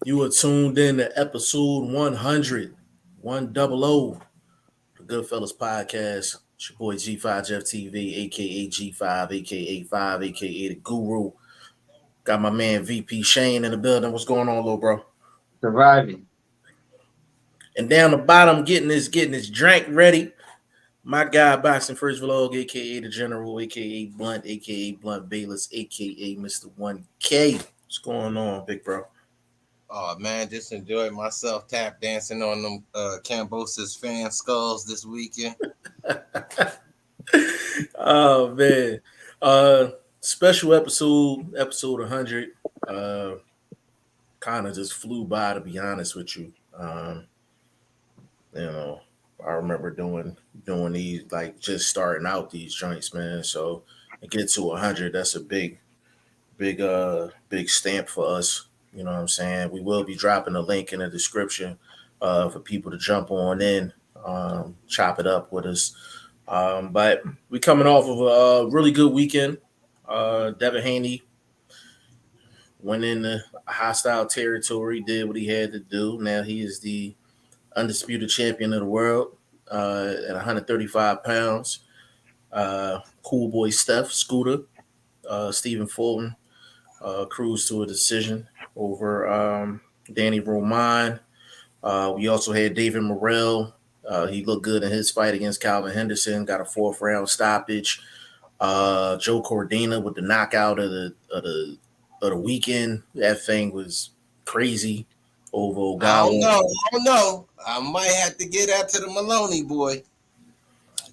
You are tuned in to episode 100, 100, the Goodfellas podcast. It's your boy G5 Jeff TV, aka G5, aka 5, aka the Guru. Got my man VP Shane in the building. What's going on, little bro? Surviving. And down the bottom, getting this drink ready. My guy, BoxingFirst Vlog, aka the General, aka Blunt Bayless, aka Mr. 1K. What's going on, big bro? Oh man, just enjoyed myself tap dancing on them Cambosis fan skulls this weekend. Oh man. Special episode 100. Kind of just flew by, to be honest with you. I remember doing these, like, just starting out these joints, man. So to get to 100, that's a big stamp for us. You know what I'm saying? We will be dropping a link in the description for people to jump on in, chop it up with us. But we coming off of a really good weekend. Devin Haney went into hostile territory, did what he had to do. Now he is the undisputed champion of the world at 135 pounds. Cool boy Scooter, Stephen Fulton cruised to a decision over Danny Roman. We also had David Morrell. He looked good in his fight against Calvin Henderson. Got a 4th round stoppage. Joe Cordina with the knockout of the weekend. That thing was crazy over Ogawa. I don't know. I might have to get out to the Maloney boy.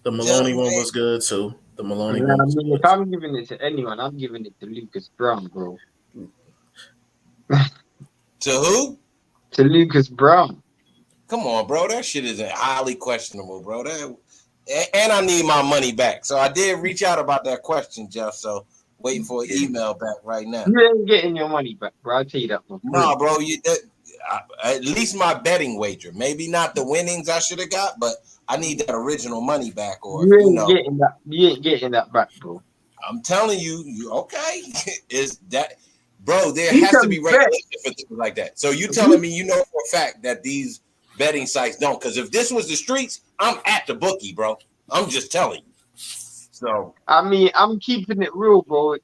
The Maloney one was good too. The Maloney one was good. If I'm giving it to anyone, I'm giving it to Lucas Brown, bro. To who? To Lucas Brown. Come on, bro. That shit is highly questionable, bro. And I need my money back. So I did reach out about that question, Jeff. So waiting for an email back right now. You ain't getting your money back, bro. I'll tell you that. No, bro. At least my betting wager. Maybe not the winnings I should have got, but I need that original money back. Or you ain't getting that. You ain't getting that back, bro. I'm telling you okay? Is that, bro? There has to be regulation for things like that. So you telling me you know for a fact that these betting sites don't? Because if this was the streets, I'm at the bookie, bro. I'm just telling you. So I mean, I'm keeping it real, bro.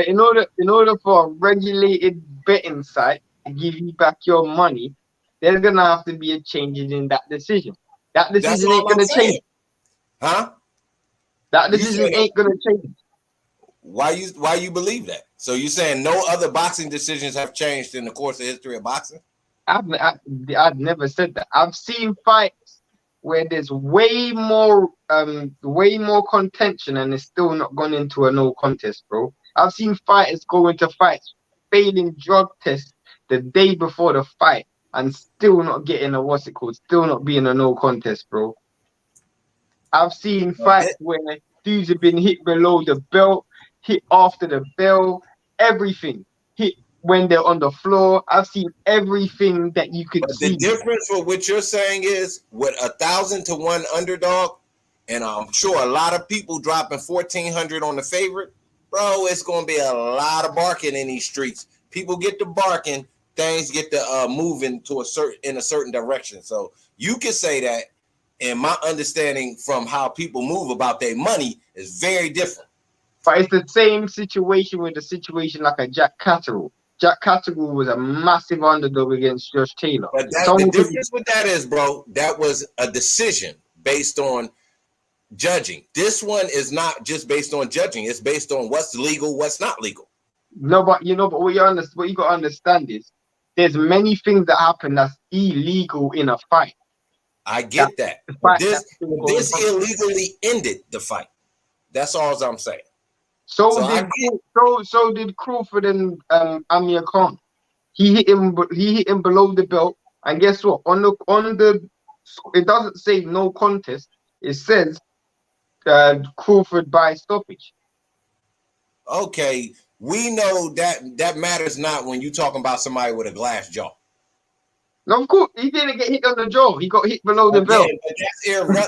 In order for a regulated betting site to give you back your money, there's gonna have to be a change in that decision. That decision ain't gonna change. Huh? That decision ain't gonna change. Why you believe that? So you saying no other boxing decisions have changed in the course of history of boxing? I've never said that. I've seen fights where there's way more contention and it's still not gone into a no contest, bro. I've seen fighters go into fights failing drug tests the day before the fight and still not getting still not being a no contest, bro. I've seen fights where dudes have been hit below the belt, hit after the bell, everything. Hit when they're on the floor. I've seen everything that you could see. The difference for what you're saying is with 1,000 to 1 underdog, and I'm sure a lot of people dropping 1,400 on the favorite, bro, it's going to be a lot of barking in these streets. People get to barking, things get to moving to in a certain direction. So you can say that, and my understanding from how people move about their money is very different. But it's the same situation with the situation like a Jack Catterall. Jack Catterall was a massive underdog against Josh Taylor. But the difference with that is, bro, that was a decision based on judging. This one is not just based on judging. It's based on what's legal, what's not legal. No, but what you got to understand is there's many things that happen that's illegal in a fight. I get that. This illegally ended the fight. That's all I'm saying. So did Crawford and Amir Khan. He hit him below the belt, and guess what? On the it doesn't say no contest. It says Crawford by stoppage. Okay, we know that matters not when you're talking about somebody with a glass jaw. No, of course, he didn't get hit on the jaw. He got hit below the belt.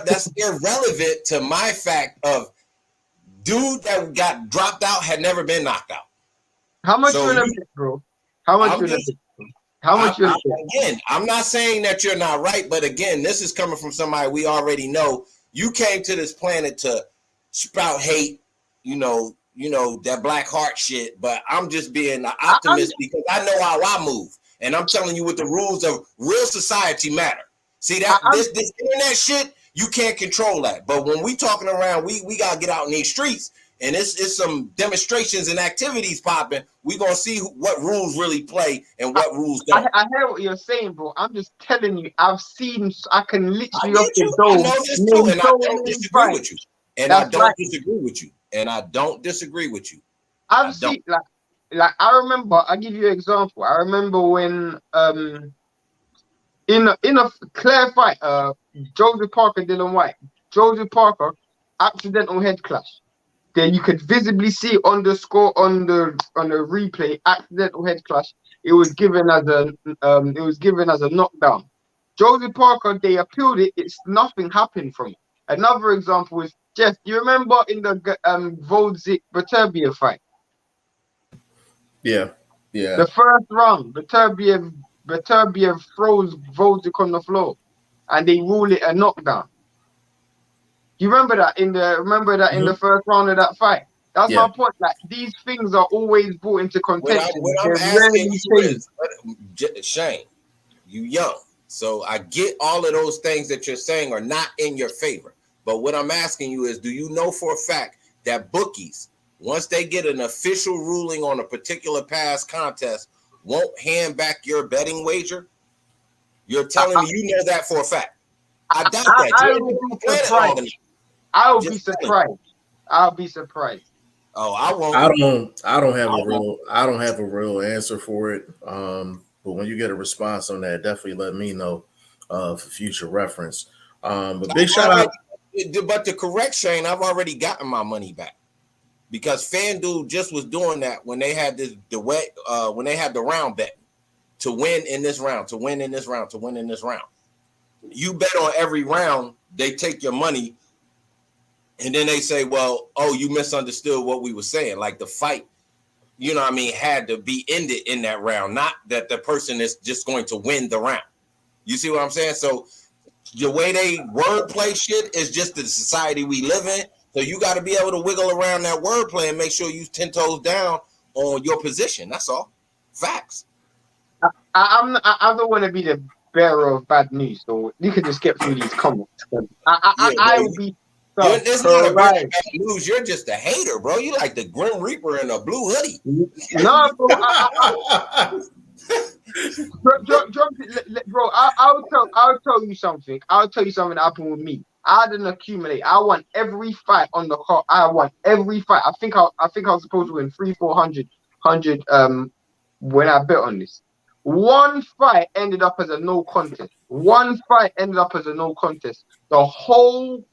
That's irrelevant to my fact of dude that got dropped out had never been knocked out. How much will it be, bro? How much will it be? How much you again, I'm not saying that you're not right, but again, this is coming from somebody we already know. You came to this planet to sprout hate, that black heart shit. But I'm just being an optimist because I know how I move, and I'm telling you what the rules of real society matter. See that this internet shit, you can't control that. But when we talking around, we gotta get out in these streets. And it's some demonstrations and activities popping. We're going to see what rules really play and what rules don't. I hear what you're saying, bro. I'm just telling you, I can literally off the I dome. know this too, and I don't disagree with you. And I don't disagree with you. And I don't disagree with you. I've seen, like I remember, I'll give you an example. I remember when, in a clear fight, Joseph Parker, Dylan White. Joseph Parker, accidental head clash. Then you could visibly see on the score on the replay, accidental head clash. It was given as a knockdown. Joseph Parker, they appealed it. It's nothing happened from it. Another example is Jeff. Do you remember in the Volzik Beterbiev fight? Yeah. The first round, Beterbiev throws Volzik on the floor, and they rule it a knockdown. You remember that in the first round of that fight? That's my point. Like, these things are always brought into contention. What I'm asking you is, Shane, you young, so I get all of those things that you're saying are not in your favor. But what I'm asking you is, do you know for a fact that bookies, once they get an official ruling on a particular past contest, won't hand back your betting wager? You're telling me you know that for a fact. I doubt that. I'll be surprised. I'll be surprised. Oh, I won't. I don't have a real answer for it. But when you get a response on that, definitely let me know for future reference. But big shout out. But to correct Shane, I've already gotten my money back because FanDuel just was doing that when they had when they had the round bet to win in this round, to win in this round, to win in this round. You bet on every round, they take your money. And then they say, well, oh, you misunderstood what we were saying. Like the fight, had to be ended in that round, not that the person is just going to win the round. You see what I'm saying? So the way they wordplay shit is just the society we live in. So you got to be able to wiggle around that wordplay and make sure you 10 toes down on your position. That's all. Facts. I don't want to be the bearer of bad news, so you can just get through these comments. I will be. It's not a bad news. You're just a hater, bro. You like the Grim Reaper in a blue hoodie. No, bro. Bro, I'll tell you something. I'll tell you something that happened with me. I didn't accumulate. I won every fight on the card. I won every fight. I think I was supposed to win 300-400 when I bet on this. One fight ended up as a no contest. The whole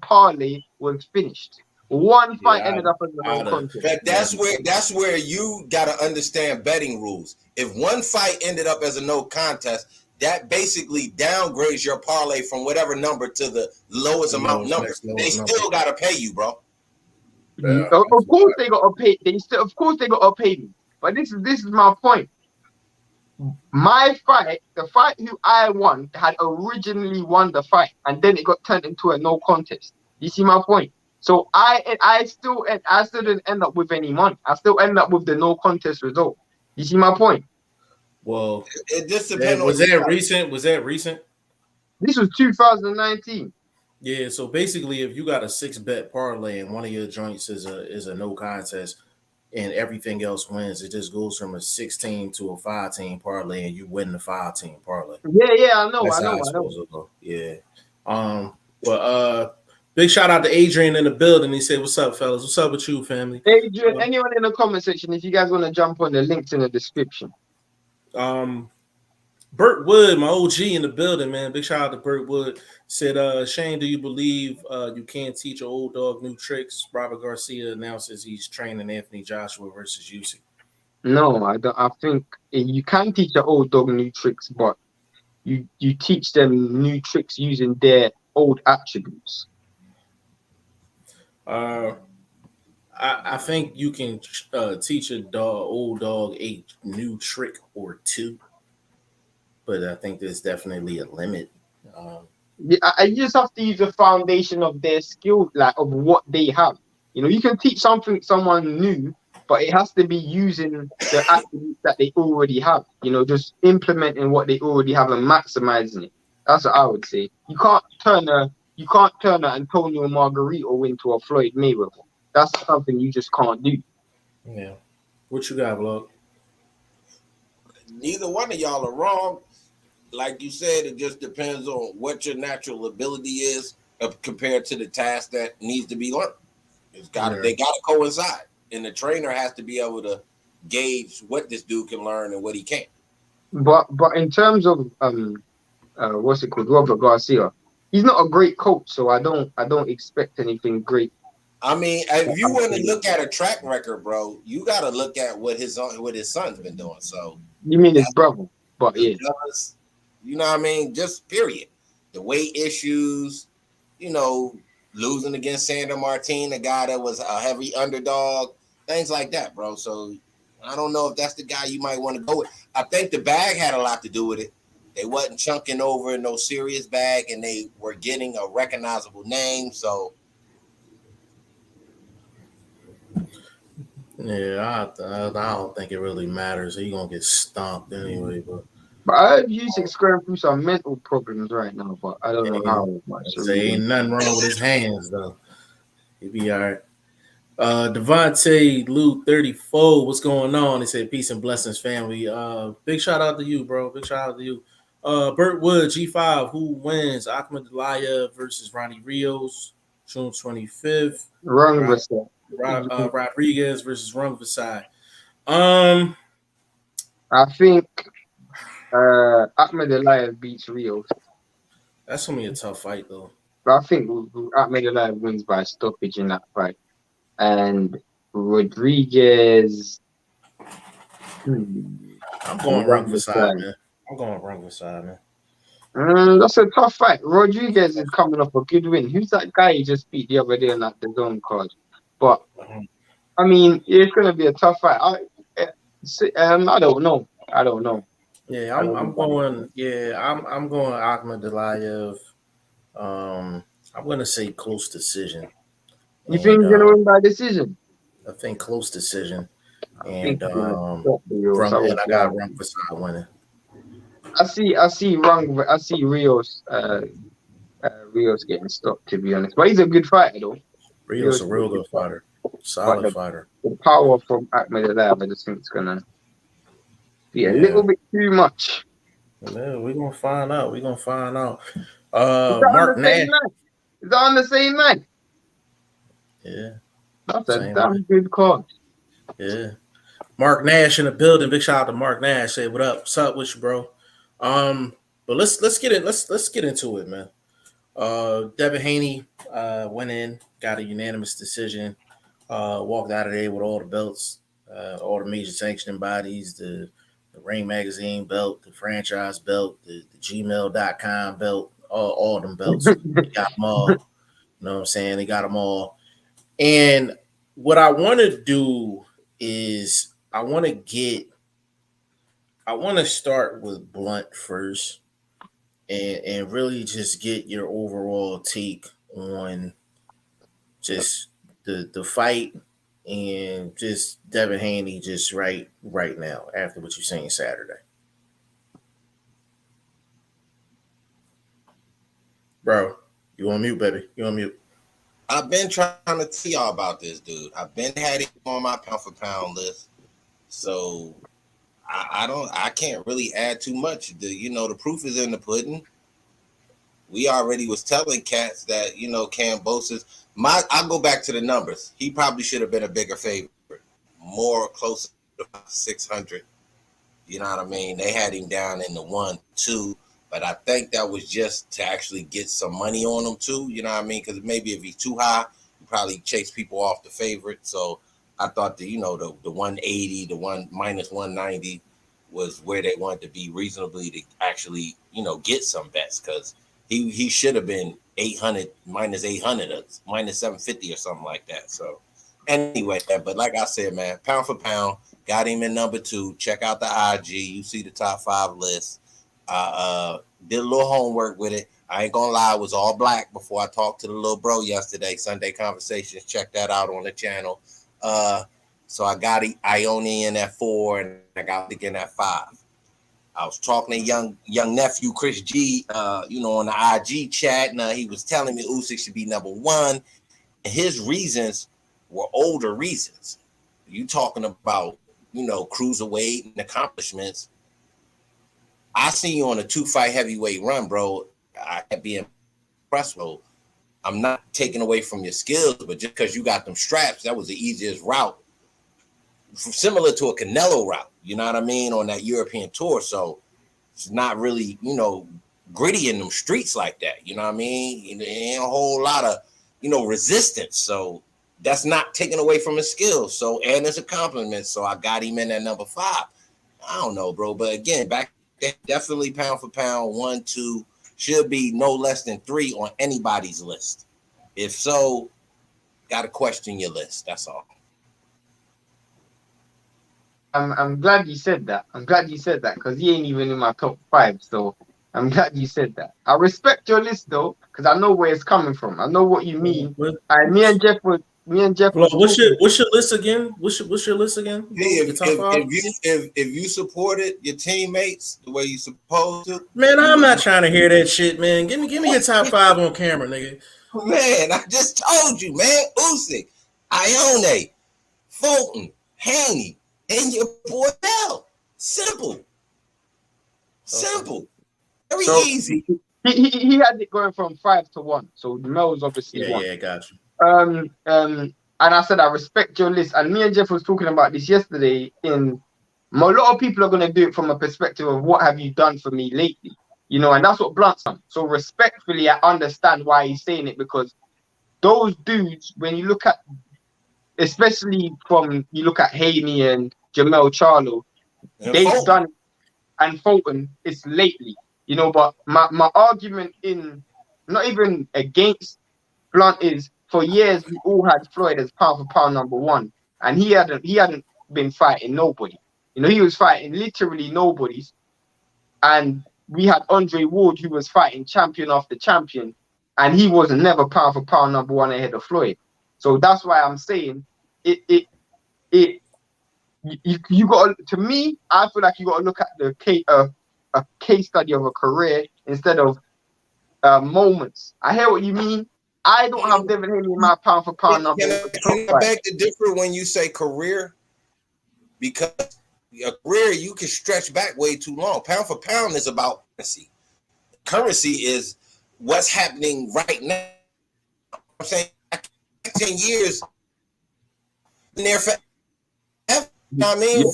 parlay was finished. One fight ended up as a no contest. But that's where you gotta understand betting rules. If one fight ended up as a no contest, that basically downgrades your parlay from whatever number to the lowest amount number. They still gotta pay you, bro. Yeah, of course they gotta pay. Of course they gotta pay me. But this is my point. My fight, the fight who I won, had originally won the fight, and then it got turned into a no contest. You see my point? So I still didn't end up with any money. I still end up with the no contest result. You see my point? Well, it just depends. Was that recent? Was that recent? This was 2019. Yeah. So basically, if you got a 6-bet parlay and one of your joints is a no contest, and everything else wins, it just goes from a 6-team to a 5-team parlay, and you win the 5-team parlay. Yeah, I know. Yeah. Big shout out to Adrian in the building. He said, "What's up, fellas? What's up with you, family?" Adrian, anyone in the comment section, if you guys want to jump on, the links in the description. Burt Wood, my OG in the building, man. Big shout out to Burt Wood. Said, Shane, do you believe you can't teach an old dog new tricks? Robert Garcia announces he's training Anthony Joshua versus Usyk. No, I don't. I think you can teach an old dog new tricks, but you teach them new tricks using their old attributes. I think you can teach a old dog a new trick or two. but I think there's definitely a limit. Yeah, I just have to use the foundation of their skill, like of what they have. You know, you can teach something someone new, but it has to be using the attributes that they already have. You know, just implementing what they already have and maximizing it. That's what I would say. You can't turn an Antonio Margarito into a Floyd Mayweather. That's something you just can't do. Yeah. What you got, Vlog? Neither one of y'all are wrong. Like you said, it just depends on what your natural ability is compared to the task that needs to be learned. They got to coincide, and the trainer has to be able to gauge what this dude can learn and what he can't. But in terms of what's it called, Robert Garcia, he's not a great coach, so I don't expect anything great. I mean, if you want to look at a track record, bro, you got to look at what his son's been doing. So you mean his brother? But yeah, brothers, you know what I mean? Just period. The weight issues, you know, losing against Sandor Martin, a guy that was a heavy underdog, things like that, bro. So I don't know if that's the guy you might want to go with. I think the bag had a lot to do with it. They wasn't chunking over no serious bag, and they were getting a recognizable name. So yeah, I don't think it really matters. He's gonna get stomped anyway. But I heard Usyk's going through some mental problems right now, but I don't know how much. Ain't nothing wrong with his hands though. He be all right. Devontae Lou 34, what's going on? He said peace and blessings, family. Big shout out to you, bro. Big shout out to you. Burt Wood G5, who wins? Ahmed Delaya versus Ronnie Rios, June 25th. Rodriguez versus Rung Vasai. I think Ahmed Delaya beats Rios. That's gonna be a tough fight though. But I think Ahmed Delaya wins by stoppage in that fight. And Rodriguez. I'm going Rung Vasai, man. I'm going Rung Vasai, man. That's a tough fight. Rodriguez is coming off a good win. Who's that guy he just beat the other day on that the zone card? But I mean, it's gonna be a tough fight. I don't know. Yeah, I'm going. Yeah, I'm going Ahmed Delayev. I'm gonna say close decision. You think he's gonna win by decision? I think close decision. And I I got Rung Vasai winning. I see Rios Rios getting stopped, to be honest. But he's a good fighter though. Rios a real good fighter. Solid fighter. The power from Ahmed Delaya, I just think it's gonna be a little bit too much. Yeah, we're gonna find out. Mark Nash. Is that on the same night? Yeah. That's a damn good call. Yeah. Mark Nash in the building. Big shout out to Mark Nash. Say what up? What's up with you, bro? But let's get it. Let's get into it, man. Devin Haney went in, got a unanimous decision, walked out of there with all the belts, all the major sanctioning bodies, the Ring Magazine belt, the franchise belt, the gmail.com belt, all them belts. They got them all. You know what I'm saying? They got them all. And what I want to do is I want to start with Blunt first and really just get your overall take on just the fight and just Devin Haney just right now after what you're saying Saturday. Bro, you on mute, baby. You on mute. I've been trying to tell y'all about this dude. I've been had him on my pound for pound list. So I can't really add too much. The proof is in the pudding. We already was telling cats that, Kambosos, I'll go back to the numbers. He probably should have been a bigger favorite, more closer to 600. You know what I mean? They had him down in the 1-2, but I think that was just to actually get some money on him too. You know what I mean? Because maybe if he's too high, you probably chase people off the favorite. So I thought the 180, the -190 was where they wanted to be reasonably to actually, get some bets, because he should have been 800, -800, or -750 or something like that. So anyway, but like I said, man, pound for pound, got him in number 2. Check out the IG. You see the top 5 list. I did a little homework with it. I ain't gonna lie, it was all black before I talked to the little bro yesterday. Sunday Conversations. Check that out on the channel. So I got Inoue in at 4, and I got again at 5. I was talking to young nephew Chris G, on the IG chat, and he was telling me Usyk should be number 1. And his reasons were older reasons. You talking about, cruiserweight and accomplishments. I see you on a 2-fight heavyweight run, bro. I can't be impressed, bro. I'm not taking away from your skills, but just because you got them straps, that was the easiest route. Similar to a Canelo route, you know what I mean, on that European tour. So it's not really, gritty in them streets like that. You know what I mean? There ain't a whole lot of, resistance. So that's not taken away from his skills. So, and it's a compliment. So I got him in at number 5. I don't know, bro. But again, back there, definitely pound for pound, 1, 2, should be no less than 3 on anybody's list. If so, got to question your list. That's all. I'm glad you said that. I'm glad you said that because he ain't even in my top 5. So I'm glad you said that. I respect your list though, because I know where it's coming from. I know what you mean. Me and Jeff was. What's your list again? What's your list again? Hey, if you supported your teammates the way you supposed to, man, I'm not trying to hear that shit, man. Give me your top 5 on camera, nigga. Man, I just told you, man. Usyk, Inoue, Fulton, Haney, and your boy Bell. Simple. Very easy. He had it going from 5 to 1. So Mel's obviously 1. Yeah, got you. And I said I respect your list. And me and Jeff was talking about this yesterday. A lot of people are gonna do it from a perspective of what have you done for me lately, and that's what Blunt's done. So respectfully, I understand why he's saying it, because those dudes, when you look at, especially you look at Haney and Jamel Charlo, they've done it, and Fulton, it's lately, But my argument not even against Blunt is, for years we all had Floyd as pound for pound number 1, and he hadn't been fighting nobody. He was fighting literally nobodies, and we had Andre Ward who was fighting champion after champion, and he was never pound for pound number 1 ahead of Floyd. So that's why I'm saying you got to me. I feel like you got to look at a case study of a career instead of moments. I hear what you mean. I don't have Devin Haney in my pound for pound number. Can I beg to differ when you say career? Because a career you can stretch back way too long. Pound for pound is about currency. Currency is what's happening right now. I'm saying 10 years in there forever. You know what I mean?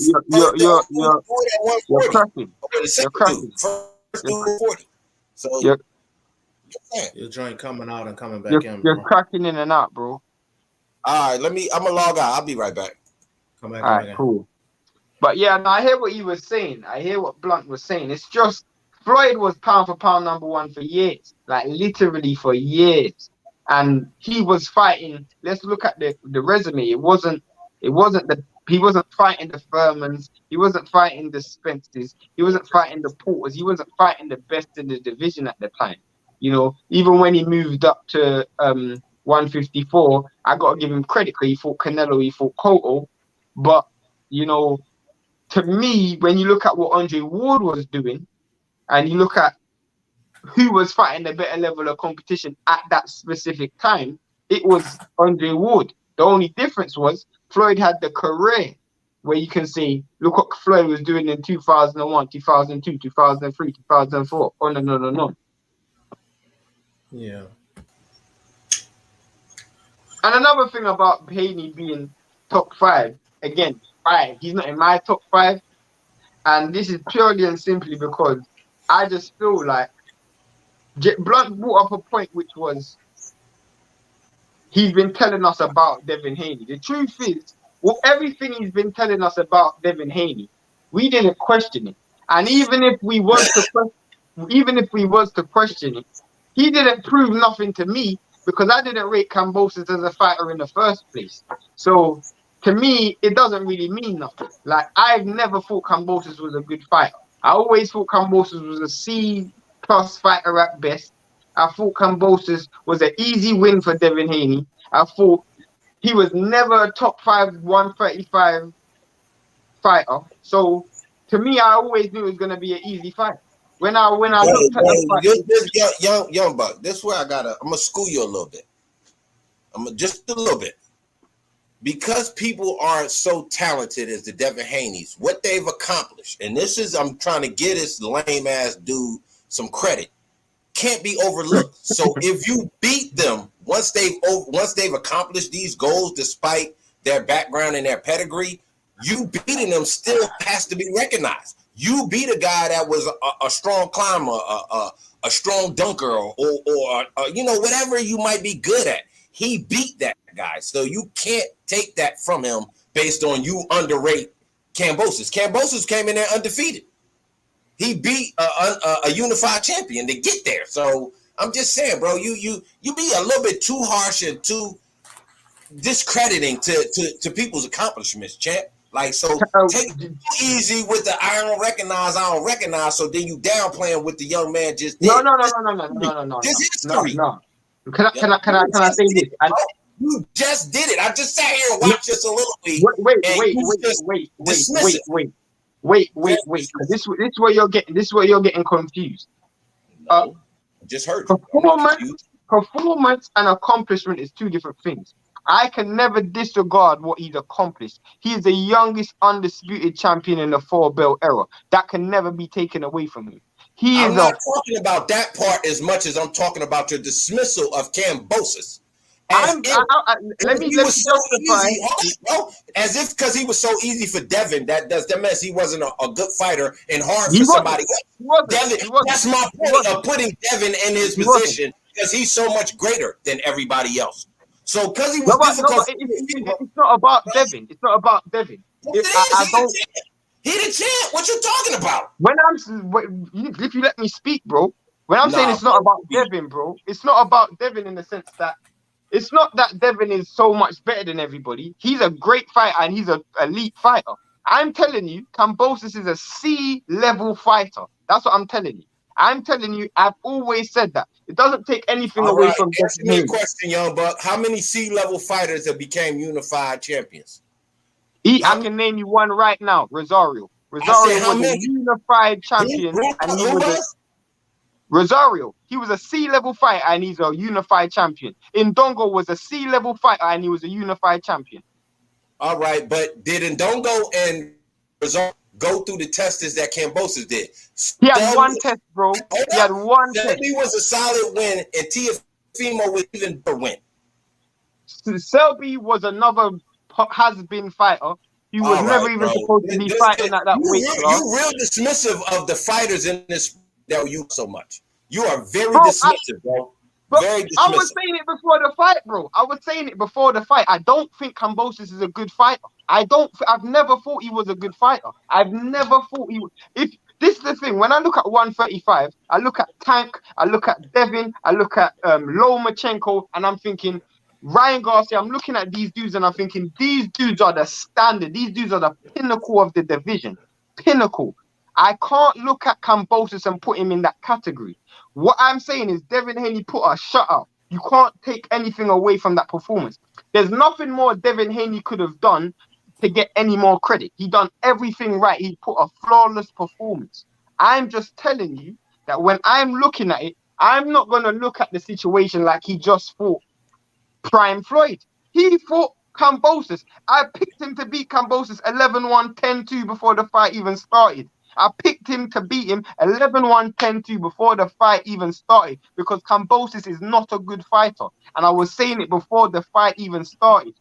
You're cracking. You're cracking. First 40. So your joint coming out and coming back in. You're cracking in and out, bro. All right, I'm gonna log out. I'll be right back. Come back. All right, cool. But yeah, no, I hear what you were saying. I hear what Blunt was saying. It's just Floyd was pound for pound number 1 for years, like literally for years, and he was fighting. Let's look at the resume. He wasn't fighting the Furmans. He wasn't fighting the Spencers. He wasn't fighting the Porters. He wasn't fighting the best in the division at the time. Even when he moved up to 154, I got to give him credit because he fought Canelo, he fought Cotto. But, to me, when you look at what Andre Ward was doing and you look at who was fighting the better level of competition at that specific time, it was Andre Ward. The only difference was Floyd had the career where you can say, look what Floyd was doing in 2001, 2002, 2003, 2004, on and on and on. Yeah. And another thing about Haney being top 5, again, 5, he's not in my top 5. And this is purely and simply because I just feel like Blunt brought up a point which was he's been telling us about Devin Haney. The truth is, everything he's been telling us about Devin Haney, we didn't question it. And even if we was to question it, he didn't prove nothing to me because I didn't rate Kambosos as a fighter in the first place. So to me, it doesn't really mean nothing. Like, I've never thought Kambosos was a good fighter. I always thought Kambosos was a C+ fighter at best. I thought Kambosos was an easy win for Devin Haney. I thought he was never a top 5 135 fighter. So to me, I always knew it was gonna be an easy fight. When I looked at the fight, this young buck. This is where I'm gonna school you a little bit. Just a little bit. Because people are so talented as the Devin Haneys, what they've accomplished, and this is, I'm trying to get this lame ass dude some credit, can't be overlooked. So if you beat them once they've accomplished these goals, despite their background and their pedigree, you beating them still has to be recognized. You beat a guy that was a strong climber, a strong dunker, or you know, whatever you might be good at. He beat that guy, so you can't take that from him based on you underrate Kambosos. Kambosos came in there undefeated. He beat a unified champion to get there. So I'm just saying, bro, you be a little bit too harsh and too discrediting to people's accomplishments, champ. Like, so take it easy with the I don't recognize. So then you downplaying what the young man just did. No. This history. No. Can I say this? You just did it. I just sat here and watched this a little bit. Wait. This is where you're getting confused. No, I just heard you. Performance and accomplishment is two different things. I can never disregard what he's accomplished. He is the youngest undisputed champion in the 4-belt era. That can never be taken away from him. I'm not talking about that part as much as I'm talking about your dismissal of Kambosos. Let me justify. As if because he was so easy for Devin, that means he wasn't a good fighter and hard for somebody else. Devin, that's my point of putting Devin in his position because he's so much greater than everybody else. So because he was difficult, it's not about Devin. It's not about Devin. He the champ. What you talking about? If you let me speak, bro. When I'm saying it's not about Devin, bro, it's not about Devin in the sense that it's not that Devin is so much better than everybody. He's a great fighter and he's an elite fighter. I'm telling you, Kambosos is a C-level fighter. That's what I'm telling you. I'm telling you, I've always said that. It doesn't take anything away from Devin. Answer me a question, young buck. How many C-level fighters have became unified champions? I can name you one right now, Rosario. Rosario was a unified champion. Rosario, he was a C-level fighter and he's a unified champion. Ndongo was a C-level fighter and he was a unified champion. All right, but did Ndongo and Rosario go through the tests that Kambosos did? He had one test, bro. He had one test. He was a solid win and Teofimo was even a win. Selby was another has-been fighter. He was never even supposed to be fighting at that weight class. You're real dismissive of the fighters in this that you so much. You are very dismissive, bro. Very dismissive. I was saying it before the fight, bro. I don't think Kambosos is a good fighter. I've never thought he was a good fighter. I've never thought he was. If this is the thing, when I look at 135, I look at Tank, I look at Devin, I look at Lomachenko, and I'm thinking Ryan Garcia. I'm looking at these dudes and I'm thinking these dudes are the standard. These dudes are the pinnacle of the division. Pinnacle. I can't look at Kambosos and put him in that category. What I'm saying is Devin Haney put a shutout. You can't take anything away from that performance. There's nothing more Devin Haney could have done to get any more credit. He done everything right. He put a flawless performance. I'm just telling you that when I'm looking at it, I'm not going to look at the situation like he just fought Prime Floyd. He fought Kambosos. I picked him to beat Kambosos 11-1, 10-2 before the fight even started. I picked him to beat him 11-1, 10-2 before the fight even started because Kambosos is not a good fighter. And I was saying it before the fight even started.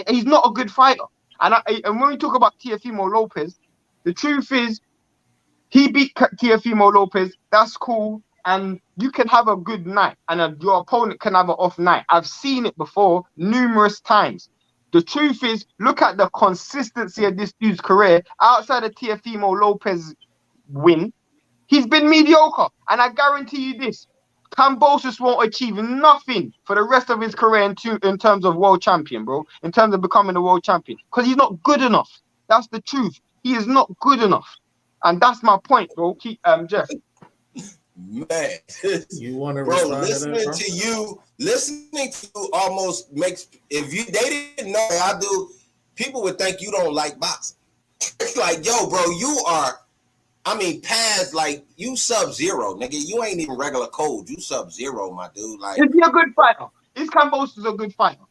He's not a good fighter. And when we talk about Teofimo Lopez, the truth is he beat Teofimo Lopez. That's cool. And you can have a good night and your opponent can have an off night. I've seen it before numerous times. The truth is, look at the consistency of this dude's career. Outside of Teofimo Lopez win, he's been mediocre. And I guarantee you this, Kambosos won't achieve nothing for the rest of his career in terms of world champion, bro. In terms of becoming a world champion. Because he's not good enough. That's the truth. He is not good enough. And that's my point, bro. Keep Jeff. Man, You want to bro, respond listening to that, listening to you almost makes, if you they didn't know I do, people would think you don't like boxing. It's like, yo, bro, you are, I mean, past, like, you sub-zero, nigga. You ain't even regular code. You sub-zero, my dude. Like, Is he a good fighter? Is Kambosos a good fighter?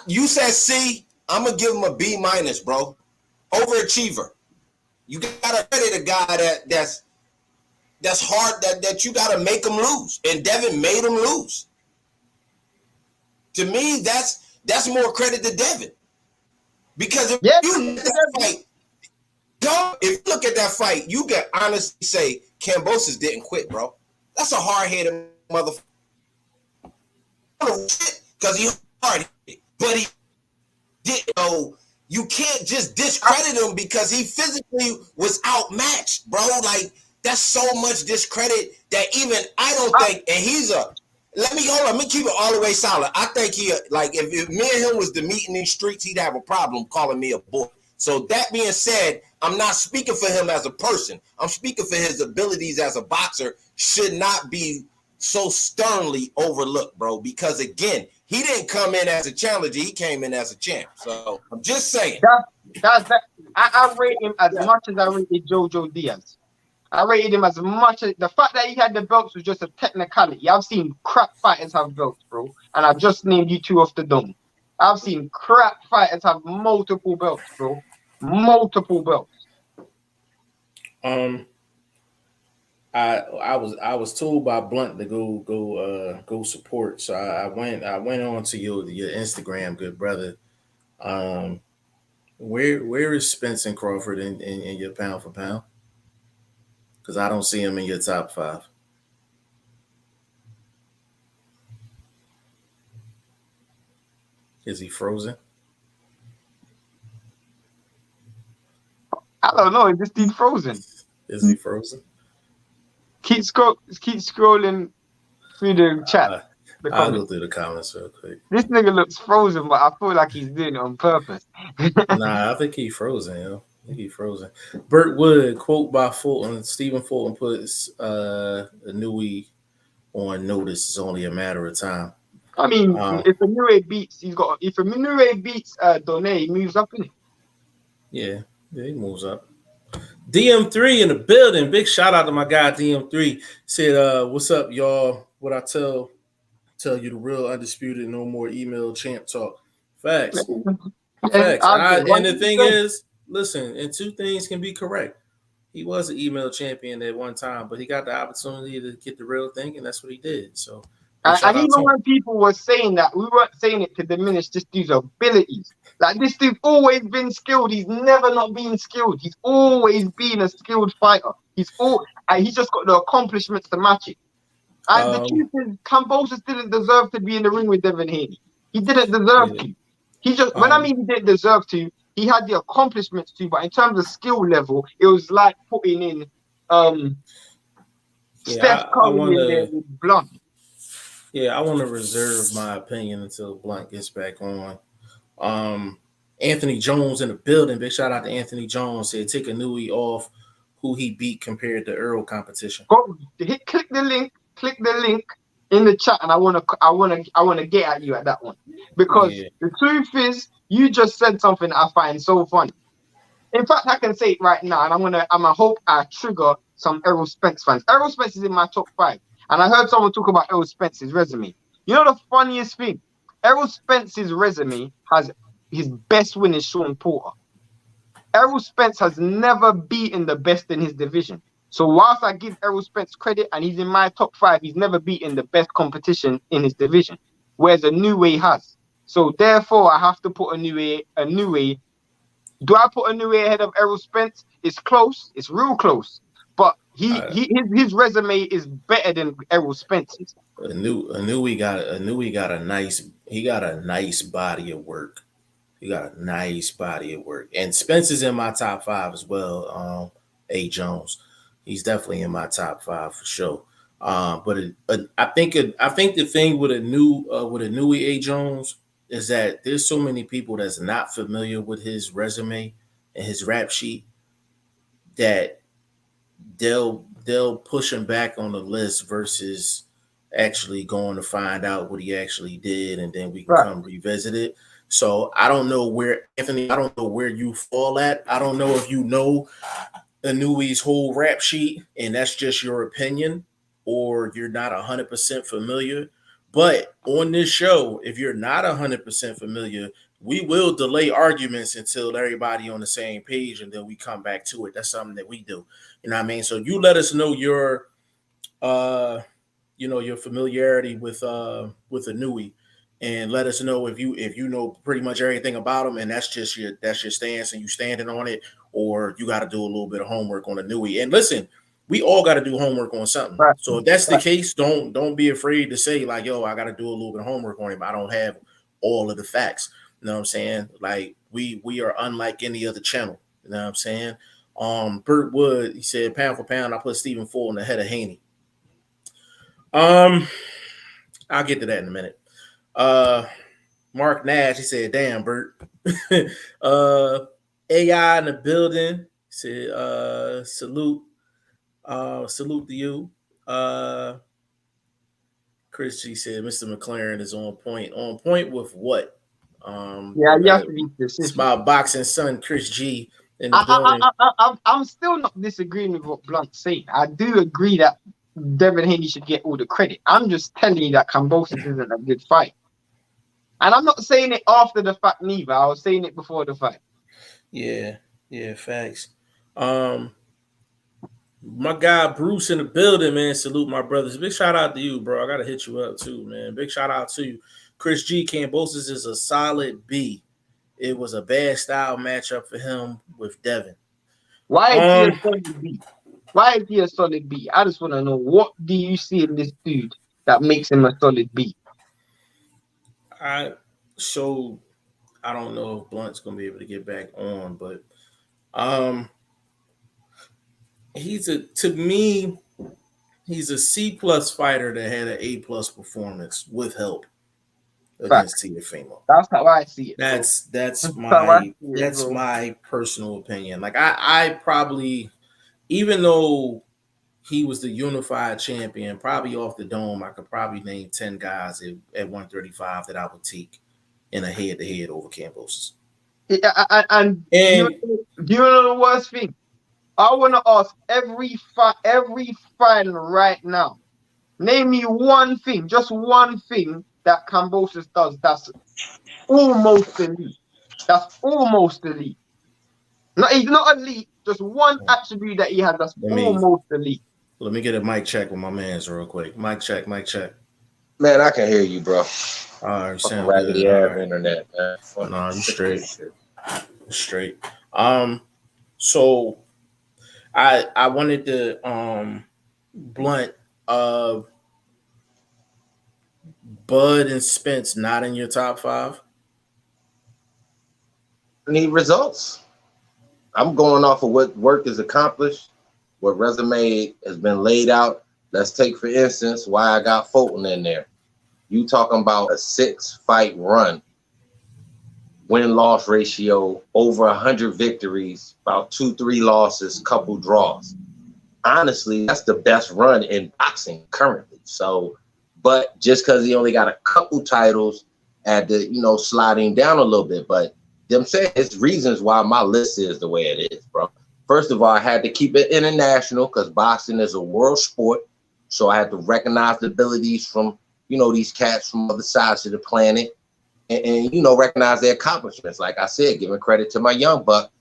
You said C, I'm gonna give him a B minus, bro. Overachiever. You gotta credit a guy that's hard, that you gotta make him lose. And Devin made him lose. To me, that's more credit to Devin. Because if you look at that fight, if you look at that fight, you can honestly say Kambosos didn't quit, bro. That's a hard-headed motherfucker. Because he hard, but he didn't know. You can't just discredit him because he physically was outmatched, bro. Like, that's so much discredit that even I don't think, and he's a, let me keep it all the way solid. I think he, like, if me and him was to meet in these streets, he'd have a problem calling me a boy. So that being said, I'm not speaking for him as a person. I'm speaking for his abilities as a boxer should not be so sternly overlooked, bro. Because again, he didn't come in as a challenger. He came in as a champ. So I'm just saying. I rate him as much as I rated Jojo Diaz. I rated him as much as the fact that he had the belts was just a technicality. I've seen crap fighters have belts, bro. And I've just named you two off the dome. I've seen crap fighters have multiple belts, bro. Multiple belts. I was told by Blunt to go support. So I went on to your Instagram, good brother. Where is Spence and Crawford in your pound for pound? Because I don't see him in your top 5. Is he frozen? I don't know. Is this dude frozen? Is he frozen? Keep scrolling through the chat. I'll go through the comments real quick. This nigga looks frozen, but I feel like he's doing it on purpose. Nah, I think he's frozen, yo. I think he's frozen. Burt Wood, quote by Fulton. Stephen Fulton puts Inoue on notice. It's only a matter of time. I mean, if Inoue beats, Inoue beats Donaire, he moves up, innit? Yeah, he moves up. DM3 in the building. Big shout out to my guy DM3. Said, what's up, y'all? What I tell you, the real undisputed, no more email champ talk. Facts. Facts. And the thing is, listen, and two things can be correct. He was an email champion at one time, but he got the opportunity to get the real thing, and that's what he did. So, and even when people were saying that, we weren't saying it to diminish this dude's abilities. Like, this dude's always been skilled. He's never not been skilled. He's always been a skilled fighter. He's just got the accomplishments to match it. And the truth is, Kambosos didn't deserve to be in the ring with Devin Haney. He didn't deserve to. He just, when I mean he didn't deserve to, he had the accomplishments to, but in terms of skill level, it was like putting in Steph Curry in there with Blunt. Yeah, I want to reserve my opinion until Blunt gets back on. Anthony Jones in the building. Big shout out to Anthony Jones. Said take Inoue off who he beat compared to Earl competition. Click the link in the chat, and I wanna get at you at that one, because the truth is, you just said something I find so funny. In fact, I can say it right now, and I'm gonna hope I trigger some Errol Spence fans. Errol Spence is in my top 5, and I heard someone talk about Errol Spence's resume. You know the funniest thing? Errol Spence's resume has his best win is Sean Porter. Errol Spence has never beaten the best in his division. So whilst I give Errol Spence credit and he's in my top 5, he's never beaten the best competition in his division, whereas Inoue has. So therefore, I have to put Inoue. Do I put Inoue ahead of Errol Spence? It's close. It's real close. But his resume is better than Errol Spence's. Inoue got a nice body of work. He got a nice body of work. And Spence is in my top 5 as well. A. Jones. He's definitely in my top 5 for sure. But I think the thing with Inoue A. Jones is that there's so many people that's not familiar with his resume and his rap sheet that they'll push him back on the list versus actually going to find out what he actually did, and then we can come revisit it. So I don't know where, Anthony, I don't know where you fall at. I don't know if you know Inoue's whole rap sheet and that's just your opinion, or you're not 100% familiar. But on this show, if you're not 100% familiar, we will delay arguments until everybody on the same page, and then we come back to it. That's something that we do. You know what I mean? So you let us know your your familiarity with Inoue, and let us know if you know pretty much everything about him, and that's your stance and you standing on it, or you got to do a little bit of homework on Inoue. And listen, we all got to do homework on something. Right. So if that's the case, don't be afraid to say like, yo, I got to do a little bit of homework on him. I don't have all of the facts. You know what I'm saying? Like we are unlike any other channel. You know what I'm saying? Burt Wood, he said, pound for pound, I put Stephen Full in the head of Haney. I'll get to that in a minute. Mark Nash, he said, damn, Burt. AI in the building. He said, salute to you. Chris G said, Mr. McLaren is on point. On point with what? Yeah, you have to be specific. It's my boxing son, Chris G. In the building. I'm still not disagreeing with what Blunt's saying. I do agree that Devin Haney should get all the credit. I'm just telling you that Kambosos isn't a good fight. And I'm not saying it after the fact neither. I was saying it before the fight. Yeah, facts. My guy Bruce in the building, man. Salute my brothers. Big shout out to you, bro. I gotta hit you up too, man. Big shout out to you. Chris G. Kambosos is a solid B. It was a bad style matchup for him with Devin. Why is he a solid B? Why is he a solid B? I just want to know, what do you see in this dude that makes him a solid B? I don't know if Blunt's gonna be able to get back on, but he's a C+ fighter that had an A+ performance with help against Teofimo. That's how I see it. That's my personal opinion. Like I probably, even though he was the unified champion, probably off the dome, I could probably name 10 guys at 135 that I would take in a head-to-head over Kambosos. Yeah, and do you know the worst thing? I want to ask every fan right now, name me one thing, just one thing that Kambosos does that's almost elite. That's almost elite. He's not elite, just one attribute that he has that's almost elite. Let me get a mic check with my mans real quick. Mic check. Man, I can hear you, bro. All right, sound raggedy ass internet, man. No, you straight. So I wanted to Blunt, Bud and Spence not in your top 5. I need results. I'm going off of what work is accomplished, what resume has been laid out. Let's take, for instance, why I got Fulton in there. You talking about a 6-fight run, win-loss ratio, over 100 victories, about 2-3 losses, couple draws. Honestly, that's the best run in boxing currently. So, but just because he only got a couple titles, had to, sliding down a little bit. But them saying it's reasons why my list is the way it is, bro. First of all, I had to keep it international because boxing is a world sport. So I had to recognize the abilities from, these cats from other sides of the planet and recognize their accomplishments. Like I said, giving credit to my young buck,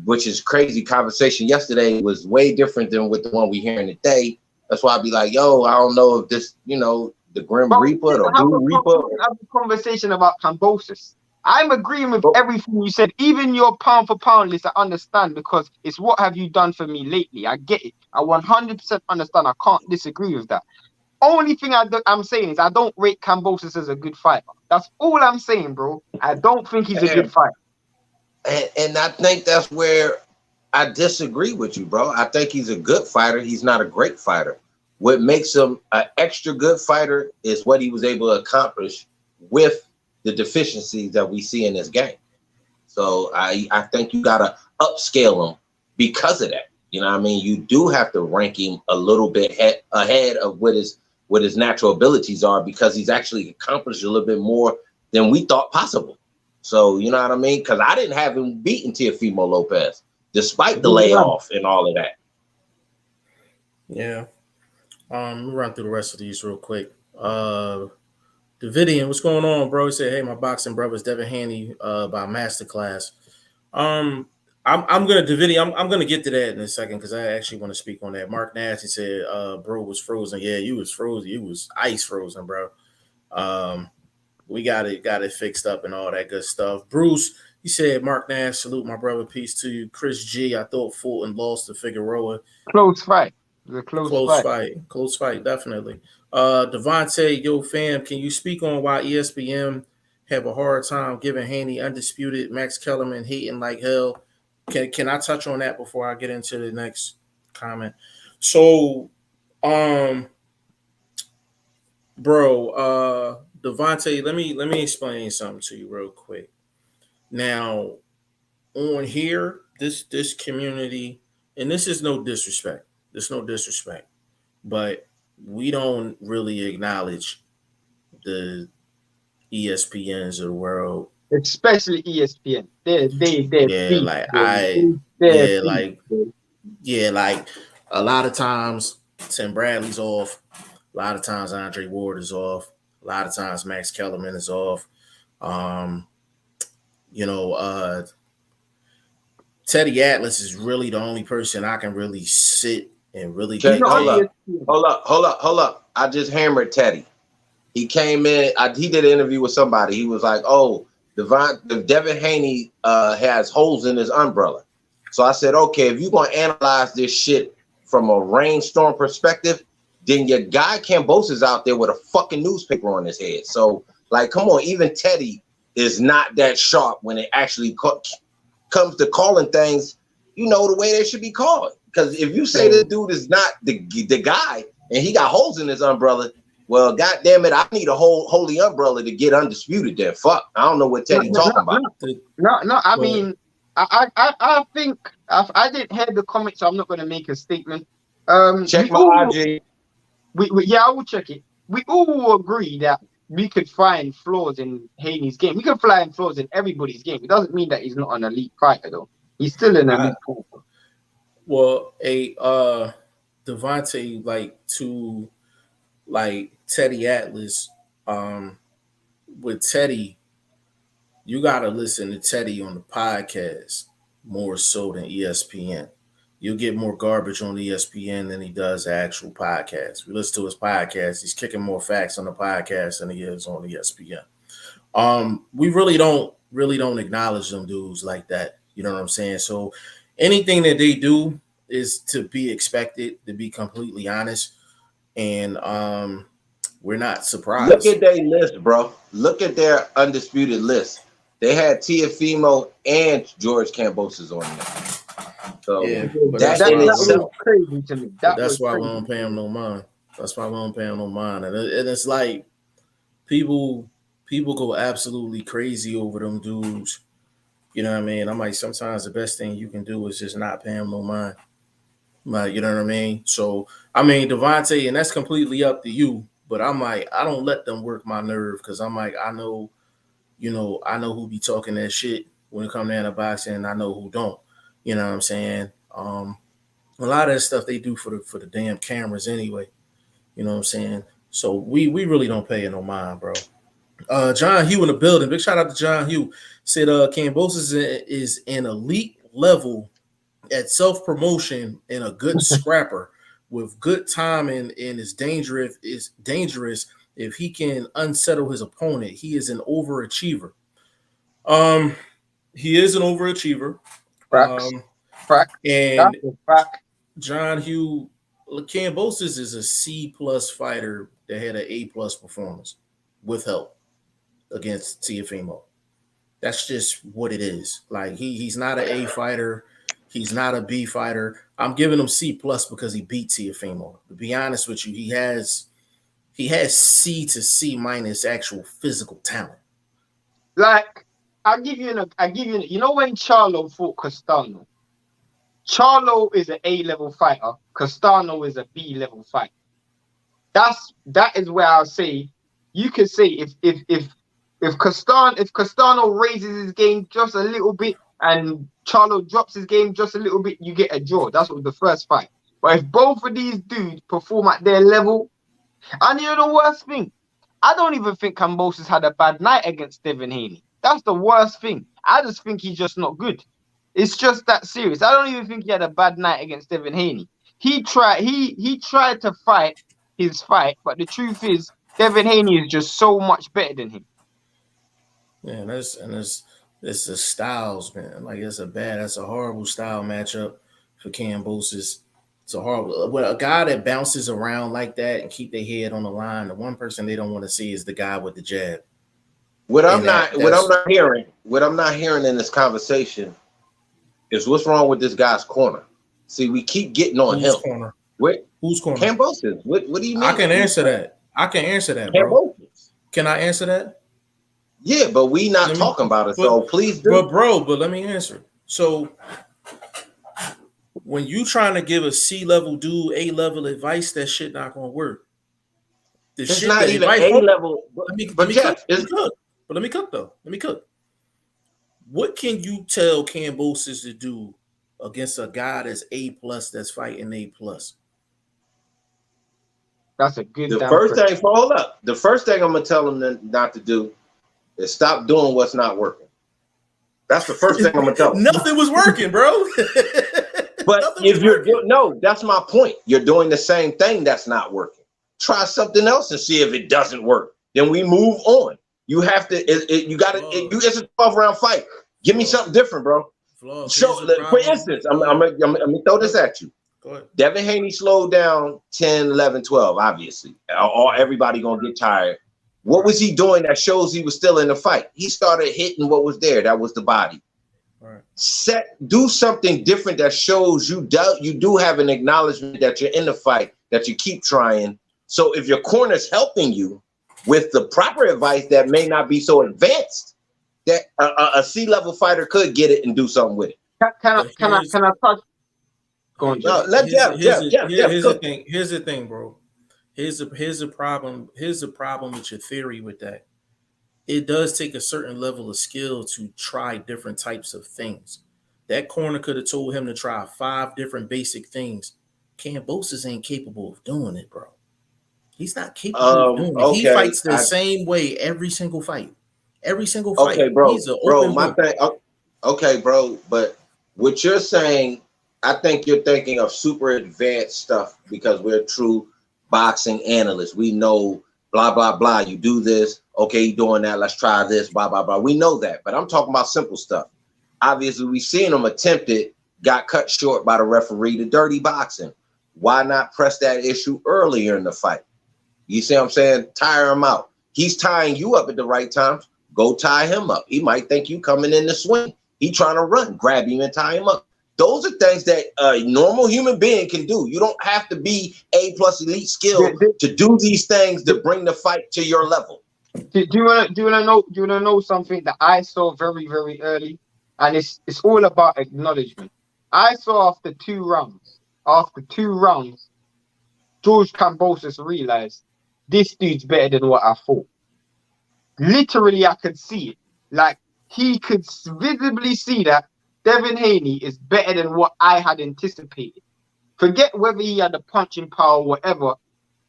which is crazy. Conversation yesterday was way different than with the one we hearing today. That's why I'd be like, yo, I don't know if this, the Grim Reaper or Blue Reaper. Have a conversation about Kambosos. I'm agreeing with everything you said, even your pound for pound list. I understand because it's what have you done for me lately. I get it. I 100% understand. I can't disagree with that. Only thing I'm saying is I don't rate Kambosos as a good fighter. That's all I'm saying, bro. I don't think he's a good fighter. And I think that's where I disagree with you, bro. I think he's a good fighter. He's not a great fighter. What makes him an extra good fighter is what he was able to accomplish with the deficiencies that we see in this game. So I think you got to upscale him because of that. You know what I mean? You do have to rank him a little bit ahead of what his natural abilities are, because he's actually accomplished a little bit more than we thought possible. So, you know what I mean? Because I didn't have him beating Teofimo Lopez, despite the layoff and all of that. Yeah. Let me run through the rest of these real quick. Davidian, what's going on, bro? He said, hey, my boxing brothers, Devin Haney by Masterclass. I'm gonna Davidian, I'm gonna get to that in a second because I actually want to speak on that. Mark Nash, he said, bro was frozen. Yeah, you was frozen. You was ice frozen, bro. We got it fixed up and all that good stuff. Bruce, he said, Mark Nash, salute my brother, peace to you. Chris G, I thought Fulton lost to Figueroa. Close fight. It was a close fight, definitely. Devontae, yo fam, can you speak on why ESPN have a hard time giving Haney Undisputed, Max Kellerman hating like hell? Can I touch on that before I get into the next comment? So, bro, Devontae, let me explain something to you real quick. Now, on here, this community, and this is no disrespect. There's no disrespect, but we don't really acknowledge the ESPNs of the world, especially ESPN. Like a lot of times Tim Bradley's off, a lot of times Andre Ward is off, a lot of times Max Kellerman is off. Teddy Atlas is really the only person I can really sit and really get. Hold up. I just hammered Teddy. He came in. He did an interview with somebody. He was like, "Oh, Devin Haney has holes in his umbrella." So I said, "Okay, if you're gonna analyze this shit from a rainstorm perspective, then your guy Cambosa's out there with a fucking newspaper on his head." So, like, come on, even Teddy is not that sharp when it actually comes to calling things, the way they should be called. Because if you say the dude is not the guy and he got holes in his umbrella, well, goddamn it, I need a holy umbrella to get Undisputed there. Fuck, I don't know what Teddy talking about. No. I mean, I think I didn't hear the comment, so I'm not going to make a statement. Check my IG. I will check it. We all agree that we could find flaws in Haney's game. We can find flaws in everybody's game. It doesn't mean that he's not an elite fighter, though. He's still an elite fighter. Well, Devontae, like Teddy Atlas, with Teddy, you gotta listen to Teddy on the podcast more so than ESPN. You'll get more garbage on ESPN than he does the actual podcast. We listen to his podcast, he's kicking more facts on the podcast than he is on ESPN. We really don't acknowledge them dudes like that. You know what I'm saying? So anything that they do is to be expected, to be completely honest. And we're not surprised. Look at their list, bro. Look at their Undisputed list. They had Teofimo and George Cambosos on there. So was crazy to me. That's why we don't pay him no mind. And it's like people go absolutely crazy over them dudes. You know what I mean? I'm like, sometimes the best thing you can do is just not pay him no mind. Like, you know what I mean? So, I mean, Devontae, and that's completely up to you. But I'm like, I don't let them work my nerve because I'm like, I know who be talking that shit when it comes down to boxing, and I know who don't. You know what I'm saying? A lot of that stuff they do for the damn cameras anyway. You know what I'm saying? So we really don't pay it no mind, bro. John Hugh in the building. Big shout out to John Hugh. Said Cambosos is an elite level at self-promotion and a good scrapper with good timing and is dangerous if he can unsettle his opponent. He is an overachiever. He is an overachiever. And John Hugh Cambosos is a C+ fighter that had an A+ performance with help against Teofimo. That's just what it is. Like he's not an A fighter. He's not a B fighter. I'm giving him C+ because he beat Teofimo. To be honest with you, he has C to C- actual physical talent. Like, I'll give you, you know when Charlo fought Castano? Charlo is an A-level fighter. Castano is a B-level fighter. That is where I'll say you could say if Castano raises his game just a little bit and Charlo drops his game just a little bit, you get a draw. That's what the first fight. But if both of these dudes perform at their level, and you know the worst thing, I don't even think Kambosos had a bad night against Devin Haney. That's the worst thing. I just think he's just not good. It's just that serious. I don't even think he had a bad night against Devin Haney. He tried to fight his fight, but the truth is Devin Haney is just so much better than him. Yeah, it's the styles, man. Like that's a horrible style matchup for Kambosos. It's a horrible. Well, a guy that bounces around like that and keep their head on the line. The one person they don't want to see is the guy with the jab. What I'm not hearing in this conversation is what's wrong with this guy's corner. See, we keep getting on him. Corner? Who's corner? Kambosos. What do you mean? I can answer that, bro. Can I answer that? Yeah, but we not talking about it, so please do. But let me answer. So when you trying to give a C-level dude A-level advice, that shit not gonna work. It's not even A-level. Let me cook. What can you tell Kambosos to do against a guy that's A+, that's fighting A+? That's a good. The first thing I'm gonna tell him not to do is stop doing what's not working. That's the first thing I'm gonna tell him. Nothing was working, bro. But if that's my point. You're doing the same thing that's not working. Try something else and see if it doesn't work. Then we move on. You have to. It's a 12-round fight. Give me something different, bro. For instance, I'm gonna throw this at you. Go ahead. Devin Haney slowed down 10, 11, 12, obviously. Everybody gonna get tired. What was he doing that shows he was still in the fight? He started hitting what was there. That was the body. Right. Do something different that shows you do have an acknowledgement that you're in the fight, that you keep trying. So if your corner's helping you with the proper advice that may not be so advanced, that a C-level fighter could get it and do something with it. Can I touch? Go on, here's the thing, bro. Here's the problem. Here's the problem with your theory with that. It does take a certain level of skill to try different types of things. That corner could have told him to try 5 different basic things. Kambosos ain't capable of doing it, bro. He's not capable of doing it. He fights the same way every single fight. Every single fight. Okay, bro. He's an open book. Okay, bro. But what you're saying, I think you're thinking of super advanced stuff because we're true boxing analysts. We know blah, blah, blah. You do this. Okay, you're doing that. Let's try this, blah, blah, blah. We know that. But I'm talking about simple stuff. Obviously, we've seen him attempt it, got cut short by the referee, the dirty boxing. Why not press that issue earlier in the fight? You see what I'm saying? Tire him out. He's tying you up at the right times. Go tie him up. He might think you coming in the swing. He trying to run. Grab him and tie him up. Those are things that a normal human being can do. You don't have to be A+ elite skill to do these things to bring the fight to your level. Do you wanna know something that I saw very, very early? And it's all about acknowledgement. I saw after two rounds, George Kambosos realized this dude's better than what I thought. Literally, I could see it. Like, he could visibly see that Devin Haney is better than what I had anticipated. Forget whether he had a punching power or whatever.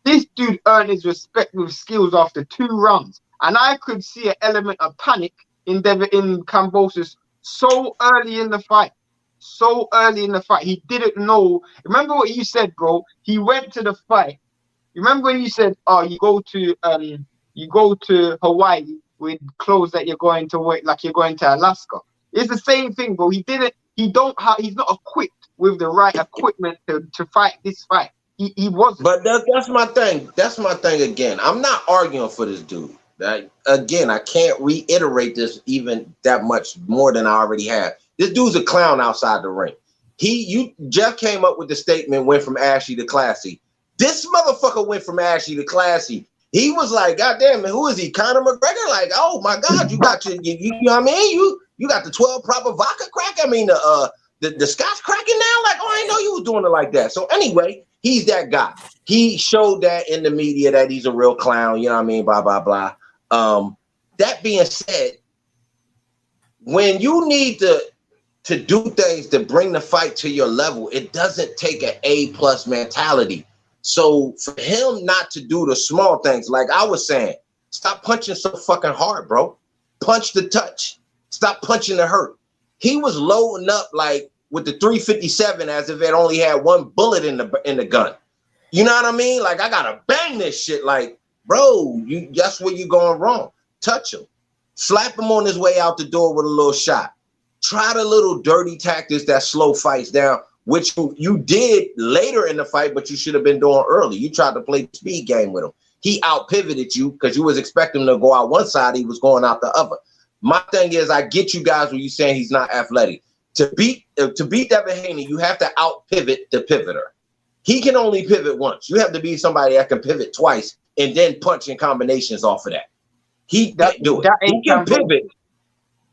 This dude earned his respect with skills after 2 rounds. And I could see an element of panic in Kambosos so early in the fight. He didn't know. Remember what you said, bro? He went to the fight. Remember when you said, "Oh, you go to Hawaii with clothes that you're going to wear, like you're going to Alaska." It's the same thing, bro. He's not equipped with the right equipment to fight this fight. He wasn't. But that's my thing. That's my thing again. I'm not arguing for this dude. Again, I can't reiterate this even that much more than I already have. This dude's a clown outside the ring. Jeff came up with the statement, went from ashy to classy. This motherfucker went from ashy to classy. He was like, God damn it, who is he? Conor McGregor? Like, oh my God, you got you know what I mean? You got the 12 proper vodka crack. I mean, the the sky's cracking now. Like, oh, I didn't know you was doing it like that. So anyway, he's that guy. He showed that in the media that he's a real clown. You know what I mean? Blah blah blah. That being said, when you need to do things to bring the fight to your level, it doesn't take an A+ mentality. So for him not to do the small things, like I was saying, stop punching so fucking hard, bro. Punch the touch. Stop punching the hurt. He was loading up like with the 357 as if it only had one bullet in the gun. You know what I mean? Like, I gotta bang this shit. Like, bro, that's where you going wrong. Touch him. Slap him on his way out the door with a little shot. Try the little dirty tactics that slow fights down, which you did later in the fight, but you should have been doing early. You tried to play the speed game with him. He out-pivoted you because you was expecting him to go out one side. He was going out the other. My thing is, I get you guys when you saying he's not athletic. To beat Devin Haney, you have to out-pivot the pivoter. He can only pivot once. You have to be somebody that can pivot twice and then punch in combinations off of that. He can't do it. He can pivot.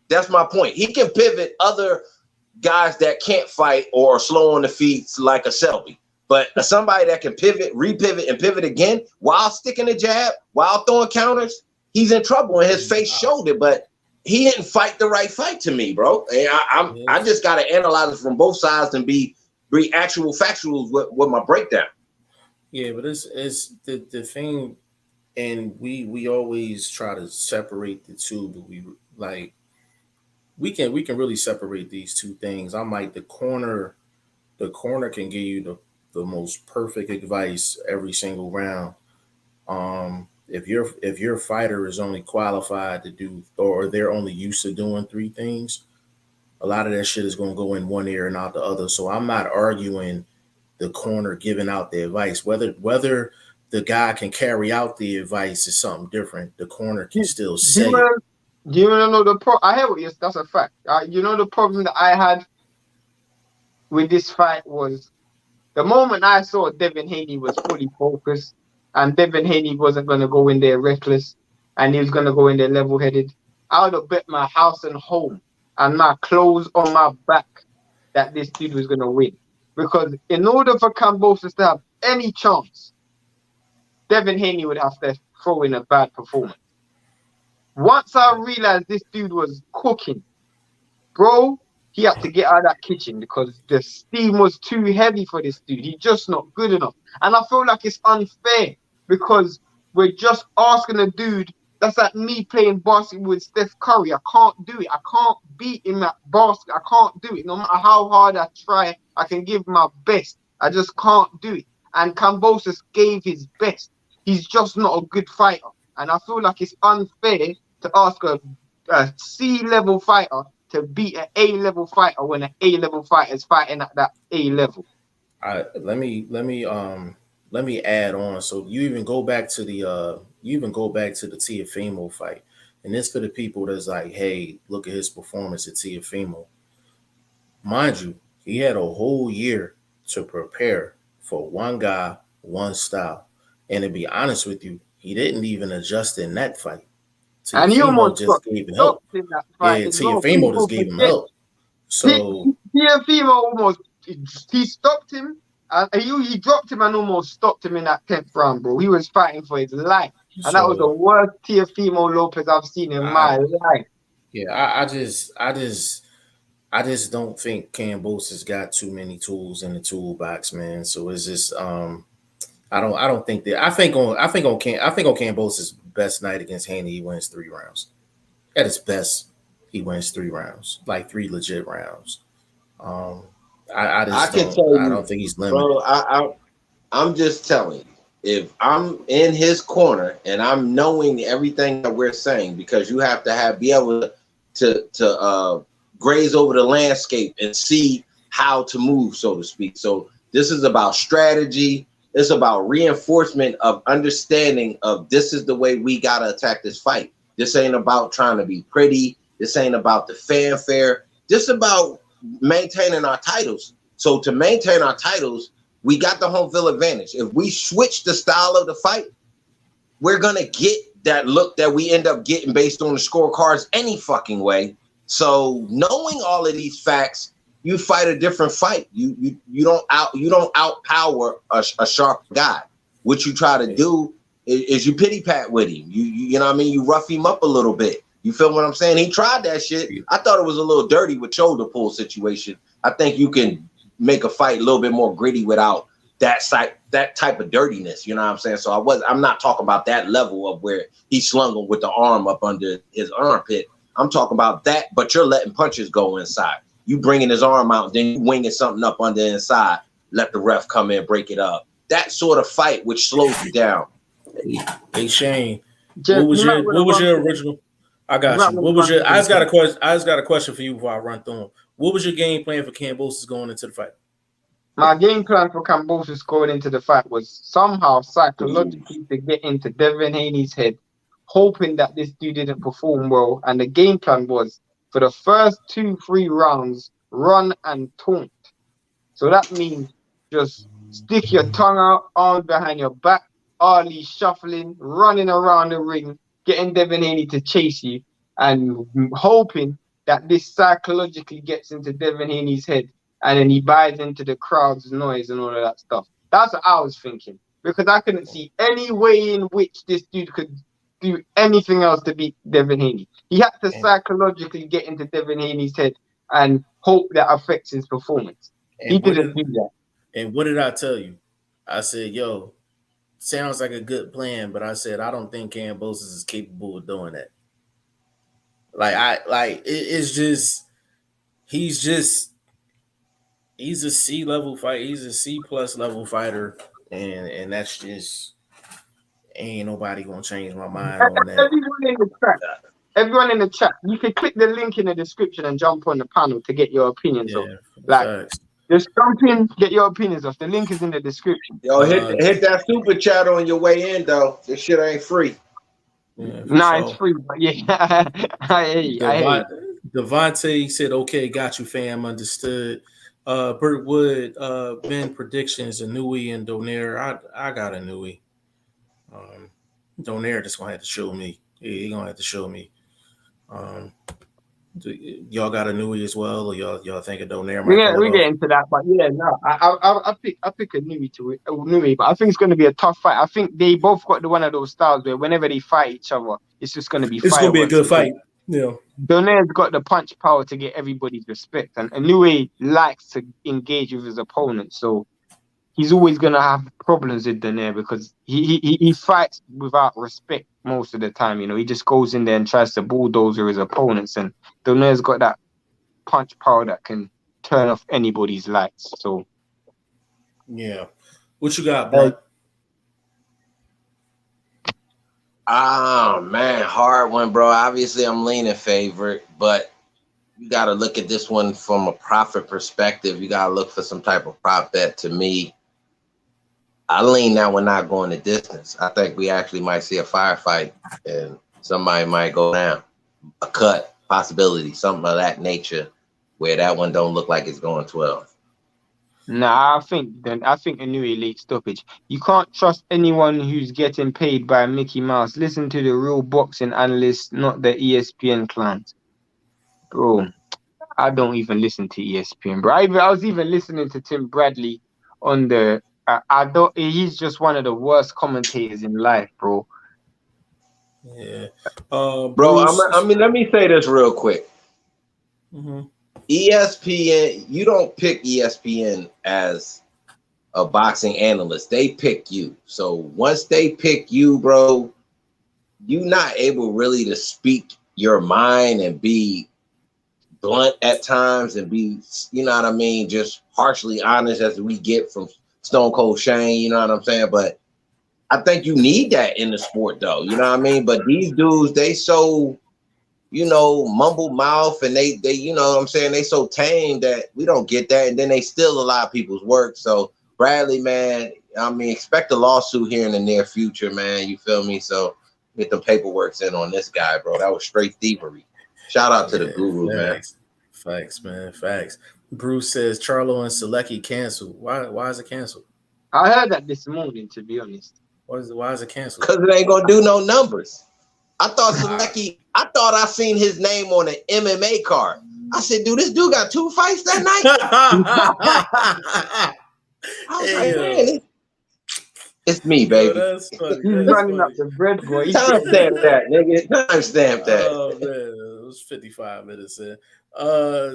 That's my point. He can pivot other guys that can't fight or are slow on the feet like a Selby. But somebody that can pivot, repivot, and pivot again while sticking a jab, while throwing counters, he's in trouble, and his face showed it. But he didn't fight the right fight to me, bro. And I just got to analyze it from both sides and be actual factuals with my breakdown. Yeah, but it's the thing, and we always try to separate the two, but we can really separate these two things. I'm like, the corner can give you the most perfect advice every single round. If your fighter is only qualified to do, or they're only used to doing three things, a lot of that shit is going to go in one ear and out the other. So I'm not arguing the corner giving out the advice. Whether the guy can carry out the advice is something different. The corner can still say it. Do you want to know the problem? I hear what you. That's a fact. You know, the problem that I had with this fight was the moment I saw Devin Haney was fully focused, and Devin Haney wasn't going to go in there reckless, and he was going to go in there level-headed. I would have bet my house and home and my clothes on my back that this dude was going to win. Because in order for Kambosos to have any chance, Devin Haney would have to throw in a bad performance. Once I realized this dude was cooking, bro, he had to get out of that kitchen because the steam was too heavy for this dude. He's just not good enough. And I feel like it's unfair because we're just asking a dude. That's like me playing basketball with Steph Curry. I can't do it. I can't beat him at basket. I can't do it. No matter how hard I try, I can give my best. I just can't do it. And Kambosos gave his best. He's just not a good fighter. And I feel like it's unfair to ask a C-level fighter to beat an A-level fighter when an A-level fighter is fighting at that A level. Let me add on. So you even go back to the Teofimo fight, and this for the people that's like, hey, look at his performance at Teofimo. Mind you, he had a whole year to prepare for one guy, one style, and to be honest with you, he didn't even adjust in that fight. And he almost just gave him help. Yeah, Teofimo just gave him help. So Teofimo almost he stopped him. He dropped him and almost stopped him in that 10th round, bro. He was fighting for his life, and that was the worst Teofimo Lopez I've seen in my life. Yeah, I just don't think Kambosos got too many tools in the toolbox, man. So it's just I don't think that. I think on Kambosos' best night against Haney, he wins 3 rounds. At his best, he wins 3 rounds, like 3 legit rounds. I don't think he's limited. Bro, I'm just telling you, if I'm in his corner and I'm knowing everything that we're saying, because you have to be able to graze over the landscape and see how to move, so to speak. So this is about strategy. It's about reinforcement of understanding of this is the way we got to attack this fight. This ain't about trying to be pretty. This ain't about the fanfare. This about maintaining our titles. So to maintain our titles, we got the home field advantage. If we switch the style of the fight, we're going to get that look that we end up getting based on the scorecards any fucking way. So knowing all of these facts, you fight a different fight. You don't outpower a sharp guy. What you try to do is you pity pat with him. You know what I mean? You rough him up a little bit. You feel what I'm saying? He tried that shit. I thought it was a little dirty with shoulder pull situation. I think you can make a fight a little bit more gritty without that type of dirtiness. You know what I'm saying? So I'm not talking about that level of where he slung him with the arm up under his armpit. I'm talking about that, but you're letting punches go inside. You bringing his arm out, then you winging something up on the inside, let the ref come in, break it up. That sort of fight, which slows you down. Hey Shane, what was your original? I got you. What was your? I just got a question for you before I run through them. What was your game plan for Kambosos going into the fight? My game plan for Kambosos going into the fight was somehow psychologically to get into Devin Haney's head, hoping that this dude didn't perform well. And the game plan was for the first 2-3 rounds, run and taunt. So that means just stick your tongue out, arms behind your back, Ali shuffling, running around the ring, getting Devin Haney to chase you, and hoping that this psychologically gets into Devin Haney's head, and then he buys into the crowd's noise and all of that stuff. That's what I was thinking, because I couldn't see any way in which this dude could do anything else to beat Devin Haney. He had to psychologically get into Devin Haney's head and hope that affects his performance. He didn't do that. And what did I tell you? I said, yo, sounds like a good plan, but I said I don't think Kambosos is capable of doing that. It's just he's a C level fight. He's a C+ level fighter, and that's just ain't nobody gonna change my mind on that. Everyone in the chat, you can click the link in the description and jump on the panel to get your opinions off. Just jump in, get your opinions off. The link is in the description. Yo, hit that super chat on your way in, though. This shit ain't free. Yeah, it's free, but yeah. Devontae said, okay, got you, fam, understood. Burt Wood, Ben predictions, Inoue and Donaire. I got Inoue. Donaire just gonna have to show me. He gonna have to show me. Y'all got Inoue as well, or y'all think of Donaire? We get into that, but yeah, no, I pick Inoue, but I think it's going to be a tough fight. I think they both got one of those styles where whenever they fight each other, it's just going to be. It's going to be a good fight. Yeah. Donaire's got the punch power to get everybody's respect, and Inoue likes to engage with his opponent, so he's always going to have problems with Donaire because he fights without respect most of the time. You know, he just goes in there and tries to bulldozer his opponents, and Donaire's got that punch power that can turn off anybody's lights. So, yeah, what you got, bud? Oh man, hard one, bro. Obviously, I'm leaning favorite, but you got to look at this one from a profit perspective. You got to look for some type of prop bet. To me, I lean that we're not going the distance. I think we actually might see a firefight and somebody might go down. A cut, possibility, something of that nature, where that one don't look like it's going 12. Nah, I think Inoue late stoppage. You can't trust anyone who's getting paid by Mickey Mouse. Listen to the real boxing analysts, not the ESPN clients. Bro, I don't even listen to ESPN, bro. I was even listening to Tim Bradley on the. He's just one of the worst commentators in life, bro. Yeah, bro. Let me say this real quick. Mm-hmm. ESPN, you don't pick ESPN as a boxing analyst. They pick you. So once they pick you, bro, you're not able really to speak your mind and be blunt at times and be, you know what I mean, just harshly honest as we get from Stone Cold Shane, you know what I'm saying? But I think you need that in the sport, though, you know what I mean? But these dudes, they so, you know, mumble mouth, and they you know what I'm saying, they so tame that we don't get that, and then they steal a lot of people's work. So Bradley, man, I mean, expect a lawsuit here in the near future, man. You feel me? So get the paperwork in on this guy, bro. That was straight thievery. Shout out to the guru, man. Facts, man. Facts. Bruce says Charlo and Selecki canceled. Why is it canceled? I heard that this morning, to be honest. Why is it canceled? Because it ain't gonna do no numbers. I thought Selecki, I thought I seen his name on an MMA card. I said, dude, this dude got 2 fights that night. I was like, man, it's me, baby. Yo, that's funny. He's That's running funny. up the bread, boy. Timestamp that, nigga. Timestamp that. Oh man, it was 55 minutes in.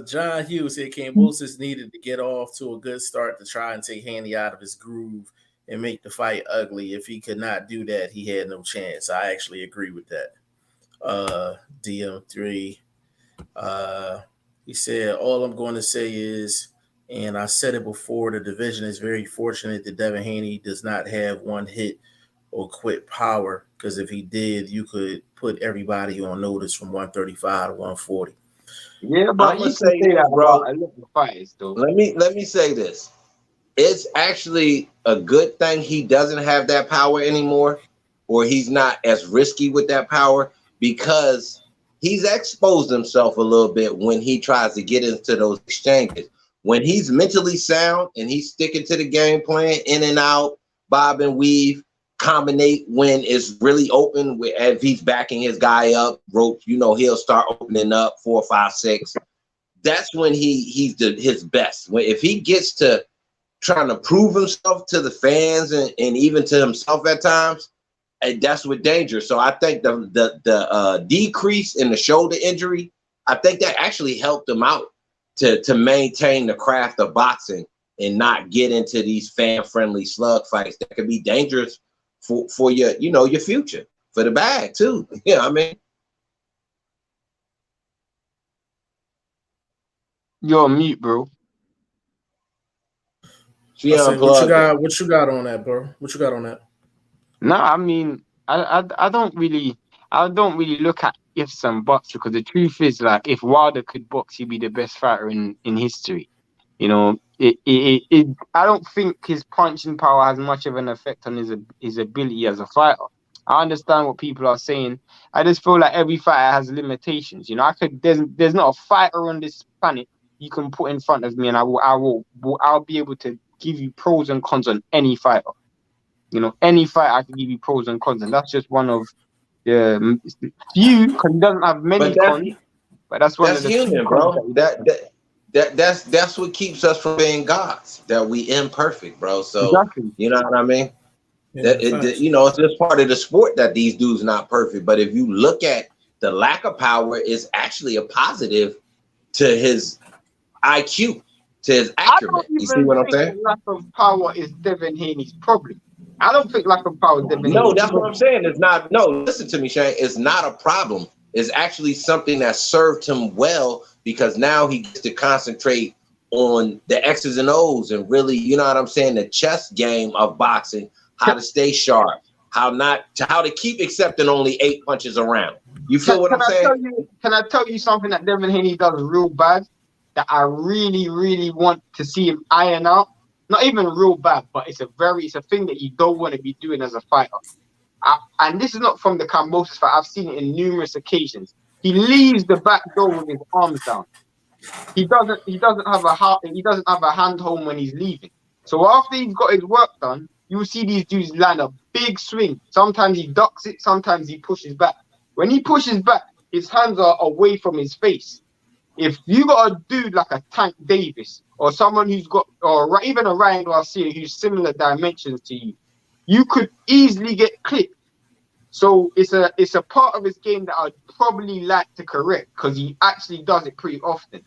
John Hughes here. Cambosis needed to get off to a good start to try and take Haney out of his groove and make the fight ugly. If he could not do that, he had no chance. I actually agree with that. DM3. He said, all I'm going to say is, and I said it before, the division is very fortunate that Devin Haney does not have one hit or quit power, because if he did, you could put everybody on notice from 135 to 140. Yeah, but you can say that, bro. I love the fights, though. Let me say this. It's actually a good thing he doesn't have that power anymore, or he's not as risky with that power, because he's exposed himself a little bit when he tries to get into those exchanges. When he's mentally sound and he's sticking to the game plan, in and out, bob and weave, combinate when it's really open. If he's backing his guy up, rope, he'll start opening up 4, 5, 6. That's when he's his best. If he gets to trying to prove himself to the fans and even to himself at times, and that's with danger. So I think the decrease in the shoulder injury, I think that actually helped him out to maintain the craft of boxing and not get into these fan-friendly slug fights that could be dangerous for your, your future, for the bag too. You know what I mean? You're on mute, bro. What you got on that, bro? What you got on that? No, I mean, I don't really look at ifs and buts, because the truth is, like, if Wilder could box, he'd be the best fighter in history. I don't think his punching power has much of an effect on his ability as a fighter. I understand what people are saying. I just feel like every fighter has limitations. There's not a fighter on this planet you can put in front of me, and I'll be able to give you pros and cons on any fighter. Any fighter I can give you pros and cons, and that's just one of the few, because he doesn't have many cons. But that's one of the human, bro. That's what keeps us from being gods. That we imperfect, bro. So exactly. You know what I mean? Yeah, it's just part of the sport that these dudes not perfect. But if you look at the lack of power, is actually a positive to his IQ, to his acumen. You see what I'm saying? Lack of power is Devin Haney's problem. I don't think lack of power is Devin Haney's problem. No, that's what I'm saying. It's not. No, listen to me, Shane. It's not a problem. It's actually something that served him well, because now he gets to concentrate on the X's and O's and really, the chess game of boxing. How to stay sharp, how to keep accepting only 8 punches around. You feel what I'm saying? Can I tell you something that Devin Haney does real bad that I really, really want to see him iron out? Not even real bad, but it's a thing that you don't want to be doing as a fighter. And this is not from the Cambosis fight. I've seen it in numerous occasions. He leaves the back door with his arms down. He doesn't have a hand home when he's leaving. So after he's got his work done, you see these dudes land a big swing. Sometimes he ducks it, sometimes he pushes back. When he pushes back, his hands are away from his face. If you got a dude like a Tank Davis, or someone who's got, or even a Ryan Garcia who's similar dimensions to you, you could easily get clipped. So it's a part of his game that I'd probably like to correct, because he actually does it pretty often.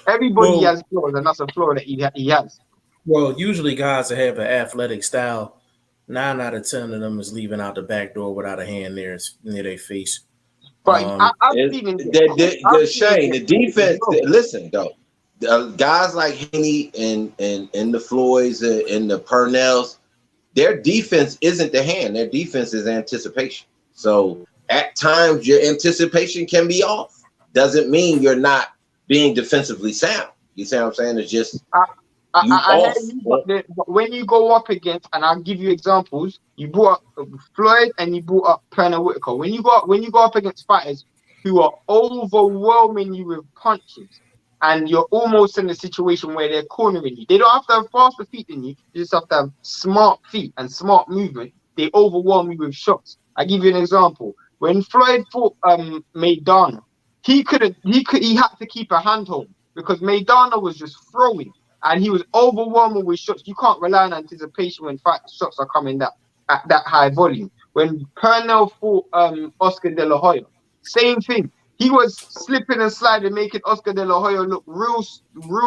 Everybody has flaws, and that's a flaw that he has. Well, usually guys that have an athletic style, 9 out of 10 of them is leaving out the back door without a hand near their face. But Shane, the defense. Listen, though, guys like Haney and the Floyds and the Purnells, their defense isn't the hand. Their defense is anticipation. So at times your anticipation can be off. Doesn't mean you're not being defensively sound. You see what I'm saying? It's just. But when you go up against, and I'll give you examples, you brought up Floyd and you brought up Pernell Whitaker. When you go up against fighters who are overwhelming you with punches, and you're almost in a situation where they're cornering you, they don't have to have faster feet than you. You just have to have smart feet and smart movement. They overwhelm you with shots. I give you an example. When Floyd fought Maidana, he had to keep a handhold because Maidana was just throwing and he was overwhelming with shots. You can't rely on anticipation when shots are coming at that high volume. When Pernell fought Oscar De La Hoya, same thing. He was slipping and sliding, making Oscar De La Hoya look real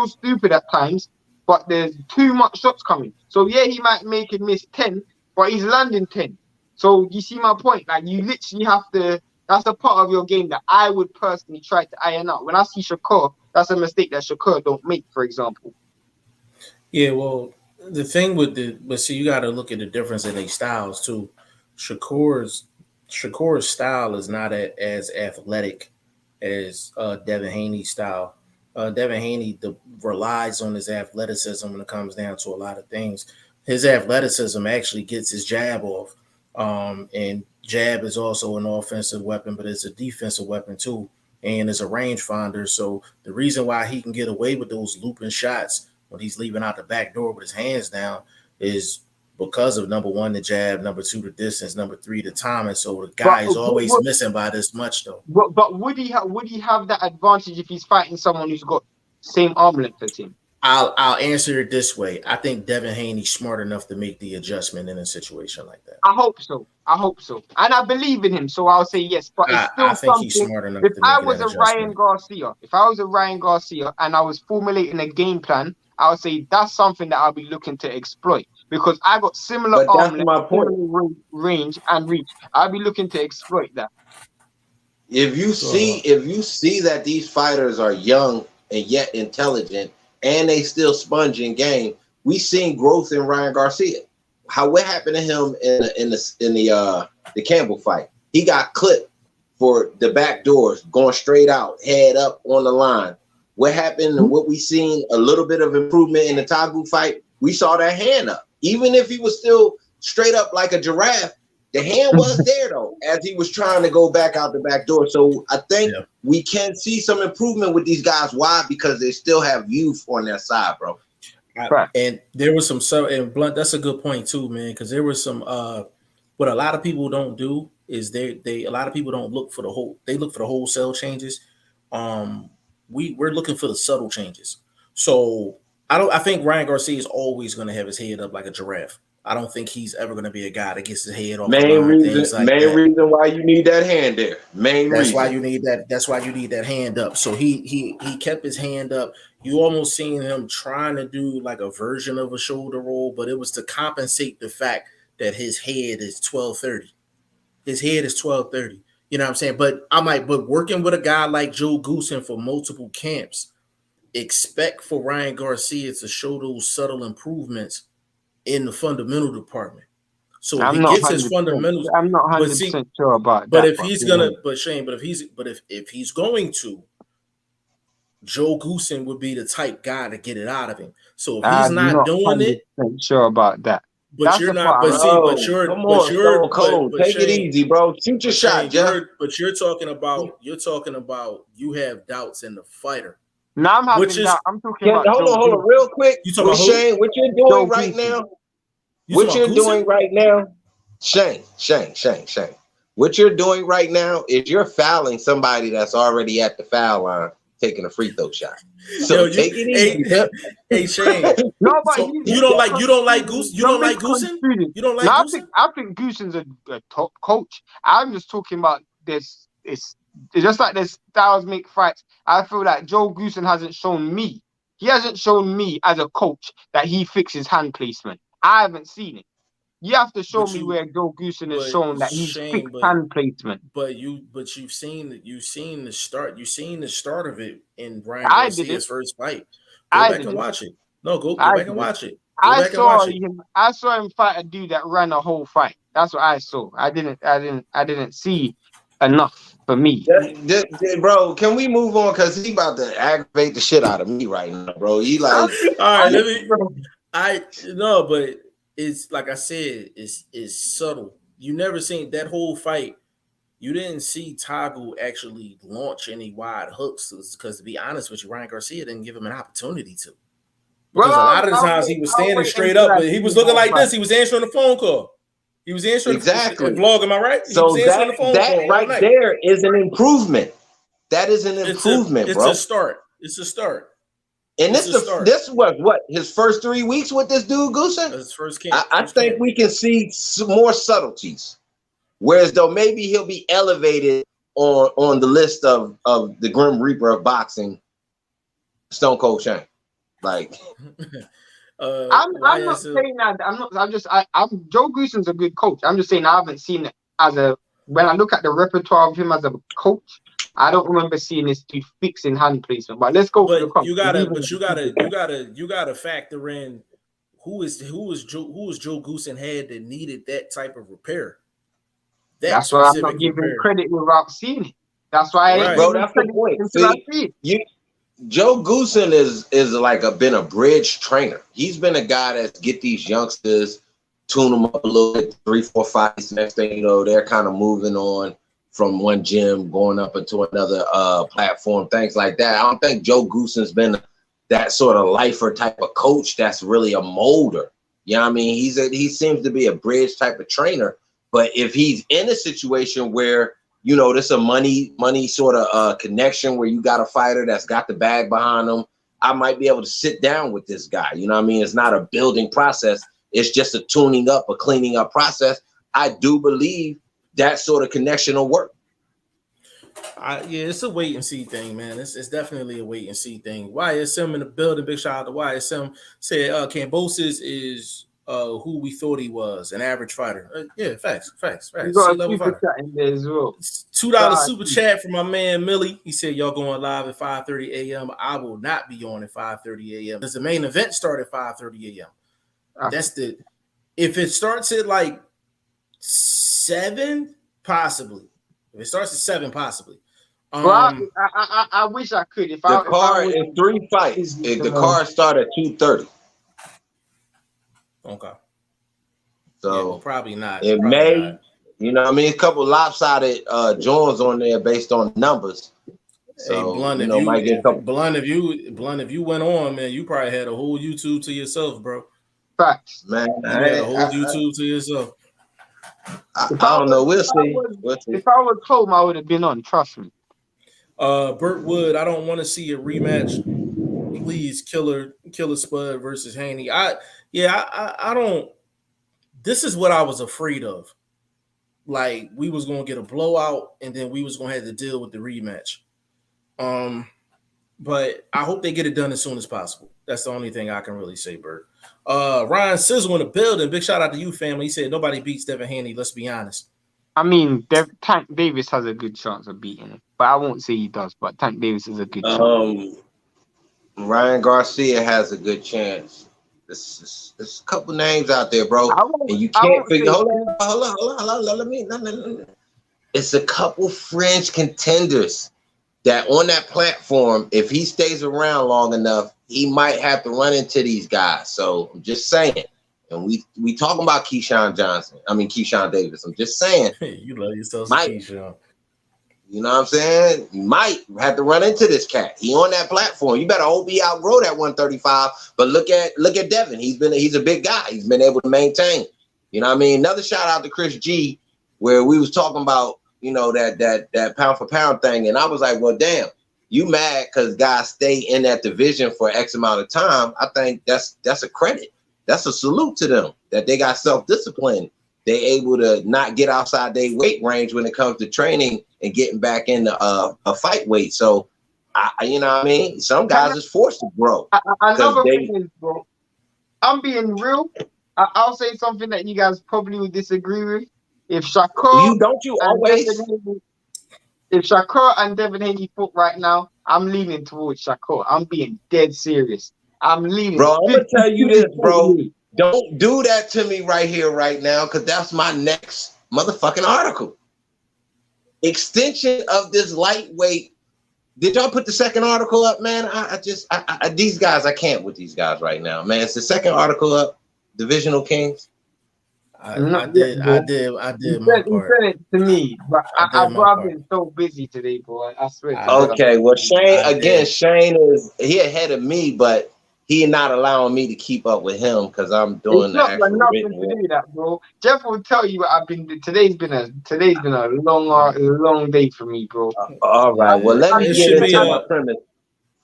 stupid at times. But there's too much shots coming. So yeah, he might make him miss 10, but he's landing 10. So you see my point? Like you literally have to. That's a part of your game that I would personally try to iron out. When I see Shakur, that's a mistake that Shakur don't make, for example. Yeah, well, the thing but see, you got to look at the difference in their styles too. Shakur's style is not as athletic as Devin Haney's style. Devin Haney relies on his athleticism when it comes down to a lot of things. His athleticism actually gets his jab off. And jab is also an offensive weapon, but it's a defensive weapon too, and it's a rangefinder. So the reason why he can get away with those looping shots when he's leaving out the back door with his hands down is because of number one, the jab, number two, the distance, number three, the timing. So the guy is always missing by this much though. But would he have that advantage if he's fighting someone who's got same arm length as him? I'll answer it this way. I think Devin Haney's smart enough to make the adjustment in a situation like that. I hope so. And I believe in him, so I'll say yes. But it's still I think he's smart enough. If I was a Ryan Garcia and I was formulating a game plan, I would say that's something that I'll be looking to exploit because I got similar arm length, similar range and reach. I'll be looking to exploit that. If you see that these fighters are young and yet intelligent, and they still sponge in game, we seen growth in Ryan Garcia. What happened to him in the Campbell fight? He got clipped for the back doors, going straight out, head up on the line. What happened and what we seen a little bit of improvement in the Tagu fight, we saw that hand up. Even if he was still straight up like a giraffe, the hand was there though, as he was trying to go back out the back door. So I think we can see some improvement with these guys. Why? Because they still have youth on their side, bro. And there was and Blunt, that's a good point too, man. Because there was some what a lot of people don't do is a lot of people don't look for they look for the wholesale changes. We're looking for the subtle changes. So I think Ryan Garcia is always going to have his head up like a giraffe. I don't think he's ever going to be a guy that gets his head off. Main reason why you need that hand there. That's why you need that. That's why you need that hand up. So he kept his hand up. You almost seen him trying to do like a version of a shoulder roll, but it was to compensate the fact that his head is 1230. His head is 1230. You know what I'm saying? But but working with a guy like Joe Goosen for multiple camps, expect for Ryan Garcia to show those subtle improvements in the fundamental department. So he gets his fundamentals. I'm not 100% sure about but that. If he's gonna, but Shane, if he's going to, Joe Goosen would be the type guy to get it out of him. So if he's not doing it, sure about that. But that's you're not. But see, but you're cold. Take it easy, bro. Shoot your shot, Jeff. But you're talking about you have doubts in the fighter. No, I'm having doubt. I'm talking about. Hold on, real quick. You talking about Shane? What you're doing right now? What you're doing right now, Shane. What you're doing right now is you're fouling somebody that's already at the foul line, taking a free throw shot. So take it easy. Hey Shane. No, but so you don't like Goose. You don't like Goosen. You don't like Goosen. I think Goosen's a top coach. I'm just talking about this. It's just like there's styles make fights. I feel like Joe Goosen hasn't shown me. He hasn't shown me as a coach that he fixes hand placement. I haven't seen it. You have to show me where Joe Goosen has shown that he's fixed hand placement. But you've seen the start. You've seen the start of it in Brian Garcia's first fight. Go back and watch it. No, go back and watch it. I saw him fight a dude that ran a whole fight. That's what I saw. I didn't see enough for me. Bro, can we move on? Because he about to aggravate the shit out of me right now, bro. He like, all right, but it's like I said, it's subtle. You never seen that whole fight. You didn't see Tagu actually launch any wide hooks because, to be honest with you, Ryan Garcia didn't give him an opportunity to. Because a lot of the times he was standing straight up, but he was looking like this. He was answering the phone call. He was answering exactly the vlog. Am I right? So that right there is an improvement. That is an improvement, bro. It's a start. It's a start. And this what his first 3 weeks with this dude Goosen? His first camp. I think we can see some more subtleties. Whereas though maybe he'll be elevated on the list of the Grim Reaper of boxing, Stone Cold Shane. Like I'm not saying that. I'm Joe Goosen's a good coach. I'm just saying I haven't seen it when I look at the repertoire of him as a coach. I don't remember seeing this dude fixing hand placement. But let's go for the coach. You gotta factor in who is Joe Goosen had that needed that type of repair. That's why I'm not giving credit without seeing it. That's why that's the point. Joe Goosen is like been a bridge trainer. He's been a guy that get these youngsters, tune them up a little bit, 3, 4 fights. Next thing you know, they're kind of moving on from one gym, going up into another platform, things like that. I don't think Joe Goosen's been that sort of lifer type of coach that's really a molder. You know what I mean? He seems to be a bridge type of trainer. But if he's in a situation where, you know, there's a money sort of connection where you got a fighter that's got the bag behind him, I might be able to sit down with this guy. You know what I mean? It's not a building process. It's just a tuning up, a cleaning up process. I do believe that sort of connection will work. Yeah, it's a wait and see thing, man. It's definitely a wait and see thing. YSM in the building. Big shout out to YSM. Said Cambosis is who we thought he was, an average fighter. Yeah, facts. You got a super chat in there as well. $2 super chat from my man Millie. He said, y'all going live at 5:30 a.m. I will not be on at 5:30 a.m. Does the main event start at 5:30 a.m.? If it starts at like 7, possibly. If it starts at 7, possibly. Well, I wish I could. The card is 3 fights. The card start at 2:30. Okay. So probably not. It may not. You know what I mean? A couple lopsided joints on there based on numbers. So, hey, Blunt, if you went on, man, you probably had a whole YouTube to yourself, bro. Facts. Man, you had a whole YouTube to yourself. I don't know. We'll see. If I was home, I would have been on. Trust me. Burt Wood, I don't want to see a rematch. Please, Killer Spud versus Haney. I don't. This is what I was afraid of. Like, we was gonna get a blowout, and then we was gonna have to deal with the rematch. But I hope they get it done as soon as possible. That's the only thing I can really say, Bert. Ryan Sizzle in the building. Big shout out to you, family. He said nobody beats Devin Haney. Let's be honest. I mean, Tank Davis has a good chance of beating him, but I won't say he does. But Tank Davis is a good chance. Ryan Garcia has a good chance. There's a couple names out there, bro, and you can't figure. Hold on. It's a couple fringe contenders that on that platform, if he stays around long enough, he might have to run into these guys. So I'm just saying. And we talking about Keyshawn Davis. I'm just saying. You love yourself, Keyshawn. You know what I'm saying? You might have to run into this cat. He on that platform. You better hope he outgrow that 135. But look at Devin. He's a big guy. He's been able to maintain. You know what I mean? Another shout out to Chris G, where we was talking about, you know, that pound for pound thing. And I was like, well, damn, you mad because guys stay in that division for X amount of time. I think that's a credit. That's a salute to them that they got self-discipline. They able to not get outside their weight range when it comes to training and getting back into a fight weight. So, you know what I mean? Some guys is forced to grow. Another thing is, bro, I'm being real. I'll say something that you guys probably would disagree with. If Shakur and Devin Haney fought right now, I'm leaning towards Shakur. I'm being dead serious. I'm leaning. Bro, I'm gonna tell you this, bro. Don't do that to me right here, right now, because that's my next motherfucking article. Extension of this lightweight. Did y'all put the second article up, man? These guys, I can't with these guys right now, man. It's the second article up. Divisional Kings. I did my part. You said it to me, but I've been so busy today, boy. I swear. Okay, well, Shane is he ahead of me, but he not allowing me to keep up with him because I'm doing It's the not got actual nothing written to do work. with that, bro. Jeff will tell you what I've been. Today's been a long day for me, bro. All right, well, let me It get should be into my premise.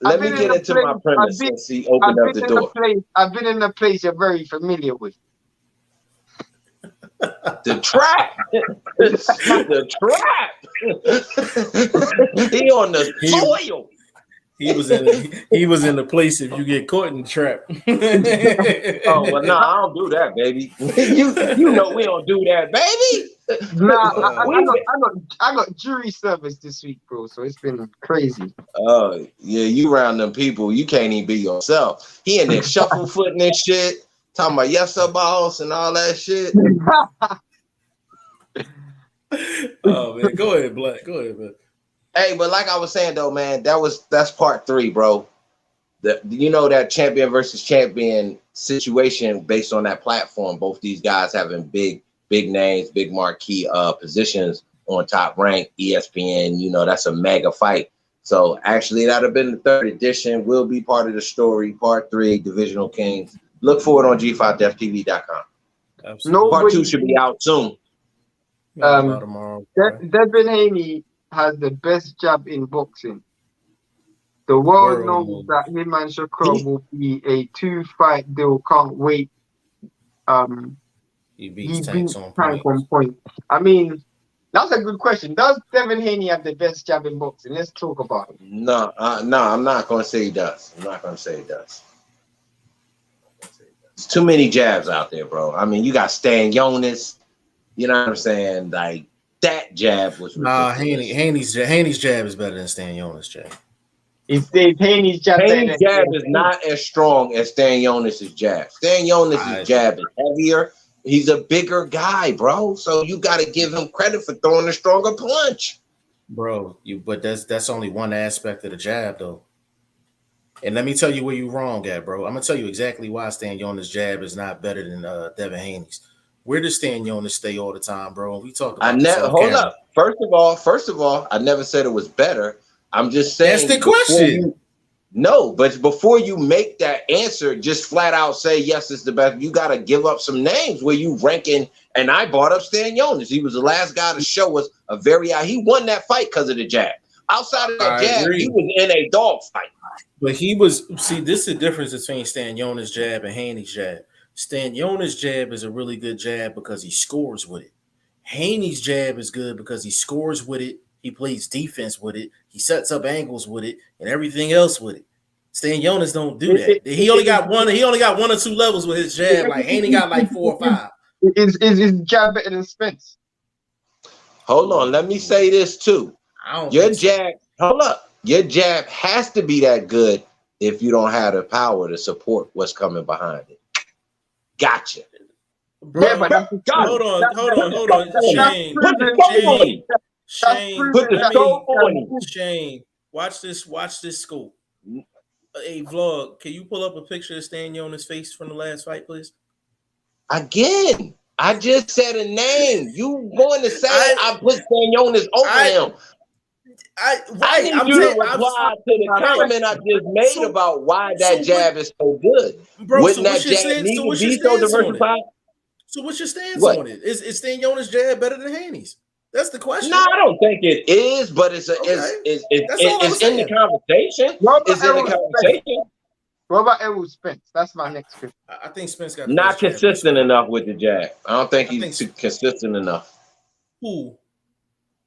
Let me get into my premise since he opened up the door. I've been in a place you're very familiar with. The trap. The trap. He on the soil. He was in the place if you get caught in the trap. Oh well, no, I don't do that, baby. you know we don't do that, baby. Nah, I got jury service this week, bro. So it's been crazy. Oh yeah, you around them people, you can't even be yourself. He in there shuffle footing and shit, talking about yes sir boss and all that shit. Oh man, go ahead, Black. Go ahead, man. Hey, but like I was saying though, man, that's part 3, bro. That champion versus champion situation based on that platform. Both these guys having big names, big marquee positions on Top Rank, ESPN. That's a mega fight. So actually, that'd have been the 3rd edition. Will be part of the story. Part 3, Divisional Kings. Look for it on G5DefTV.com. Absolutely. Part 2 should be out soon. Tomorrow. Devin Haney has the best jab in boxing. The world knows that him and Shakur will be a 2-fight deal. Can't wait. He beats Tank on point. I mean, that's a good question. Does Devin Haney have the best jab in boxing? Let's talk about it. No, I'm not going to say he does. There's too many jabs out there, bro. I mean, you got Stan Jonas. You know what I'm saying? Like, that jab was ridiculous. Haney's jab is better than Stan Jonas' jab. Haney's jab is not as strong as Stan Jonas' jab. Stan Jonas' jab is heavier. He's a bigger guy, bro. So you got to give him credit for throwing a stronger punch. Bro, but that's only one aspect of the jab, though. And let me tell you where you're wrong at, bro. I'm going to tell you exactly why Stan Jonas' jab is not better than Devin Haney's. Where does Stan Jonas stay all the time, bro? We talked about hold up. First of all, I never said it was better. I'm just saying that's the question. But before you make that answer, just flat out say yes, it's the best. You got to give up some names where you ranking. And I brought up Stan Jonas. He was the last guy to show us a very high. He won that fight because of the jab. Outside of that jab, he was in a dog fight. But this is the difference between Stan Jonas' jab and Haney's jab. Stan Jonas' jab is a really good jab because he scores with it. Haney's jab is good because he scores with it. He plays defense with it. He sets up angles with it and everything else with it. Stan Jonas don't do that. He only got 1 or 2 levels with his jab. Like Haney got like 4 or 5. Is his jab better than Spence? Hold on, let me say this too. Your jab has to be that good if you don't have the power to support what's coming behind it. Gotcha. Bro, yeah, but hold on. Shane, watch this scope. Hey, vlog, can you pull up a picture of Stan Jonas' face from the last fight, please? Again, I just said a name. You going to say I put Stan Jonas over him? I need you to reply to the comment I just made about why that jab is so good. Bro, wouldn't that jab need to be so diversified? So what's your stance on it? Is Stan Jonas' jab better than Haney's? That's the question. No, I don't think it is, but it's in the conversation. It's in the conversation. What about Errol Spence? That's my next question. I think Spence got not consistent enough with the jab. I don't think he's consistent enough. Who?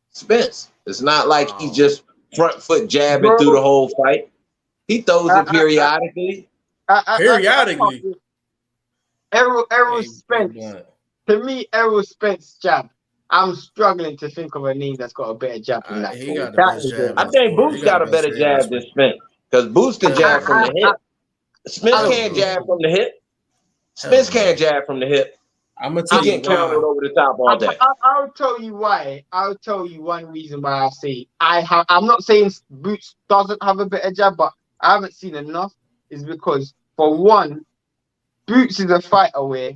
Spence. It's not like he's just front foot jabbing through the whole fight. He throws it periodically. Periodically. Errol Spence. To me, Errol Spence jab. I'm struggling to think of a name that's got a better jab than that. He got the best jab. I think Boots got a better jab than Spence because Boots can jab from the hip. Spence can't jab from the hip. Spence can't jab from the hip. I'm gonna tell you counted over the top all day. I'll tell you why. I'll tell you one reason why I say I'm not saying Boots doesn't have a better jab, but I haven't seen enough. Is because for one, Boots is a fighter where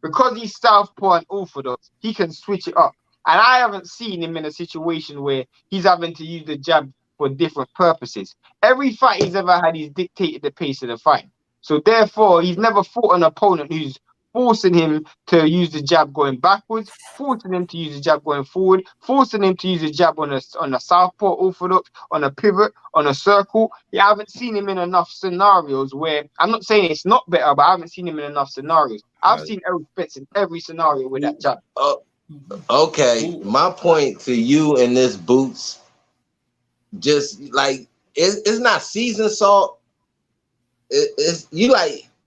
because he's southpaw and orthodox, he can switch it up. And I haven't seen him in a situation where he's having to use the jab for different purposes. Every fight he's ever had, he's dictated the pace of the fight. So therefore, he's never fought an opponent who's forcing him to use the jab going backwards, forcing him to use the jab going forward, forcing him to use the jab on a southpaw orthodox, on a pivot, on a circle. Yeah, I haven't seen him in enough scenarios where, I'm not saying it's not better, but I haven't seen him in enough scenarios. I've seen Errol Spence in every scenario with that jab. Okay, my point to you in this, Boots, just like it's not seasoned salt. It's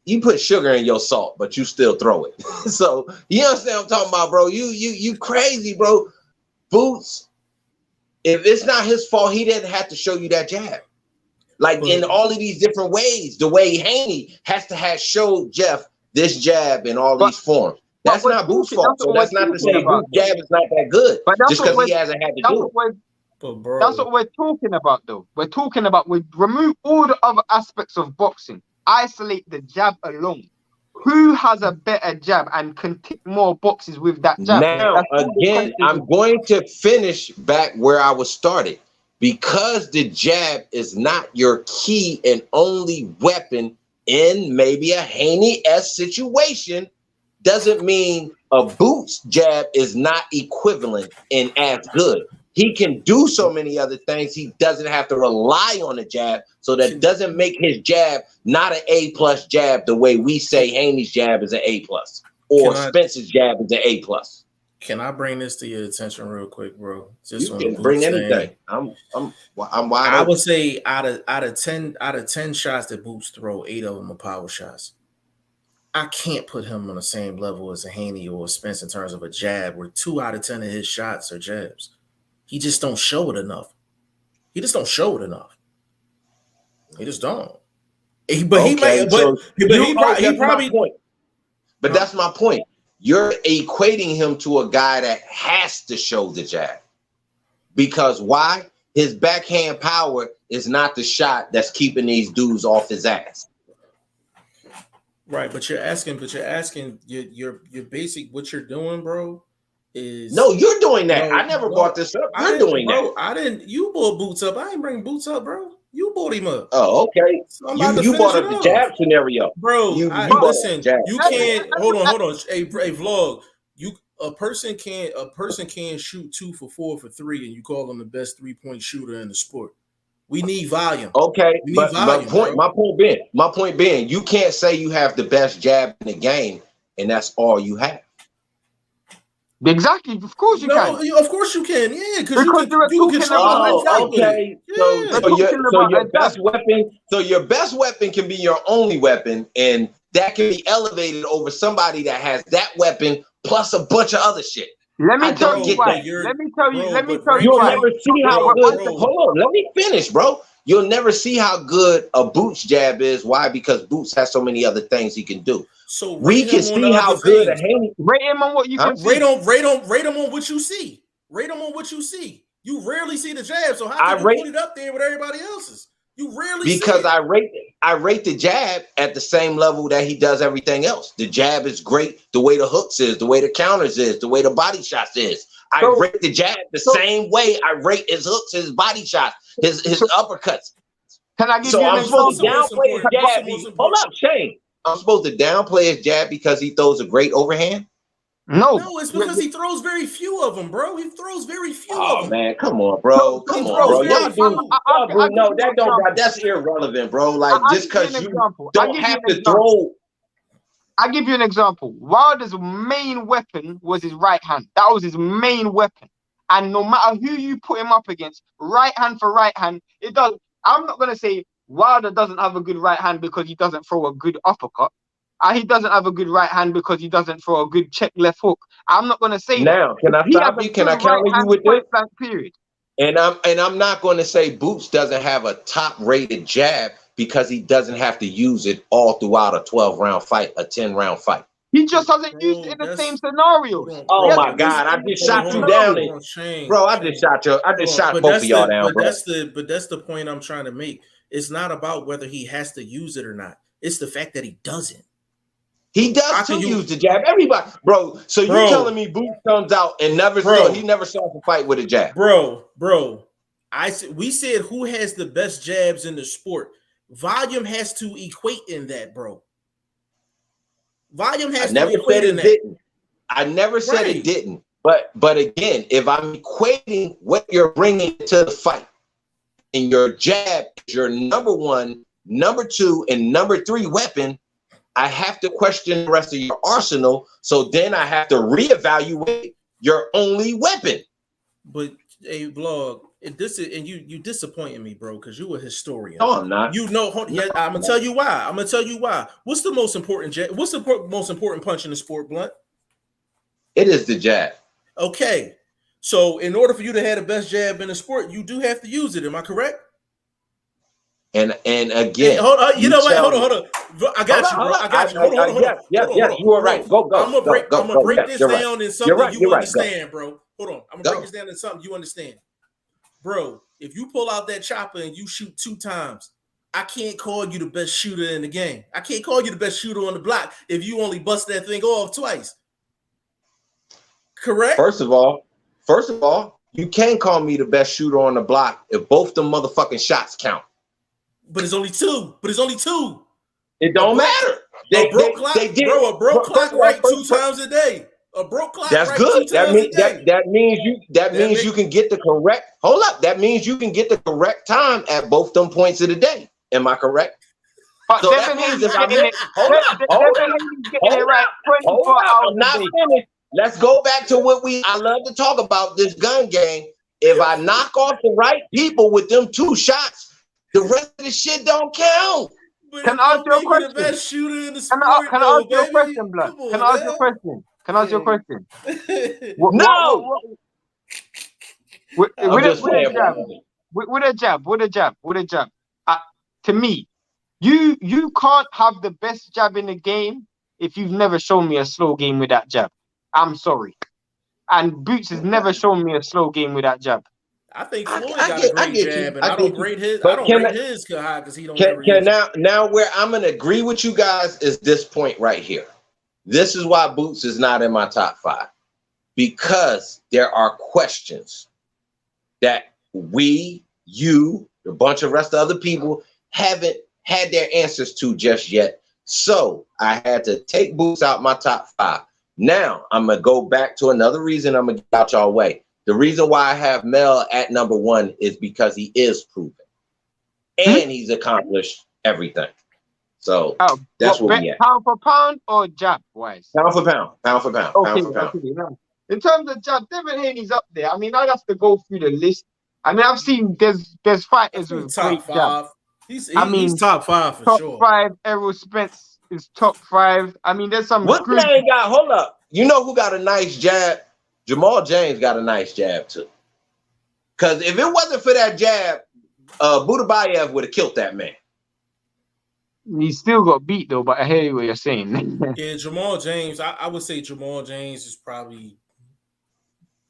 you put sugar in your salt, but you still throw it. So you understand what I'm talking about, bro? You crazy, bro. Boots, if it's not his fault, he didn't have to show you that jab. Like in all of these different ways, the way Haney has to have showed Jeff this jab in all these forms. That's not Boots' fault. So that's not to say Boots' jab is not that good, just because he hasn't had to do it. That's what we're talking about, though. We're talking about, we remove all the other aspects of boxing, isolate the jab alone. Who has a better jab and can tick more boxes with that jab? Now, again, I'm going to finish back where I was started. Because the jab is not your key and only weapon in maybe a Haney-esque situation, doesn't mean a Boots jab is not equivalent and as good. He can do so many other things. He doesn't have to rely on a jab. So that doesn't make his jab not an A+ jab the way we say Haney's jab is an A+, or Spence's jab is an A+. Can I bring this to your attention real quick, bro? Just you can bring anything. I'm wide I open. would say out of 10 shots that Boots throw, 8 of them are power shots. I can't put him on the same level as a Haney or a Spence in terms of a jab, where 2 out of 10 of his shots are jabs. He just don't show it enough. He just don't. But that's my point. You're equating him to a guy that has to show the jab. Because why? His backhand power is not the shot that's keeping these dudes off his ass. Right, but you're asking your basic, what you're doing, bro, is no, you're doing that. I never brought this up. You're doing that. I didn't. You brought Boots up. I ain't bring Boots up, bro. You brought him up. Oh, okay. So you brought up the jab scenario, bro. Listen, you can't. Hold on. Hey, vlog. A person can't shoot 2 for 4 for 3, and you call them the best 3-point shooter in the sport. We need volume. Okay, but my point being, you can't say you have the best jab in the game, and that's all you have. Exactly. Of course you can. Of course you can. Yeah, because you can. Okay. So your best weapon can be your only weapon, and that can be elevated over somebody that has that weapon plus a bunch of other shit. Let me tell you why. Let me tell you You'll never see how good. Hold on, let me finish, bro. You'll never see how good a Boots jab is. Why? Because Boots has so many other things he can do. So we can see how good a Haney. Rate him on what you can see. Rate him on what you see. Rate him on what you see. You rarely see the jab, so how can you put it up there with everybody else's? You rarely because see it. I rate the jab at the same level that he does everything else. The jab is great, the way the hooks is, the way the counters is, the way the body shots is. I rate the jab the same way I rate his hooks, his body shots, his uppercuts. Can I give you an example? I'm supposed to downplay his jab. Hold up, Shane. I'm supposed to downplay his jab because he throws a great overhand? No, it's because he throws very few of them, bro. He throws very few of them. Oh man, come on, bro. That's irrelevant, bro. Like just because you don't have to throw. I'll give you an example. Wilder's main weapon was his right hand. That was his main weapon. And no matter who you put him up against, right hand for right hand, it does. I'm not gonna say Wilder doesn't have a good right hand because he doesn't throw a good uppercut. He doesn't have a good right hand because he doesn't throw a good check left hook. I'm not going to say now. Can I stop you? Can I counter you with this? Period. And I'm not going to say Boots doesn't have a top-rated jab because he doesn't have to use it all throughout a 12-round fight, a 10-round fight. He just hasn't used it in the same scenarios. Oh my God! I just shot you down, bro. I just shot both of y'all down, bro. But that's the point I'm trying to make. It's not about whether he has to use it or not. It's the fact that he doesn't. He does use the jab. Everybody, bro. So you telling me Boots comes out and he never starts a fight with a jab, bro? We said who has the best jabs in the sport. volume has to equate in that, bro. Volume has I never to equate said in it that. didn't. I never said Right. it didn't. But again, if I'm equating what you're bringing to the fight, and your jab is your number one, number two, and number three weapon, I have to question the rest of your arsenal. So then I have to reevaluate your only weapon. But a vlog, and you disappointing me, bro, because you a historian. No, I'm not. You know, yeah, I'm gonna tell you why. I'm gonna tell you why. What's the most important jab? What's the most important punch in the sport, Blunt? It is the jab. Okay, so in order for you to have the best jab in the sport, you do have to use it. Am I correct? And again, Hey, hold on. You know what? Hold on. I got you, bro. I got you. Hold on. Yes, you are right. Go. I'm gonna break this down in something you understand, bro. Hold on. I'm gonna break this down in something you understand, bro. If you pull out that chopper and you shoot 2 times, I can't call you the best shooter in the game. I can't call you the best shooter on the block if you only bust that thing off twice. Correct? First of all, you can call me the best shooter on the block if both the motherfucking shots count. But it's only 2. It don't matter. A broke clock right 2 times a day. A broke clock. That's right good. 2 times a day. That means you can get the correct. Hold up. That means you can get the correct time at both them points of the day. Am I correct? So that means if I miss, I'm not finished. Let's go back to what I love to talk about, this gun game. If I knock off the right people with them 2 shots, the rest of the shit don't count. Can I ask you a question? The best shooter in the sport, can I ask you a question, Blood? Can I ask you a question? Can I ask you a question? No. With a jab. To me, you can't have the best jab in the game if you've never shown me a slow game with that jab. I'm sorry. And Boots has never shown me a slow game with that jab. I think Floyd got a great jab, and I don't rate his high because he don't now where I'm gonna agree with you guys is this point right here. This is why Boots is not in my top 5. Because there are questions that you, a bunch of rest of other people haven't had their answers to just yet. So I had to take Boots out my top 5. Now I'm gonna go back to another reason I'm gonna get out y'all way. The reason why I have Mel at number 1 is because he is proven and he's accomplished everything. So that's what we at. Pound for pound or jab wise? Pound for pound. Okay. In terms of jab, Devin Haney's up there. I mean, I have to go through the list. I mean, I've seen there's fighters with top great 5. jab. He's top 5 for sure. Top 5. Errol Spence is top 5. I mean, there's some. What man got? Hold up. You know who got a nice jab? Jamal James got a nice jab too. Because if it wasn't for that jab, Budabayev would have killed that man. He still got beat though, but I hear what you're saying. Yeah, Jamal James. I would say Jamal James is probably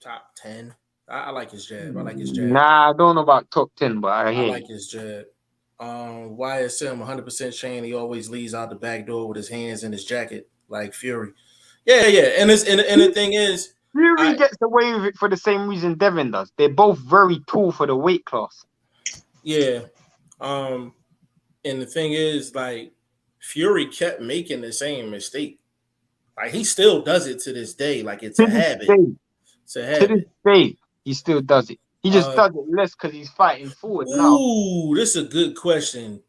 top 10. I like his jab. Nah, I don't know about top 10, but I like his jab. YSM 100% Shane. He always leaves out the back door with his hands in his jacket like Fury. Yeah. And the thing is, Fury gets away with it for the same reason Devin does. They're both very tall for the weight class. Yeah. And the thing is, like, Fury kept making the same mistake. Like, he still does it to this day. Like, it's a habit. It's a habit. To this day, he still does it. He just does it less because he's fighting forward now. Ooh, this is a good question.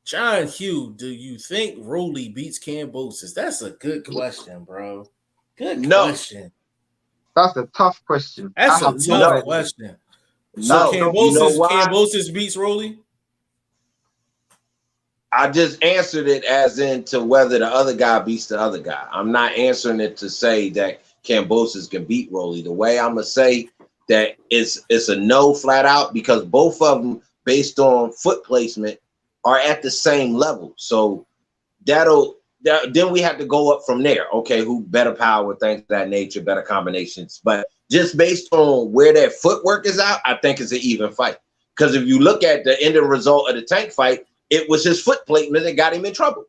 John Hugh, do you think Rolly beats Kambosos? That's a good question, bro. Good question. That's a tough question. That's a tough question. So Kambosos beats Rolly? I just answered it as into whether the other guy beats the other guy. I'm not answering it to say that Kambosos can beat Rolly. The way I'm gonna say that it's a no flat out because both of them, based on foot placement, are at the same level. So then we have to go up from there. Okay, who better power, things of that nature, better combinations. But just based on where their footwork is out, I think it's an even fight. Because if you look at the end result of the Tank fight, it was his foot placement that got him in trouble.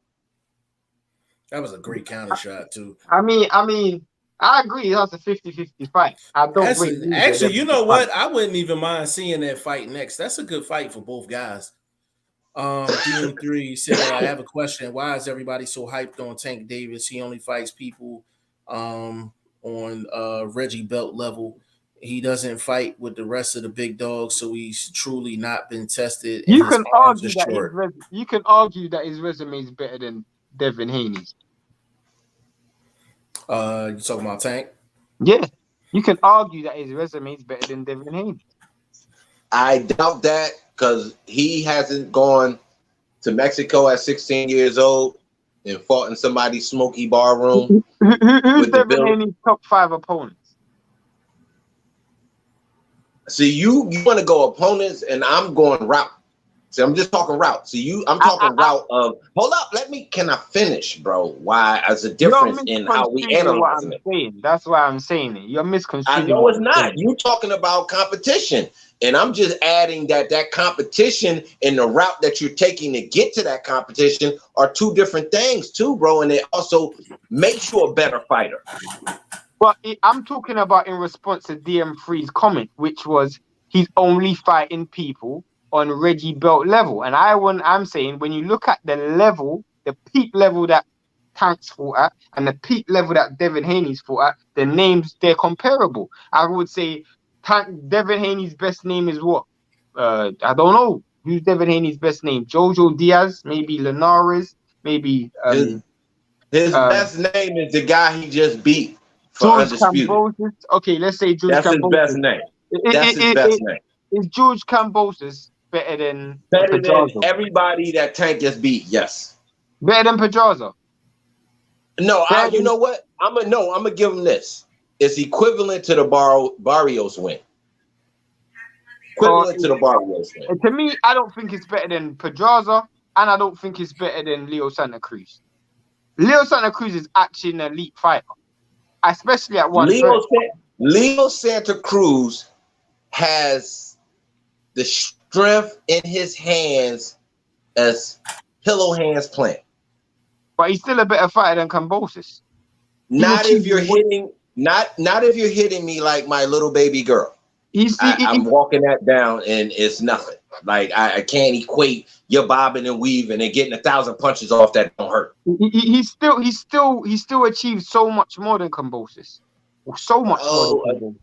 That was a great counter shot, too. I mean, I agree. That's a 50-50 fight. Actually, you know what? I wouldn't even mind seeing that fight next. That's a good fight for both guys. DM3 said, I have a question. Why is everybody so hyped on Tank Davis? He only fights people on Reggie Belt level. He doesn't fight with the rest of the big dogs, so he's truly not been tested. And You his can arms are argue that short. you can argue that his resume is better than Devin Haney's. You talking about Tank? Yeah, you can argue that his resume is better than Devin Haney. I doubt that because he hasn't gone to Mexico at 16 years old and fought in somebody's smoky bar room. Who's Devin Haney's top 5 opponents? See, you want to go opponents, and I'm going route. See, I'm just talking route. See, I'm talking route of. Hold up, can I finish, bro? Why? As a difference in how we analyze it. That's why I'm saying it. You're misconstruing. I know it's not. You talking about competition, and I'm just adding that competition and the route that you're taking to get to that competition are two different things, too, bro. And it also makes you a better fighter. But I'm talking about in response to DM3's comment, which was he's only fighting people on Reggie Belt level. And I'm saying when you look at the level, the peak level that Tank's fought at and the peak level that Devin Haney's fought at, the names, they're comparable. I would say Devin Haney's best name is what? I don't know. Who's Devin Haney's best name? Jojo Diaz, maybe Linares, maybe his best name is the guy he just beat. George Kambosos. Okay, let's say George Kambosos. That's his best name. That's his best name. Is George Kambosos better than everybody that Tank just beat? Yes. Better than Pedraza? No, you know what? I'm gonna give him this. It's equivalent to the Barrios win. Equivalent to the Barrios win. To me, I don't think it's better than Pedraza, and I don't think it's better than Leo Santa Cruz. Leo Santa Cruz is actually an elite fighter. Especially at one. Leo Santa Cruz has the strength in his hands as pillow hands plant. But he's still a better fighter than Kambosos. Not if you're hitting me like my little baby girl. I'm walking that down and it's nothing. Like I can't equate your bobbing and weaving and getting 1,000 punches off that don't hurt. He still achieved so much more than Kambosos. So much more than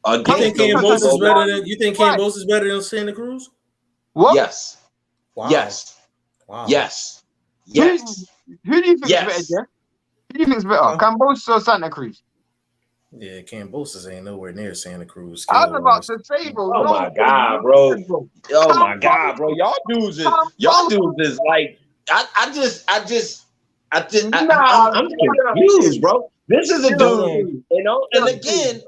Kambosos. You think Kambosos is better than Santa Cruz? What? Yes. Wow. Yes. Wow. Yes. Yes. Who do you think is better, Jeff? Who do you think is better? Kambosos or Santa Cruz? Yeah, Kambosos ain't nowhere near Santa Cruz. I was about to say, bro. Oh my god, bro. Oh my god, bro. Y'all dudes is like I'm confused, bro. This is a dude, you know. And again,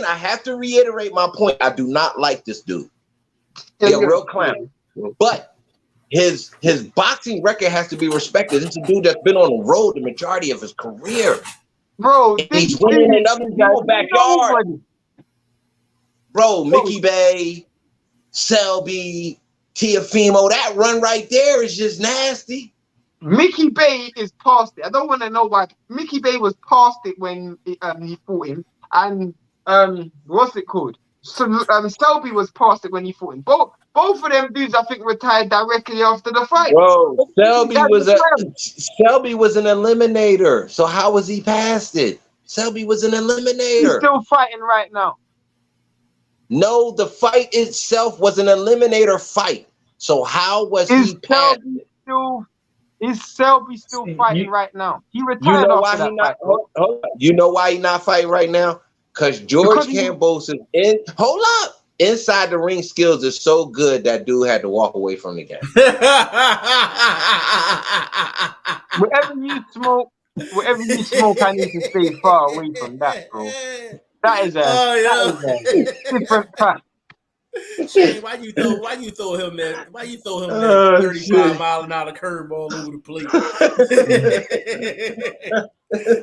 I have to reiterate my point. I do not like this dude. He's a real clown, but his boxing record has to be respected. This is a dude that's been on the road the majority of his career. Bro, he's winning in other people's backyard. Bro, Mickey Bay, Selby, Tiafimo, that run right there is just nasty. Mickey Bay is past it. I don't want to know why. Mickey Bay was past it when he fought him. And what's it called? So Selby was past it when he fought him. Both of them dudes, I think, retired directly after the fight. Bro, Selby was an eliminator. So how was he past it? Selby was an eliminator. He's still fighting right now. No, the fight itself was an eliminator fight. So how was he past it? Is Selby still fighting right now? He retired after that fight. You know why he's not fighting right now? Because George Kambosos inside the ring skills is so good that dude had to walk away from the game. Whatever you smoke, I need to stay far away from that, bro. That is a different fact. Shane, why you throw him that 35-mile-an-hour curveball over the plate?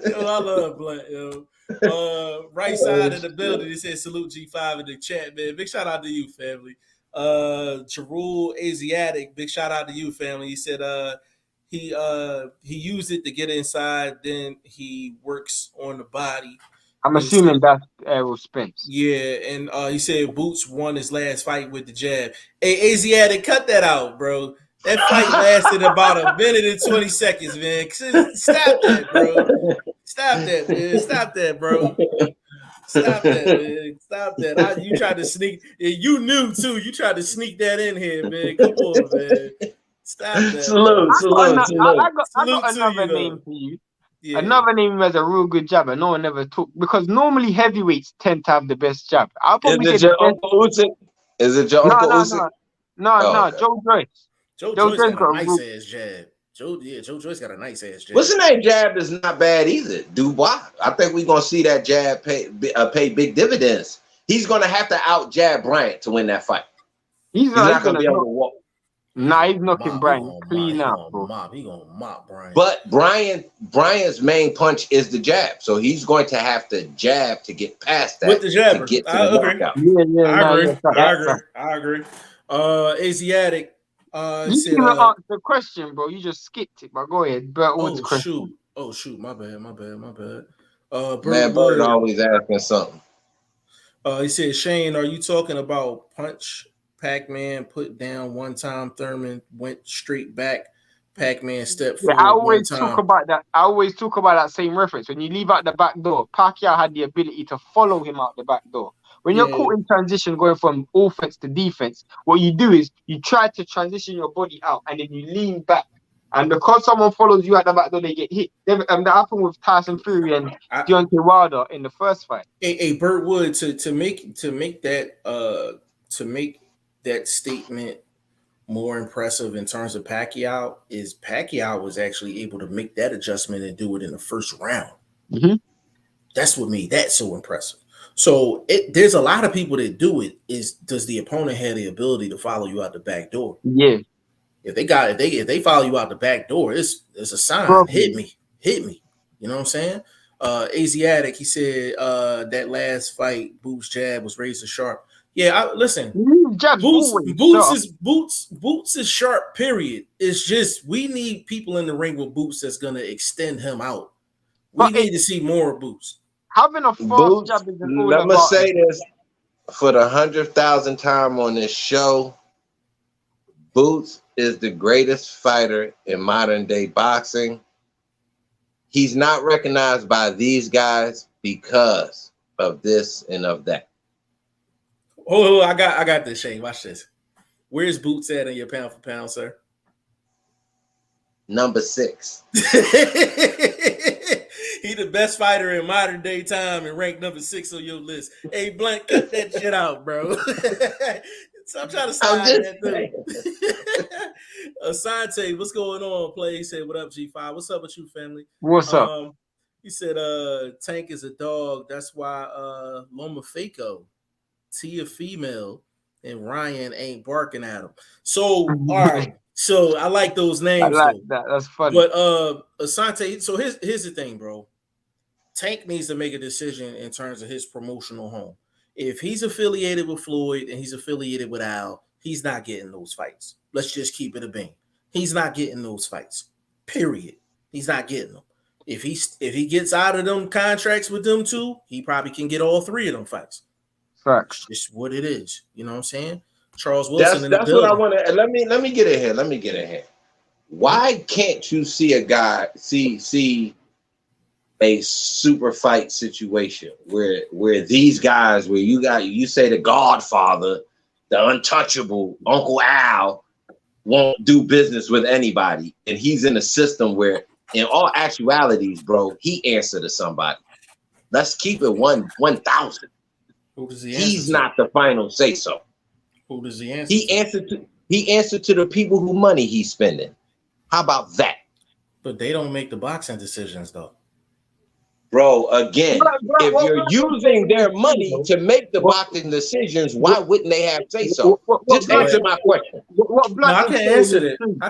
Yo, I love Blunt, yo. Right side of the building, it says salute G5 in the chat, man. Big shout out to you, family. Jarul Asiatic, big shout out to you, family. He said he used it to get inside, then he works on the body. I'm assuming that's Errol Spence. Yeah, and he said Boots won his last fight with the jab. Hey, Asiatic, cut that out, bro. That fight lasted about a minute and 20 seconds, man. Stop that, bro. Stop that, man. Stop that, bro. Stop that, man. Stop that. You tried to sneak. You knew too. You tried to sneak that in here, man. Come on, man. Stop that. Salute. I got to another you, name for you. Yeah. Another name has a real good jab, and no one ever took, because normally heavyweights tend to have the best jab. I'll probably Is it your Uncle Usyk? Is it your Uncle Usyk? No, okay. Joe Joyce. Joe Joyce got a nice ass jab. Joe Joyce got a nice ass jab. What's the name? Jab is not bad either. Dubois. I think we're gonna see that jab pay big dividends. He's gonna have to out jab Bryant to win that fight. He's not gonna be able to walk. Nah, he's knocking Bryant clean out, bro. He gonna mop Bryant. But Bryant's main punch is the jab, so he's going to have to jab to get past that. With the jab, to get to the knockout. I agree. Asiatic. You didn't even answer the question, bro. You just skipped it. But go ahead. Shoot. My bad. Bird always asking something. He said, Shane, are you talking about punch? Pac-Man put down one time. Thurman went straight back. Pac-Man stepped forward. I always talk about that. I always talk about that same reference. When you leave out the back door, Pacquiao had the ability to follow him out the back door. When you're caught in transition going from offense to defense, what you do is you try to transition your body out and then you lean back. And because someone follows you at the back door, they get hit. That happened with Tyson Fury and Deontay Wilder in the first fight. Burt Wood, to make that statement more impressive in terms of Pacquiao was actually able to make that adjustment and do it in the first round. Mm-hmm. That's what made that so impressive. So there's a lot of people that do it. Does the opponent have the ability to follow you out the back door? Yeah. If they follow you out the back door, it's a sign. Bro. Hit me. You know what I'm saying? Asiatic, he said that last fight, Boots' jab was razor sharp. Yeah, listen. Boots is sharp. Period. It's just we need people in the ring with Boots that's gonna extend him out. We need to see more of Boots. Having a fast jab is all let me say this for the 100,000th time on this show. Boots is the greatest fighter in modern day boxing. He's not recognized by these guys because of this and of that. Oh, I got this, Shane. Watch this. Where's Boots at in your pound for pound, sir? Number 6. He the best fighter in modern day time and ranked number 6 on your list. Hey, Blunt, cut that shit out, bro. So I'm trying to slide that through. Asante, what's going on? Play. He said, "What up, G5? What's up with you, family? What's up?" He said, Tank is a dog. That's why Loma Faco, Tia female, and Ryan ain't barking at him. So, all right. So I like those names. I like that. That's funny. But Asante, so here's the thing, bro. Tank needs to make a decision in terms of his promotional home. If he's affiliated with Floyd and he's affiliated with Al, he's not getting those fights. Let's just keep it a bean. He's not getting those fights. Period. He's not getting them. If he gets out of them contracts with them two, he probably can get all 3 of them fights. Facts. It's just what it is. You know what I'm saying? Charles Wilson. That's what I want to. Let me get in here. Why can't you see a guy see a super fight situation where these guys, where you say the Godfather, the untouchable Uncle Al won't do business with anybody, and he's in a system where, in all actualities, bro, he answered to somebody. Let's keep it 1,000. Who does he answer He's to? not the final say so. Who does he answer? He answered to the people who money he's spending. How about that? But they don't make the boxing decisions, though. Bro, again, if you're using their money to make the boxing decisions, why wouldn't they have say so? Just answer my question. I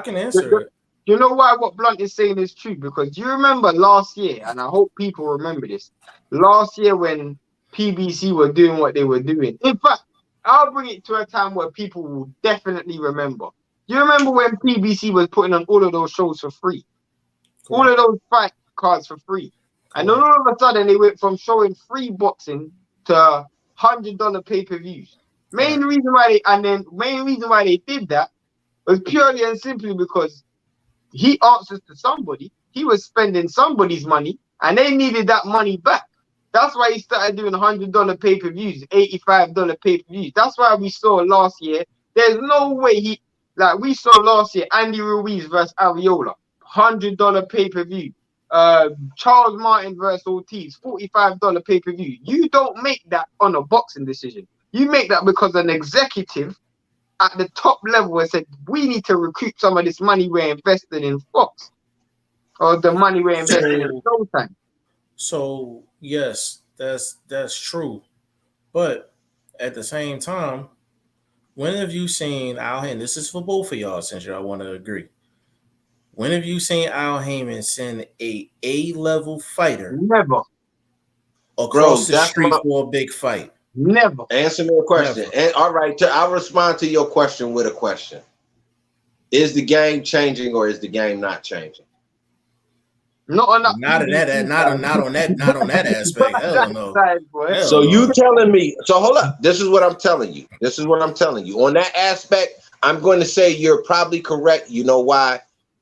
can answer it. You know why what Blunt is saying is true? Because you remember last year, and I hope people remember this, last year when PBC were doing what they were doing. In fact, I'll bring it to a time where people will definitely remember. You remember when PBC was putting on all of those shows for free? Cool. All of those fight cards for free. Cool. And then all of a sudden, they went from showing free boxing to $100 pay-per-views. Main reason why they did that was purely and simply because he answers to somebody. He was spending somebody's money, and they needed that money back. That's why he started doing $100 pay-per-views, $85 pay-per-views. That's why we saw last year. There's no way we saw last year, Andy Ruiz versus Aviola, $100 pay-per-view. Charles Martin versus Ortiz, $45 pay-per-view. You don't make that on a boxing decision. You make that because an executive at the top level has said, we need to recoup some of this money we're investing in Fox, or the money we're investing in Showtime. So yes, that's true. But at the same time, when have you seen Al Heyman? This is for both of y'all, since y'all want to agree. When have you seen Al Heyman send a A-level fighter Never across the street for a big fight? Never. Answer me a question. Never. And all right, I'll respond to your question with a question. Is the game changing or is the game not changing? Not on that aspect. Hell no. So you telling me, so hold up. This is what I'm telling you. On that aspect, I'm going to say you're probably correct. You know why?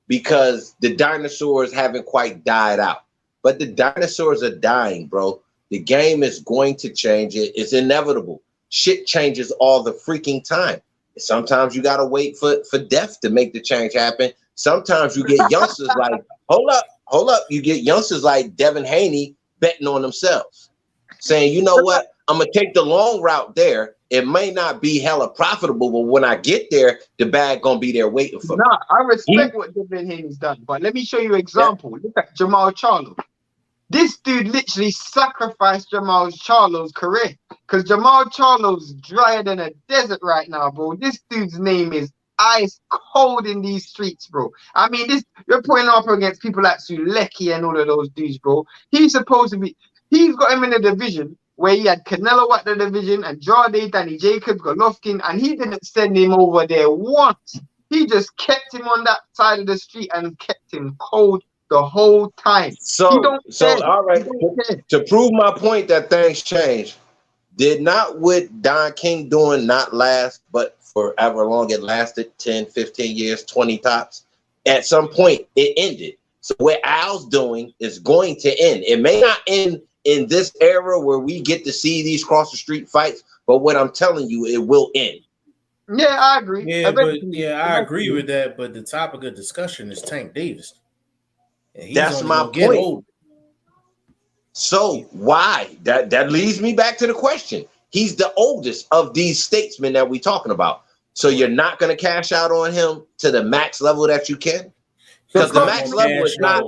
Because the dinosaurs haven't quite died out. But the dinosaurs are dying, bro. The game is going to change. It's inevitable. Shit changes all the freaking time. Sometimes you got to wait for death to make the change happen. Sometimes you get youngsters like, hold up. You get youngsters like Devin Haney betting on themselves, saying, you know what? I'm going to take the long route there. It may not be hella profitable, but when I get there, the bag going to be there waiting for me. Nah, I respect what Devin Haney's done, but let me show you an example. Yeah. Look at Jamal Charlo. This dude literally sacrificed Jamal Charlo's career, because Jamal Charlo's drier than a desert right now, bro. This dude's name is ice cold in these streets, bro. I mean, you're putting up against people like Sulecki and all of those dudes, bro. He's got him in a division where he had Canelo at the division, Andrade, Danny Jacobs, Golovkin, and he didn't send him over there once. He just kept him on that side of the street and kept him cold the whole time. So all right, to prove my point that things change, did not what Don King doing not last, but forever long it lasted, 10, 15 years, 20 tops. At some point, it ended. So what Al's doing is going to end. It may not end in this era where we get to see these cross the street fights, but what I'm telling you, it will end. Yeah, I agree. I agree with that. But the topic of discussion is Tank Davis. That's my point. So why? That leads me back to the question. He's the oldest of these statesmen that we're talking about. So you're not going to cash out on him to the max level that you can? Because the max level is not.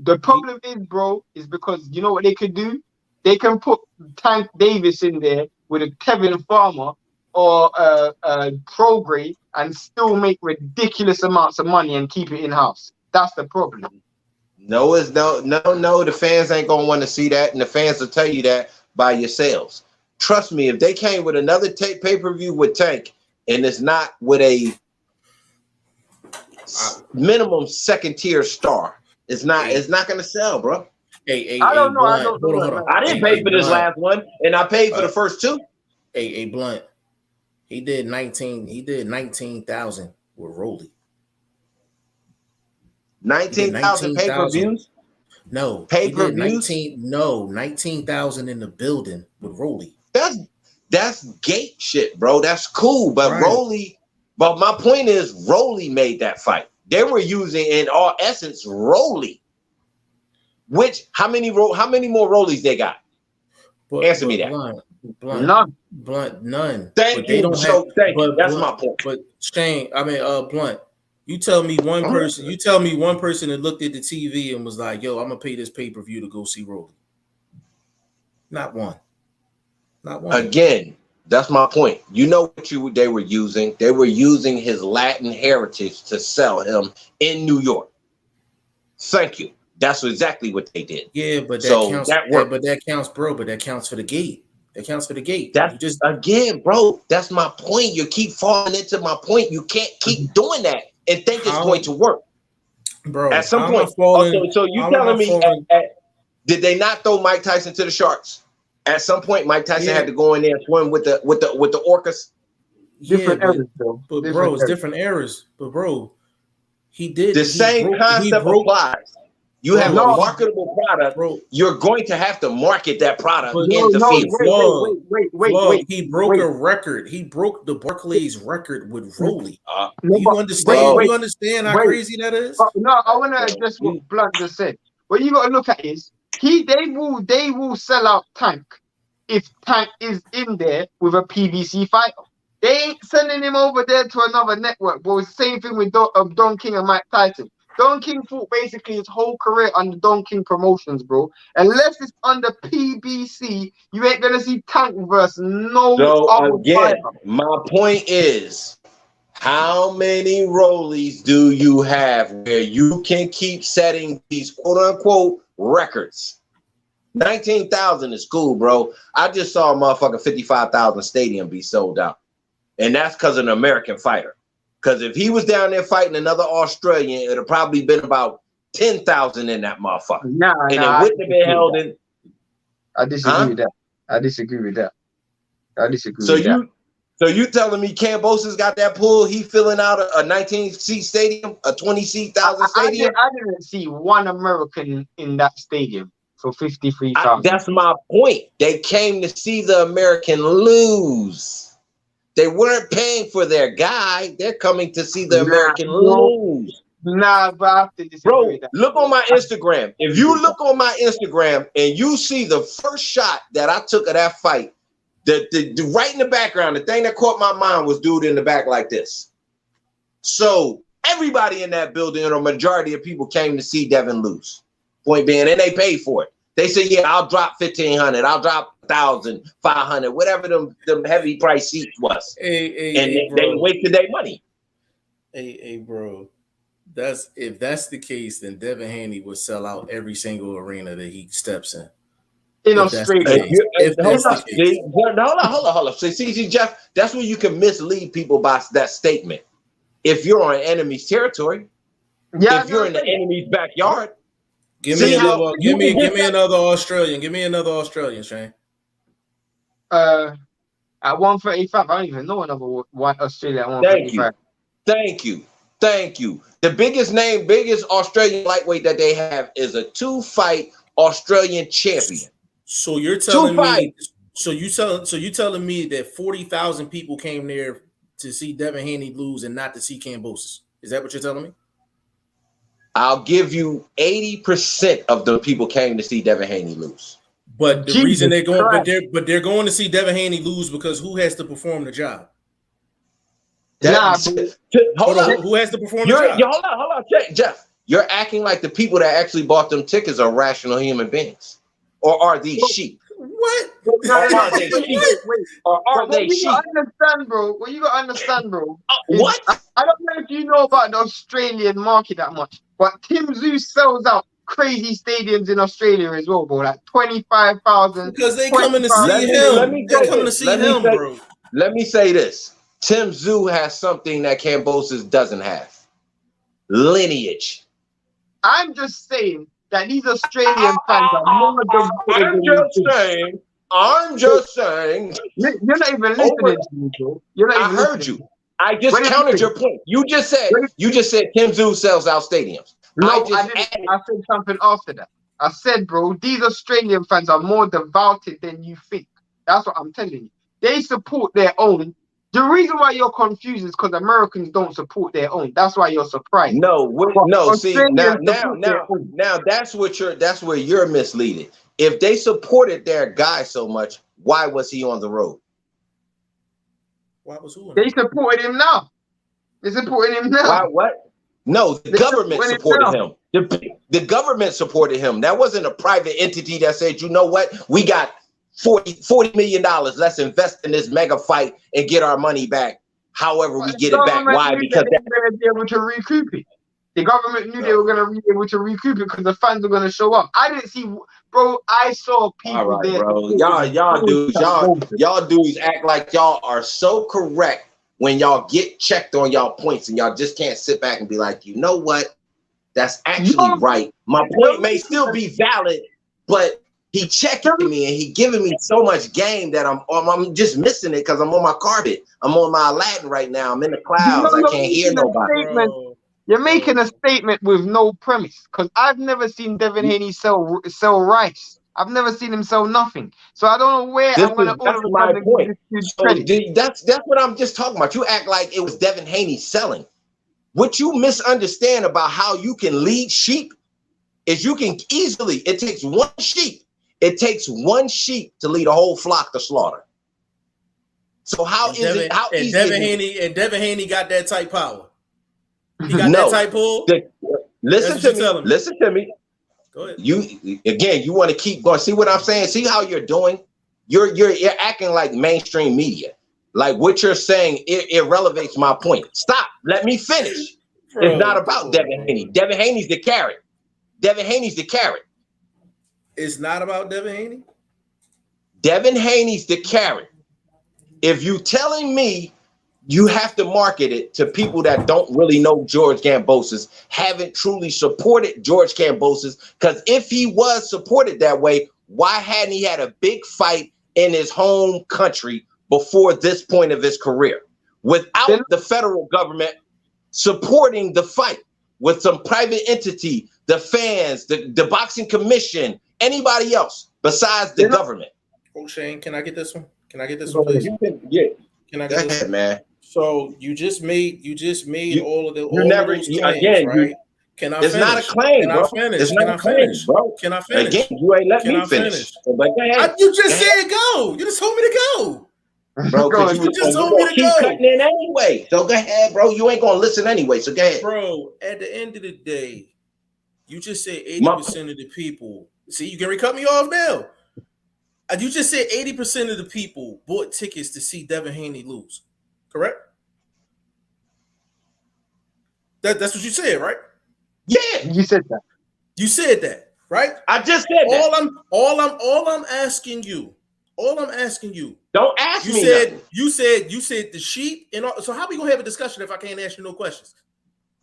The problem is, bro, is because you know what they could do? They can put Tank Davis in there with a Kevin Farmer or a Prograde and still make ridiculous amounts of money and keep it in-house. That's the problem. No, the fans ain't going to want to see that, and the fans will tell you that by yourselves. Trust me, if they came with another pay-per-view with Tank, and it's not with a minimum second-tier star, it's not going to sell, bro. I don't know. I didn't pay for this last one, and I paid for the first two. Blunt. He did 19,000 with Rolly. 19,000 pay-per-views? No. Pay-per-views? 19,000 in the building with Rolly. That's gate shit, bro. That's cool. But right. Rolly, but my point is Rolly made that fight. They were using, in all essence, Rolly. Which, how many more Rollies they got? Answer me that. Blunt, none. Thank you. That's my point. But Shane, Blunt, you tell me one person that looked at the TV and was like, yo, I'm gonna pay this pay-per-view to go see Rolly. Not one. Again, that's my point. You know what they were using? They were using his Latin heritage to sell him in New York. Thank you. That's exactly what they did. Yeah, but that counts, bro. But that counts for the gate. That counts for the gate. Again, bro. That's my point. You keep falling into my point. You can't keep doing that and think it's going to work, bro. At some point. So you telling me? Did they not throw Mike Tyson to the sharks? At some point, Mike Tyson had to go in there and swim with the orcas. Different errors, though. But Different bro, it's errors. different errors. But bro, he did The same concept applies. You have a marketable product. Bro, you're going to have to market that product but in the field. Wait. He broke a record. He broke the Barclays record with Rolly. No, you but understand? wait, you understand how crazy that is? No, I want to address what Blunt just said. What you got to look at is they will sell out Tank if Tank is in there with a PBC fighter. They ain't sending him over there to another network, bro. It's the same thing with Don King and Mike Tyson. Don King fought basically his whole career under Don King Promotions, bro. Unless it's under PBC, you ain't gonna see Tank versus no other fighter. My point is, how many rollies do you have where you can keep setting these quote-unquote records? 19,000 is cool, bro. I just saw a motherfucking 55,000 stadium be sold out. And that's because of an American fighter. Because if he was down there fighting another Australian, it'd have probably been about 10,000 in that motherfucker. And it wouldn't have been held in. I disagree with that. I disagree with that. So you telling me Cambosa's got that pull? He filling out a 19-seat stadium, a 20-seat stadium? I didn't see one American in that stadium for 53,000. That's my point. They came to see the American lose. They weren't paying for their guy. They're coming to see the American lose. Nah, but I have to disagree with that. Look on my Instagram. If you look on my Instagram and you see the first shot that I took of that fight, the right in the background, the thing that caught my mind was dude in the back like this. So everybody in that building, or a majority of people, came to see Devin lose. Point being, and they paid for it. They said, yeah, I'll drop 1,500, I'll drop 1,500, whatever them heavy price seats was. They wasted their money. Hey, bro. If that's the case, then Devin Haney would sell out every single arena that he steps in. In Australia. Hold on. See, Jeff, that's where you can mislead people by that statement. If you're on enemy's territory, if you're in the enemy's backyard, give me another Australian. Give me another Australian, Shane. At 135, I don't even know another one Australia at 135. Thank you. The biggest Australian lightweight that they have is a 2-fight Australian champion. So you're telling me? So you telling me that 40,000 people came there to see Devin Haney lose and not to see Cambosis? Is that what you're telling me? I'll give you 80% of the people came to see Devin Haney lose. But the reason they're going, they're going to see Devin Haney lose because who has to perform the job? Who has to perform the job? Hold on, Jeff. You're acting like the people that actually bought them tickets are rational human beings. Or are these sheep? What? Or are they sheep? Or are they sheep? What you gotta understand, bro. What? I don't know if you know about the Australian market that much, but Tim Zeus sells out crazy stadiums in Australia as well, bro. Like 25,000. Because they coming to see him. They're coming to see him, bro. Let me say this. Tim Zoo has something that Cambosis doesn't have. Lineage. I'm just saying that these Australian fans are more devoted. I'm just saying. You're not even listening to me, bro. I heard you. I just countered your point. You just said Tim Zoo sells out stadiums. No, I didn't. I said something after that. I said, bro, these Australian fans are more devoted than you think. That's what I'm telling you. They support their own. The reason why you're confused is because Americans don't support their own. That's why you're surprised. See, now that's where you're misleading. If they supported their guy so much, why was he on the road? Why was who? They supported him now. They supported him now. Why? What? No, the government supported him. The government supported him. That wasn't a private entity that said, you know what, we got $40 million. Let's invest in this mega fight and get our money back. However, we get it back. Why? Because they were going to be able to recoup it. The government knew they were going to be able to recoup it because the fans were going to show up. I didn't see, bro. I saw people there. Bro. Y'all dudes act like y'all are so correct when y'all get checked on y'all points and y'all just can't sit back and be like, you know what? That's actually right. My point may still be valid, but He checking me and he giving me so much game that I'm just missing it because I'm on my carpet. I'm on my Aladdin right now. I'm in the clouds. I can't hear nobody. You're making a statement with no premise. Because I've never seen Devin Haney sell rice. I've never seen him sell nothing. So I don't know where I'm gonna all of a sudden give this credit. That's what I'm just talking about. You act like it was Devin Haney selling. What you misunderstand about how you can lead sheep is you can easily, it takes one sheep. It takes one sheep to lead a whole flock to slaughter. So how is it? How easy? Devin Haney got that type power. He got that type pull. Listen to me. Go ahead. You want to keep going. See what I'm saying? See how you're doing? You're acting like mainstream media. Like what you're saying, it relevates my point. Stop. Let me finish. It's not about Devin Haney. Devin Haney's the carrot. Devin Haney's the carrot. It's not about Devin Haney? Devin Haney's the carrot. If you telling me you have to market it to people that don't really know George Kambosos, haven't truly supported George Kambosos, because if he was supported that way, why hadn't he had a big fight in his home country before this point of his career without the federal government supporting the fight with some private entity, the fans, the boxing commission, anybody else besides the government? Oh, Shane, can I get this one? Can I get this one, please? Yeah. Can I get this one? Man? So you just made all of those claims, right? Can I finish? It's not a claim, bro. It's not a claim, bro. Can I finish? Again, you ain't let me finish. So, go ahead. You just said go. You just told me to go. Bro, you just told me to go. Cutting in anyway. So go ahead, bro. You ain't gonna listen anyway. So go ahead. Bro, at the end of the day, you just said 80% of the people. See, you can cut me off now. You just said 80% of the people bought tickets to see Devin Haney lose. Correct? That's what you said, right? Yeah, you said that. You said that, right? I just said that. All I'm asking you. Don't ask me. You said the sheep and all, so how we gonna have a discussion if I can't ask you no questions?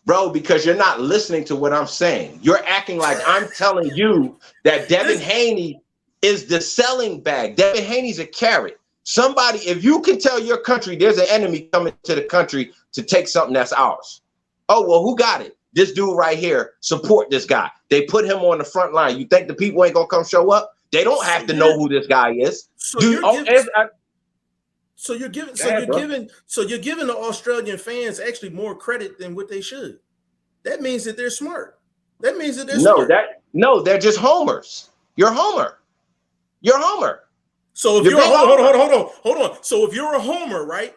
Bro, because you're not listening to what I'm saying. You're acting like I'm telling you that Devin Haney is the selling bag. Devin Haney's a carrot. Somebody, if you can tell your country there's an enemy coming to the country to take something that's ours. Oh, well, who got it? This dude right here. Support this guy. They put him on the front line. You think the people ain't gonna come show up? They don't have to know who this guy is. So you're giving the Australian fans actually more credit than what they should. That means that they're smart. That means that they're smart. They're just homers. You're Homer. You're Homer. So if hold on. So if you're a homer, right?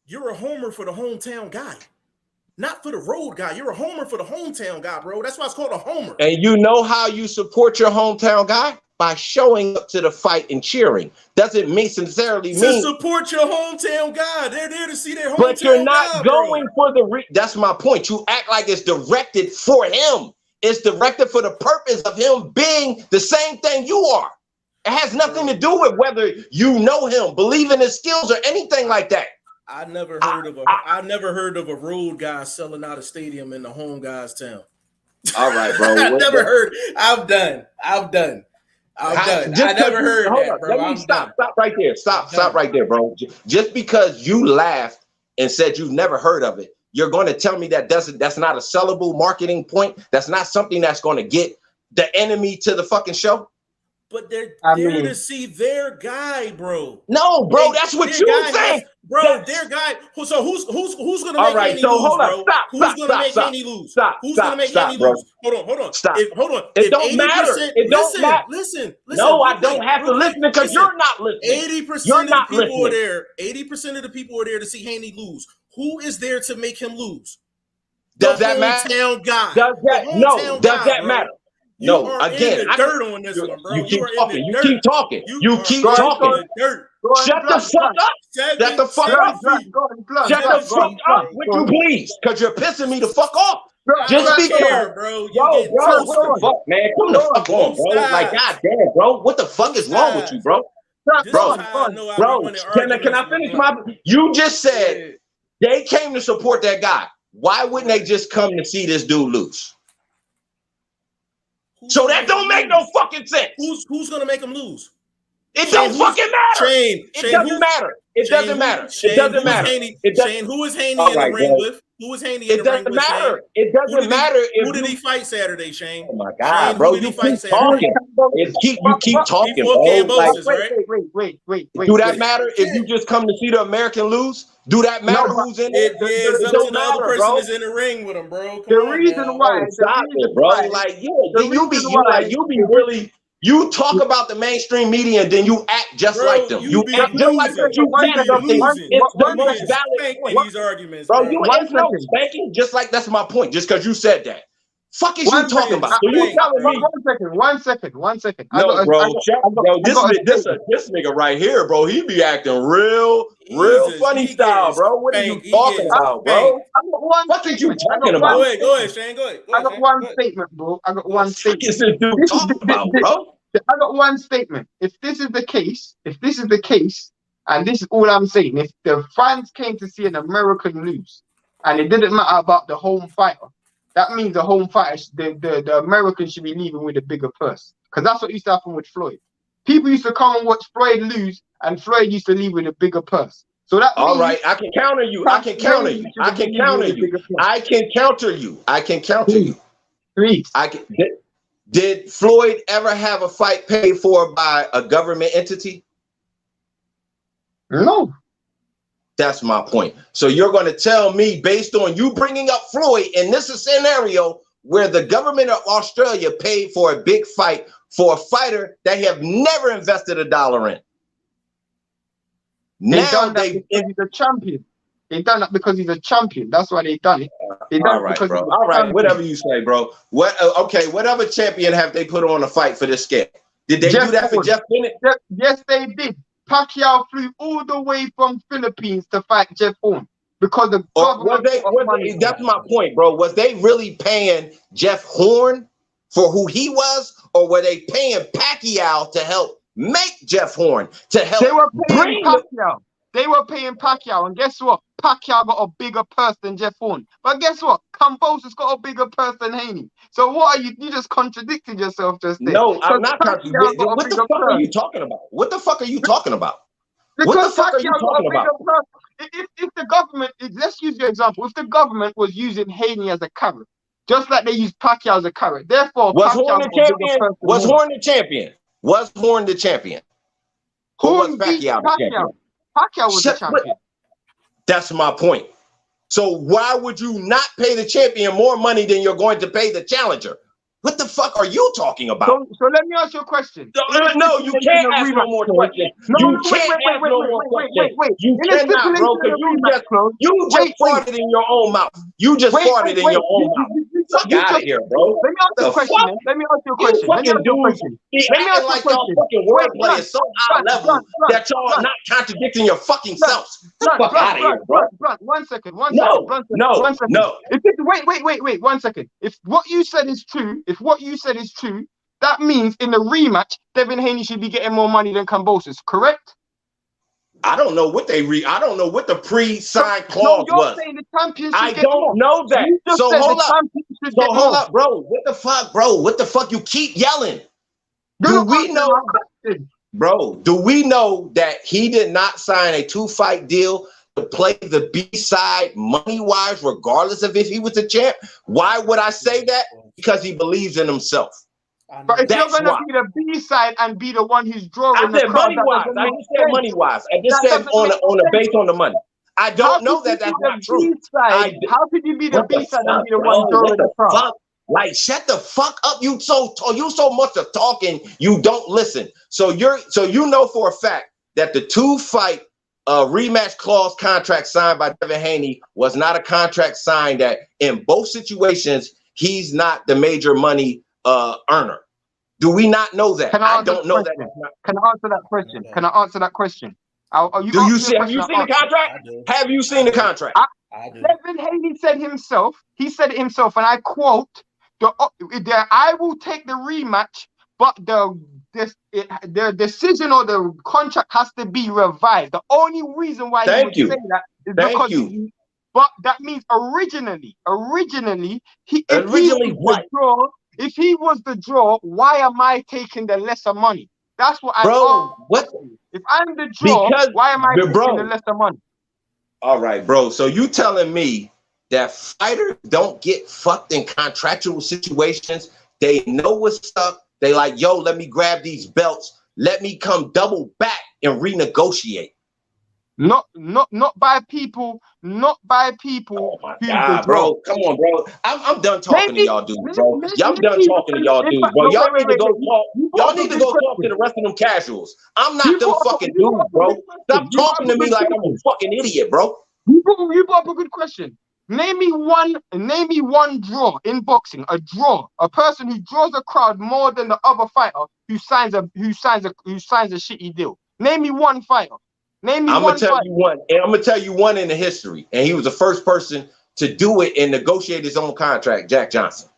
You're a homer for the hometown guy, not for the road guy. You're a homer for the hometown guy, bro. That's why it's called a homer. And you know how you support your hometown guy? By showing up to the fight and cheering. Doesn't sincerely mean to support your hometown guy. They're there to see their hometown guy. But you're not going for that's my point. You act like it's directed for him. It's directed for the purpose of him being the same thing you are. It has nothing to do with whether you know him, believe in his skills, or anything like that. I never heard of a road guy selling out a stadium in the home guy's town. All right, bro. I never heard. I'm done. I never heard that, bro. Let me stop right there. Stop right there, bro. Just because you laughed and said you've never heard of it, you're going to tell me that's not a sellable marketing point? That's not something that's going to get the enemy to the fucking show? But they're there to see their guy, bro. No, bro, that's what you saying. Bro, their guy. So who's gonna make Haney lose, bro? Who's gonna make Haney lose? Who's gonna make Haney lose? Hold on. Stop. Hold on. It don't matter. It don't matter. Listen. No, I don't have to listen because you're not listening. 80% of the people are there. 80% of the people are there to see Haney lose. Who is there to make him lose? Does that matter? Hometown guy. Does that matter? No, again, dirt on this one, bro. You keep talking. You keep talking. Shut the fuck up. Shut the fuck up. Shut the fuck up, would you please? Because you're pissing me the fuck off. Just be clear, bro. What the fuck, man? Come the fuck on, bro. Like, goddamn, bro. What the fuck is wrong with you, bro? Bro, can I finish my? You just said they came to support that guy. Why wouldn't they just come to see this dude lose? So that don't make no fucking sense. Who's gonna make him lose? It don't fucking matter. It doesn't matter. It doesn't matter. It doesn't matter. Shane, who is Haney in the ring with? Who is Haney in the ring with? It doesn't matter. It doesn't matter. Who did he fight Saturday, Shane? Oh my God, bro! You keep talking. You keep talking, bro. Wait. Do that matter if you just come to see the American lose? Do that matter who's in it? It don't matter, the person is in the ring with him, bro. The reason why, bro. Like, you be really. You talk about the mainstream media and then you act just like them. You act just like them. It's the most valid point. These arguments, bro. It's no spanking, just like that's my point. Just because you said that. Fuck is you talking about? So you telling me? One second. No, bro. This nigga right here, bro. He be acting real funny style, bro. What are you talking about, bro? What are you talking about? Go ahead, Shane. Go ahead. I got one statement, bro. I got one statement. What is this dude talking about, bro? I got one statement. If this is the case, and this is all I'm saying, if the fans came to see an American lose, and it didn't matter about the home fighter, that means the home fighter, the Americans should be leaving with a bigger purse. Because that's what used to happen with Floyd. People used to come and watch Floyd lose, and Floyd used to leave with a bigger purse. So that all right, I can counter you. Please. Did Floyd ever have a fight paid for by a government entity? No. That's my point. So you're going to tell me, based on you bringing up Floyd, and this is a scenario where the government of Australia paid for a big fight for a fighter they have never invested $1 in. Now because he's a champion. They done that because he's a champion. That's why they done it. All right, bro. All right, whatever you say, bro. Whatever champion have they put on a fight for this scale? Did they do that for Jeff Bennett? Yes, they did. Pacquiao flew all the way from Philippines to fight Jeff Horn because the that's my point, bro. Was they really paying Jeff Horn for who he was, or were they paying Pacquiao to help make Jeff Horn to help? They were paying Pacquiao. They were paying Pacquiao, and guess what? Pacquiao got a bigger purse than Jeff Horn. But guess what? Kambosos got a bigger purse than Haney. So what are you? You just contradicted yourself just there. No, I'm not contradicting. What the fuck are you talking about? What the fuck are you talking about? What the fuck are you talking about? If the government, let's use your example. If the government was using Haney as a carrot, just like they use Pacquiao as a carrot, therefore was Horn the champion? Was Horn the champion? Was Horn the champion? Who was Pacquiao the champion? Pacquiao was the champion. That's my point. So why would you not pay the champion more money than you're going to pay the challenger? What the fuck are you talking about? So let me ask you a question. No, you can't ask no more questions. You can't ask no more questions. You cannot, bro, because you just farted in your own mouth. You just farted in your own mouth. Fuck out of here, bro. Let me ask you a question. Let me ask you a question. Let me ask you a question. Let me ask you a question. Fucking wordplay is so high level that y'all are not contradicting your fucking selves. Fuck out of here, bro. One second. No. Wait. 1 second. If what you said is true, that means in the rematch, Devin Haney should be getting more money than Kambosos, correct? I don't know what I don't know what the pre-signed clause was. Saying the champions I don't know that. So hold up, bro. What the fuck, bro? What the fuck? You keep yelling. Do we know, bro? Do we know that he did not sign a 2-fight deal to play the B-side money-wise, regardless of if he was a champ? Why would I say that? Because he believes in himself. But if you're going to be the B-side and be the one who's drawing the crowd, I just said money-wise. I just said on the base on the money. I don't know that that's not true. How could you be the B-side and be the one drawing the crowd? Like, shut the fuck up. You so much of talking, you don't listen. So you know for a fact that the 2-fight rematch clause contract signed by Devin Haney was not a contract signed that in both situations he's not the major money earner. Do we not know that? I don't know that. Can I answer that question? Have you seen the contract? Have you seen the contract? Devin Haney said himself, and I quote, I will take the rematch, but the decision or the contract has to be revised. The only reason why he would say that is because but that means originally, if he was the draw, why am I taking the lesser money? That's what I'm Bro, what? asking. If I'm the draw, Because, why am I taking bro, the lesser money? all right, bro. So you telling me that fighters don't get fucked in contractual situations? They know what's up. They like, yo, let me grab these belts. Let me come double back and renegotiate. Not by people. Not by people. Oh my Who's the God, draw. bro. Come on, bro. I'm done talking to y'all dudes, bro. Y'all done maybe talking to y'all dudes, bro. Y'all need to go talk. You Y'all brought up a need to good go talk to question. the rest of them casuals. I'm You not them brought up fucking dudes, a bro. good question. Stop You brought talking up to a me good like I'm a question. fucking idiot, bro. You brought up a good question. Name me one draw in boxing. A draw. A person who draws a crowd more than the other fighter who signs a shitty deal. Name me one fighter. Name me I'm one gonna tell fighter. you one, and I'm gonna tell you one in the history, and he was the first person to do it and negotiate his own contract. Jack Johnson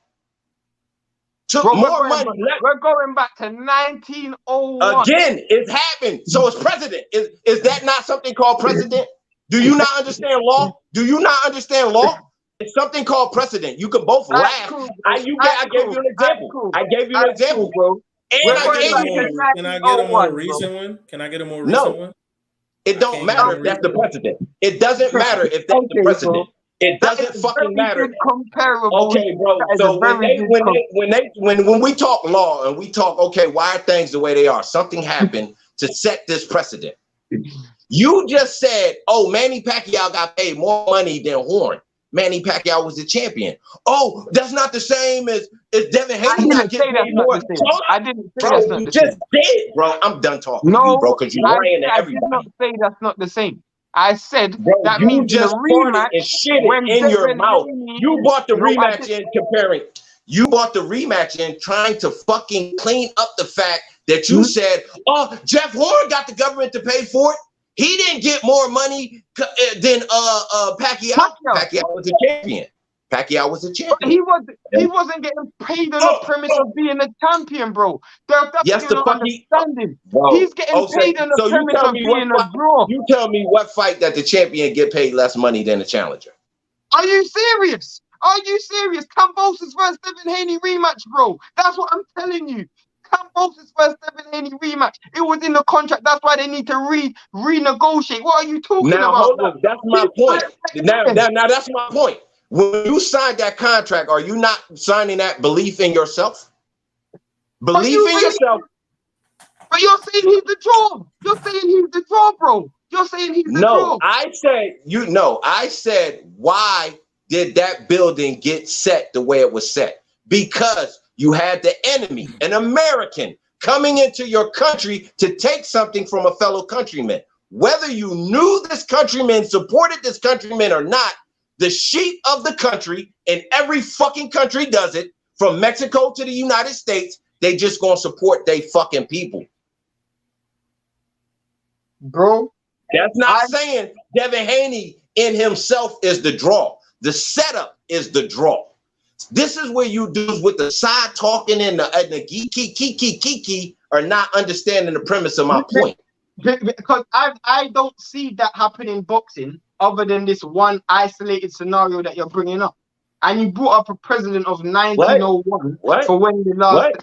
took Bro, more money. We're going back to 1901. Again, it's happened. So it's president. Is that not something called precedent? Do you not understand law? Do you not understand law? It's something called precedent. You can both laugh. Cool, I gave you an example. cool. I gave you an example, bro. and We're I going gave back you. to Can I get a more 1901, recent one? Can I get a more No. recent one? It don't can't matter get if no that's the reason. precedent. It doesn't matter if that's the Okay, precedent. bro. It That doesn't is fucking very matter. good comparable. Okay, bro. That is So a very good when we talk law and we talk, okay, why are things the way they are? Something happened to set this precedent. You just said, oh, Manny Pacquiao got paid more money than Horn. Manny Pacquiao was the champion. Oh, that's not the same as Devin Haney not getting paid more. I didn't say Bro, that's not you the just same. did, bro. I'm done talking to you, No, bro, because you're lying to I did not everybody. say that's not the same. I said Bro, that you means in a just farted and rematch shit when it in your Devin mouth. Haney. You bought the No, I rematch in comparing. You bought the rematch in trying to fucking clean up the fact that you said, oh, Jeff Horn got the government to pay for it. He didn't get more money than Pacquiao. Pacquiao was a champion. Pacquiao was a champion. He wasn't getting paid on the premise of being a champion, bro. That's yes, what the you're not understanding. Bro. He's getting paid on the so you premise tell of me being what a draw. You tell me what fight that the champion get paid less money than the challenger. Are you serious? Are you serious? Cambosis versus Devin Haney rematch, bro. That's what I'm telling you. Cambosis versus Devin Haney rematch. It was in the contract. That's why they need to renegotiate. What are you talking about? Hold up. That's my point. Now that's my point. When you signed that contract, are you not signing that belief in yourself? Belief in yourself. But you're saying he's the draw. You're saying he's the draw, bro. You're saying he's the draw. I said, why did that building get set the way it was set? Because you had the enemy, an American, coming into your country to take something from a fellow countryman. Whether you knew this countryman, supported this countryman or not, the sheep of the country, and every fucking country does it, from Mexico to the United States, they just gonna support they fucking people. Bro, that's not saying Devin Haney in himself is the draw. The setup is the draw. This is where you dudes with the side talking and the geeky are not understanding the premise of my point. Because I don't see that happen in boxing other than this one isolated scenario that you're bringing up. And you brought up a president of 1901 for when the last.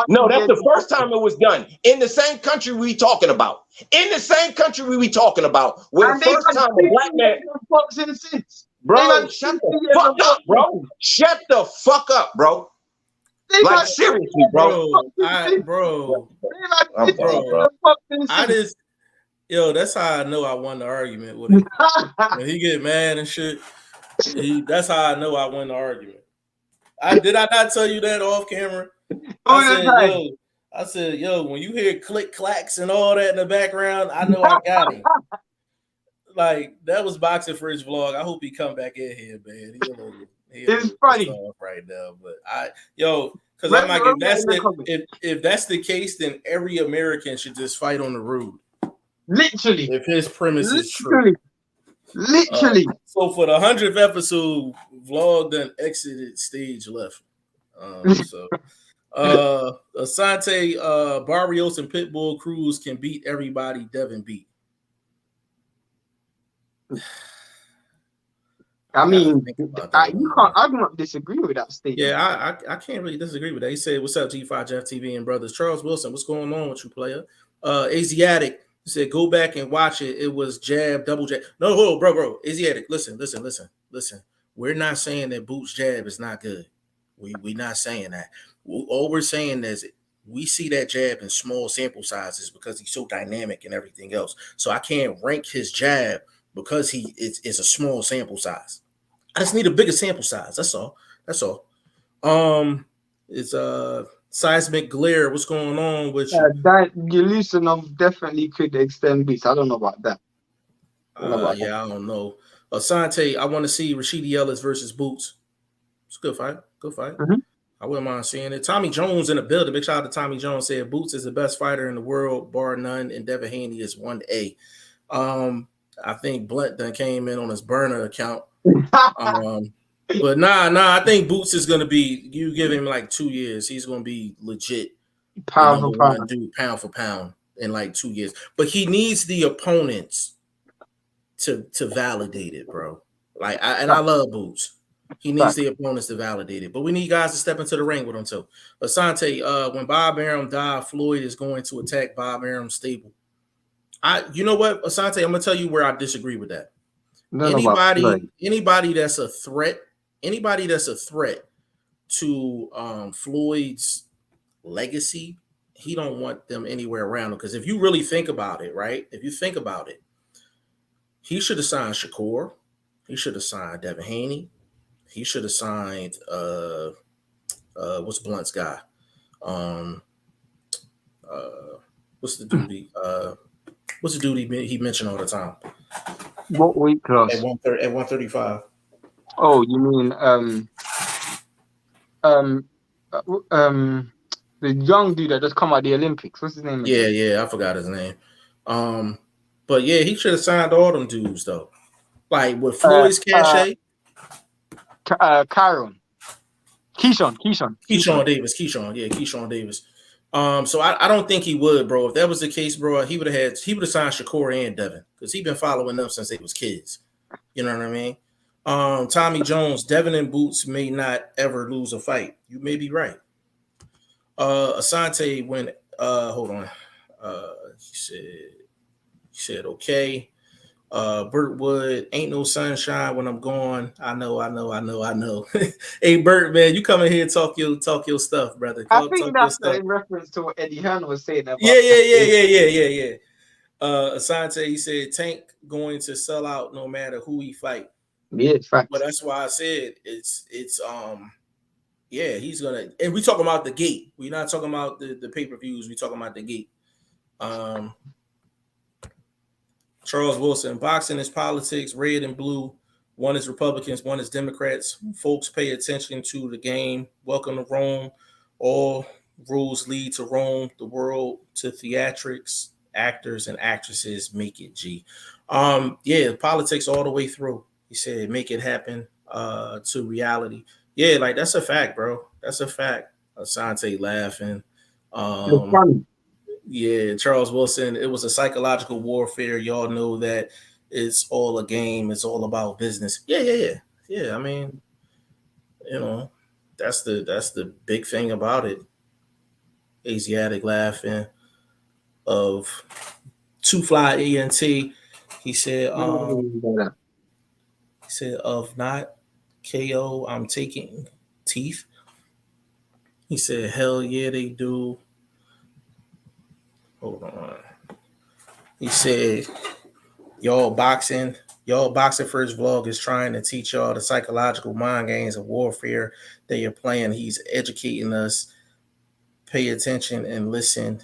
No, that's the first time it was done in the same country we talking about. In the same country we talking about, where the first time a black man boxing since. Bro, shut the fuck up, bro. Shut the fuck up, bro. Like seriously, bro. That's how I know I won the argument with him. When he get mad and shit. That's how I know I won the argument. Did I not tell you that off camera? I said, yo, when you hear click clacks and all that in the background, I know I got him. Like that was BoxingFirst Vlog. I hope he come back in here, man. It's funny right now, but because I'm like, if that's the case, then every American should just fight on the road. Literally, if his premise is true. Literally. So for the 100th episode, Vlog done exited stage left. Asante, Barrios, and Pitbull Cruz can beat everybody Devin beat. I mean, think about that you one, can't. man. I do not disagree with that statement. Yeah, I can't really disagree with that. He said, "What's up, G5 Jeff TV and brothers?" Charles Wilson, what's going on with you, player? Asiatic said, "Go back and watch it. It was jab, double jab." No, hold on, bro. Asiatic, listen. We're not saying that Boots jab is not good. We're not saying that. All we're saying is we see that jab in small sample sizes because he's so dynamic and everything else. So I can't rank his jab because he is a small sample size. I just need a bigger sample size. That's all. It's seismic glare. What's going on with you? That Yulusinov definitely could extend beats. I don't know about that. I don't know. Asante, I want to see Rashidi Ellis versus Boots. It's a good fight. Mm-hmm. I wouldn't mind seeing it. Tommy Jones in the building. Big shout out to Tommy Jones. Said Boots is the best fighter in the world, bar none, and Devin Haney is 1A. I think Blunt done came in on his burner account. But I think Boots is gonna be. You give him like 2 years, he's gonna be legit Pound for pound, one dude, pound for pound in like 2 years. But he needs the opponents to validate it, bro. Like, I love Boots. He needs the opponents to validate it, but we need guys to step into the ring with him too. Asante, when Bob Arum died, Floyd is going to attack Bob Arum's stable. You know what, Asante, I'm gonna tell you where I disagree with that. Anybody that's a threat to Floyd's legacy, he don't want them anywhere around him. Because if you really think about it, right? If you think about it, he should have signed Shakur. He should have signed Devin Haney. He should have signed what's Blunt's guy? What's the dude he mentioned all the time? What weight class? At 135. Oh, you mean the young dude that just come out of the Olympics. What's his name? Yeah, I forgot his name. But yeah, he should have signed all them dudes though. Like with Floyd's cachet. Keyshawn Davis. So I don't think he would, bro. If that was the case, bro, he would have signed Shakur and Devin because he been following them since they was kids. You know what I mean? Tommy Jones, Devin and Boots may not ever lose a fight. You may be right. Asante, when hold on. He said okay. Burt Wood, ain't no sunshine when I'm gone. I know. Hey Burt, man, you come in here and talk your stuff, brother. I think that's in reference to what Eddie Hearn was saying about. Yeah. Asante, he said Tank going to sell out no matter who he fight. Yeah, it's fact. But that's why I said it's yeah, he's gonna, and we talking about the gate. We're not talking about the pay-per-views, we talking about the gate. Charles Wilson, boxing is politics, red and blue. One is Republicans, one is Democrats. Folks pay attention to the game. Welcome to Rome. All rules lead to Rome, the world to theatrics. Actors and actresses make it G. Yeah, politics all the way through. He said, make it happen to reality. Yeah, like that's a fact, bro. That's a fact. Asante laughing. Yeah, Charles Wilson, it was a psychological warfare. Y'all know that it's all a game. It's all about business. Yeah. I mean, you know, that's the big thing about it. Asiatic laughing of Two Fly ENT. He said, of not KO, I'm taking teeth. He said, hell yeah, they do. Hold on. He said, y'all boxing first vlog is trying to teach y'all the psychological mind games of warfare that you're playing. He's educating us. Pay attention and listen.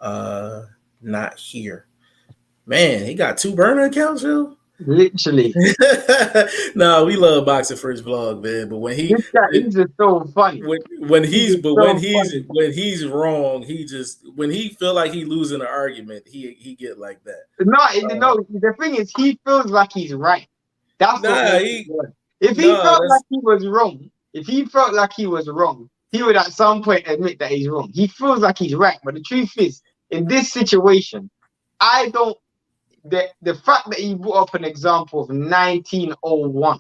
Not here. Man, he got 2 burner accounts, yo. Literally. No, we love boxing first vlog, man. But when he's just so funny. When he's wrong, when he feel like he losing an argument, he get like that. No, the thing is he feels like he's right. That's if he felt like he was wrong, he would at some point admit that he's wrong. He feels like he's right, but the truth is, in this situation, the fact that he brought up an example of 1901,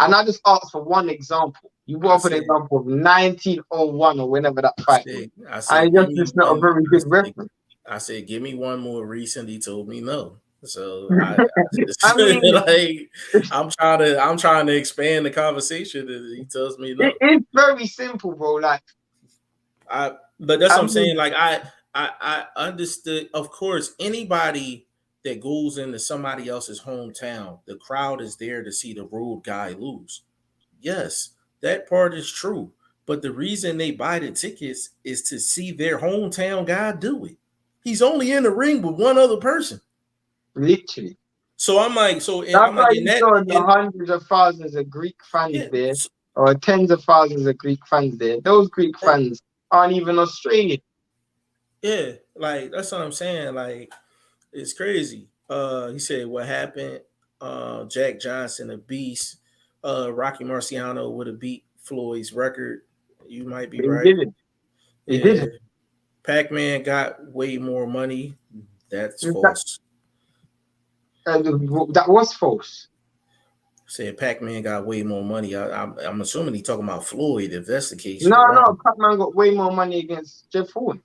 And I just asked for one example. You brought up an example of 1901 or whenever that fight was. I said, It's not a very good reference. I said, give me one more recent. He told me no. So I mean, like, I'm trying to expand the conversation, and he tells me no. It's very simple, bro. Like, but that's what I'm saying. Like, I understood. Of course, anybody that goes into somebody else's hometown, the crowd is there to see the road guy lose. Yes, that part is true. But the reason they buy the tickets is to see their hometown guy do it. He's only in the ring with one other person. Literally. So I'm like, that's why you saw the hundreds of thousands of Greek fans there, or tens of thousands of Greek fans there. Those Greek fans aren't even Australian. Yeah, like that's what I'm saying. Like, it's crazy. He said what happened. Jack Johnson, a beast. Rocky Marciano would have beat Floyd's record. You might be right. He didn't. Pac-Man got way more money. That's false. That was false. Said Pac-Man got way more money. I'm assuming he's talking about Floyd. If that's the case, no, Pac-Man got way more money against Jeff Horn.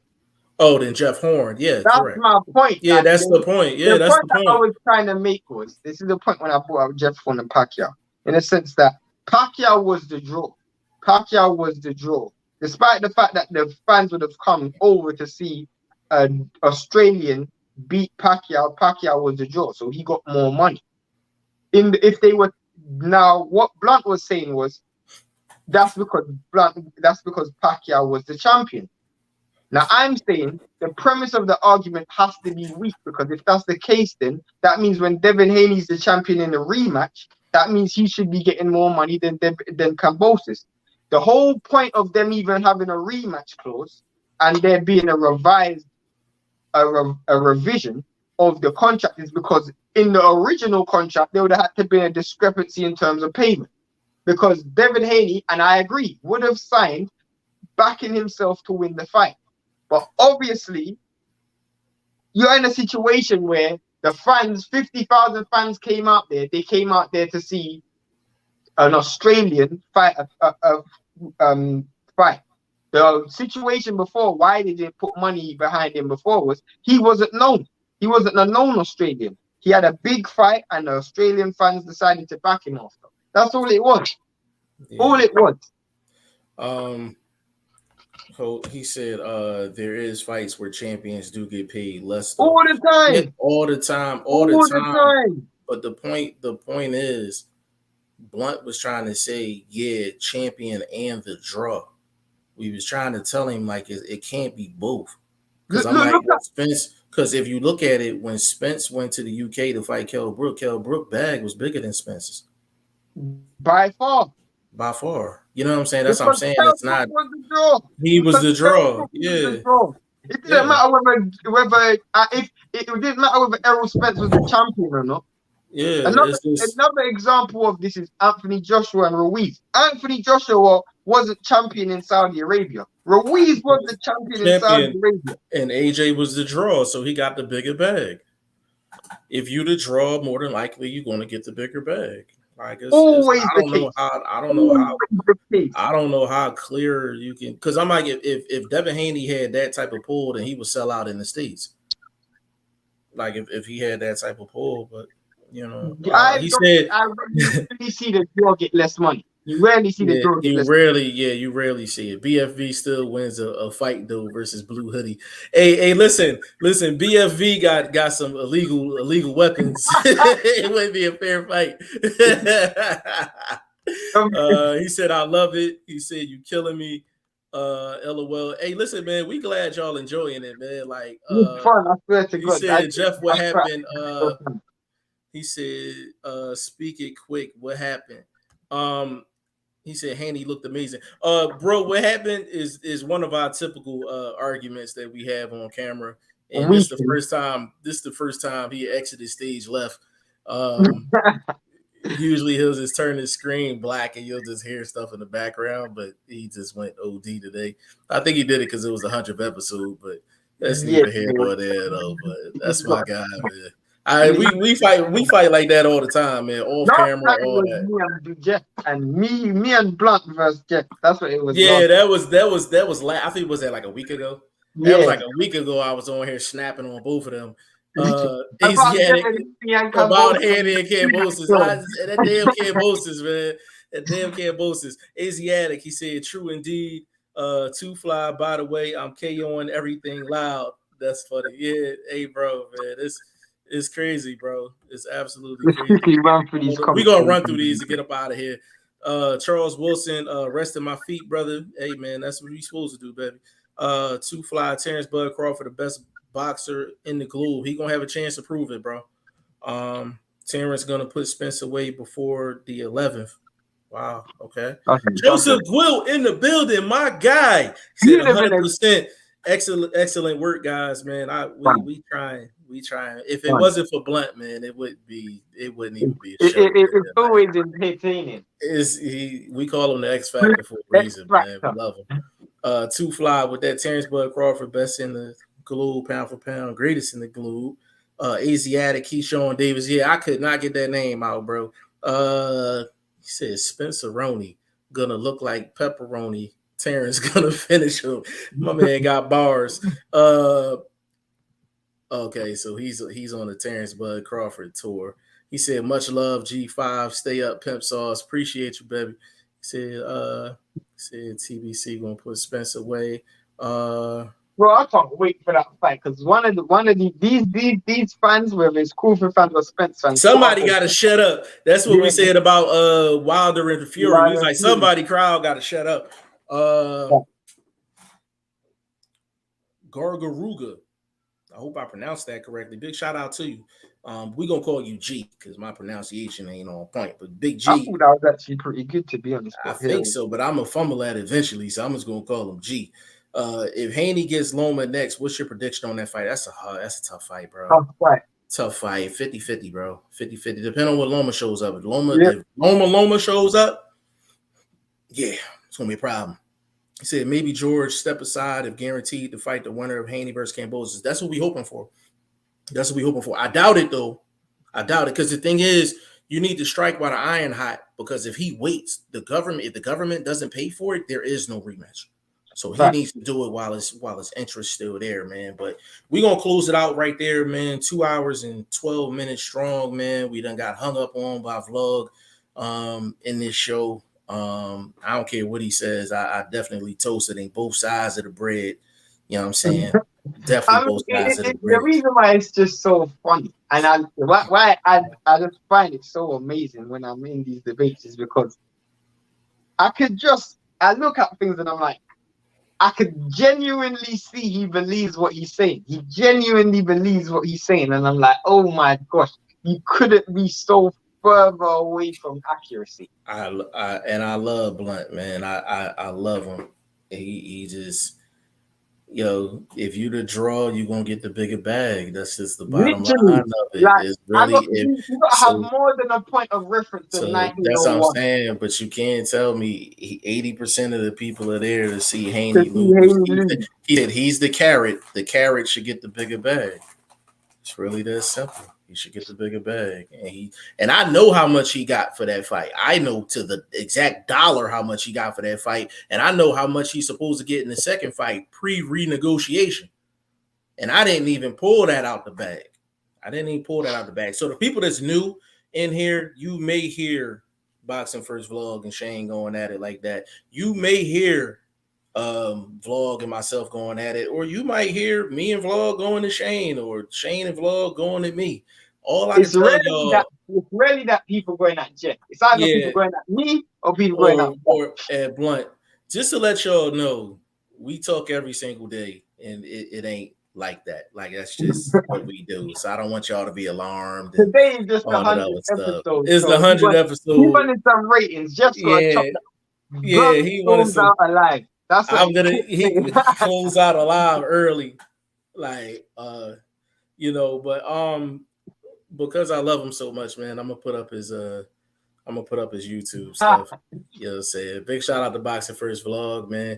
Oh, then Jeff Horn. Yeah, that's correct. my point. Yeah, that's the point. Yeah, that's the point I was trying to make was this is the point when I brought up Jeff Horn and Pacquiao, in a sense that Pacquiao was the draw. Pacquiao was the draw, despite the fact that the fans would have come over to see an Australian beat Pacquiao. Pacquiao was the draw, so he got more money. If they were now, what Blunt was saying was that's because Pacquiao was the champion. Now I'm saying the premise of the argument has to be weak, because if that's the case, then that means when Devin Haney's the champion in a rematch, that means he should be getting more money than Kambosos. The whole point of them even having a rematch clause and there being a revision of the contract is because in the original contract there would have had to be a discrepancy in terms of payment, because Devin Haney, and I agree, would have signed backing himself to win the fight. But obviously, you're in a situation where the fans, 50,000 fans came out there. They came out there to see an Australian fight. Fight. The situation before, why they didn't put money behind him before, was he wasn't known. He wasn't a known Australian. He had a big fight, and the Australian fans decided to back him after. That's all it was. Yeah. All it was. So he said there is fights where champions do get paid less. All the time. Yeah, all the time. But the point is, Blunt was trying to say, yeah, champion and the draw. We was trying to tell him like it can't be both. Because I'm like, Spence. Because if you look at it, when Spence went to the UK to fight Kell Brook bag was bigger than Spence's. By far. You know what I'm saying? That's what I'm saying. It's not. He was the draw. Yeah. It didn't matter whether it didn't matter whether Errol Spence was the champion or not. Yeah. Another example of this is Anthony Joshua and Ruiz. Anthony Joshua wasn't champion in Saudi Arabia. Ruiz was the champion in Saudi Arabia. And AJ was the draw, so he got the bigger bag. If you the draw, more than likely you're going to get the bigger bag. Like I don't know how clear you can, because I'm like, if Devin Haney had that type of pull, then he would sell out in the States. Like if he had that type of pull, but you know, he said I rarely see the draw get less money. You rarely see the draw get less money. You rarely see it. BFV still wins a fight though versus Blue Hoodie. Hey, listen. BFV got some illegal weapons. It wouldn't be a fair fight. He said, I love it. He said, you killing me. LOL. Hey, listen, man, we glad y'all enjoying it, man. Like fun, I swear to he God. said, Jeff, what happened? He said, speak it quick. What happened? He said Haney looked amazing. Bro, what happened is one of our typical arguments that we have on camera. And this is the first time he exited stage left. Usually he'll just turn his screen black and you'll just hear stuff in the background, but he just went OD today. I think he did it because it was 100th episode, but that's neither here nor there though. But that's my guy, man. We fight like that all the time, man. Off Last camera, time it all was that. me and Jeff, and me and Blunt versus Jeff. That's what it was. Yeah, last. that was. I think it was that like a week ago. That was Yeah. like a week ago. I was on here snapping on both of them. About Asiatic Devin about and Haney and Cambosis. That damn Cambosis, man. That damn Cambosis. Asiatic. He said, "True indeed." Two fly. By the way, I'm KOing everything loud. That's funny. Yeah, hey, bro, man, it's crazy, bro. It's absolutely Let's crazy. quickly run through these We're comments. gonna run through these to get up out of here. Charles Wilson, resting my feet, brother. Hey, man, that's what you're supposed to do, baby. Two fly. Terrence Bud Crawford, the best boxer in the globe. He gonna have a chance to prove it, bro. Terrence gonna put Spence away before the 11th. Wow. Okay. Joseph Gwilt in the building. My guy said 100%. Excellent work, guys. Man, we trying. If it wasn't for Blunt, man, it wouldn't even be a show. It's always entertaining. We call him the X Factor for a reason, man. We love him. Two fly with that Terrence Bud Crawford, best in the globe, pound for pound, greatest in the globe. Asiatic, Keyshawn Davis. Yeah, I could not get that name out, bro. He said Spenceroni gonna look like pepperoni. Terrence gonna finish him. My man got bars. Okay, so he's on the Terrence Bud Crawford tour. He said, "Much love, G5. Stay up, Pimp Sauce. Appreciate you, baby." He said TBC gonna put Spence away. Bro, I can't wait for that fight because one of these fans, whether it's Crawford fans or Spence fans, somebody got to shut up. That's what we said about Wilder and Fury. He's like, somebody crowd got to shut up. Gargaruga. I hope I pronounced that correctly. Big shout out to you. We're gonna call you G because my pronunciation ain't on point. But Big G, I thought that was actually pretty good, to be honest. I think so, but I'm gonna fumble at it eventually, so I'm just gonna call him G. If Haney gets Loma next, what's your prediction on that fight? That's a tough fight, bro. Tough fight. 50-50, bro. 50-50. Depending on what Loma shows up. If Loma shows up, yeah, it's gonna be a problem. He said maybe George step aside if guaranteed to fight the winner of Haney versus Cambosis. That's what we're hoping for. I doubt it, though. Because the thing is, you need to strike while the iron hot. Because if he waits, if the government doesn't pay for it, there is no rematch. So he needs to do it while his interest still there, man. But we're gonna close it out right there, man. 2 hours and 12 minutes strong, man. We done got hung up on by vlog in this show. I don't care what he says. I definitely toasted in both sides of the bread. You know what I'm saying? Definitely both sides of the bread. The reason why it's just so funny, and why I just find it so amazing when I'm in these debates is because I look at things and I'm like, I could genuinely see he believes what he's saying. He genuinely believes what he's saying, and I'm like, oh my gosh, you couldn't be so further away from accuracy. I love Blunt, man. I love him. He just, if you the draw, you're gonna get the bigger bag. That's just the bottom line of it. You gotta have more than a point of reference than 1901. That's what I'm saying. But you can't tell me 80% of the people are there to see Haney lose. He said he's the carrot. The carrot should get the bigger bag. It's really that simple. He should get the bigger bag. And I know how much he got for that fight. I know to the exact dollar how much he got for that fight. And I know how much he's supposed to get in the second fight pre-renegotiation. And I didn't even pull that out the bag. So the people that's new in here, you may hear Boxing First Vlog and Shane going at it like that. You may hear Vlog and myself going at it, or you might hear me and Vlog going to Shane, or Shane and Vlog going at me. All I can tell y'all, it's rarely that people going at Jeff. It's either people going at me or people going at Blunt. Just to let y'all know, we talk every single day, and it ain't like that. Like, that's just what we do. So I don't want y'all to be alarmed. Today is just the 100th episode. It's the 100th episode. We wanted some ratings. Jeff's gonna chop that. He wanted some out alive. That's what he close out alive early, like because I love him so much, man. I'm gonna put up his YouTube stuff. You know what I'm saying? Big shout out to Boxing First Vlog, man.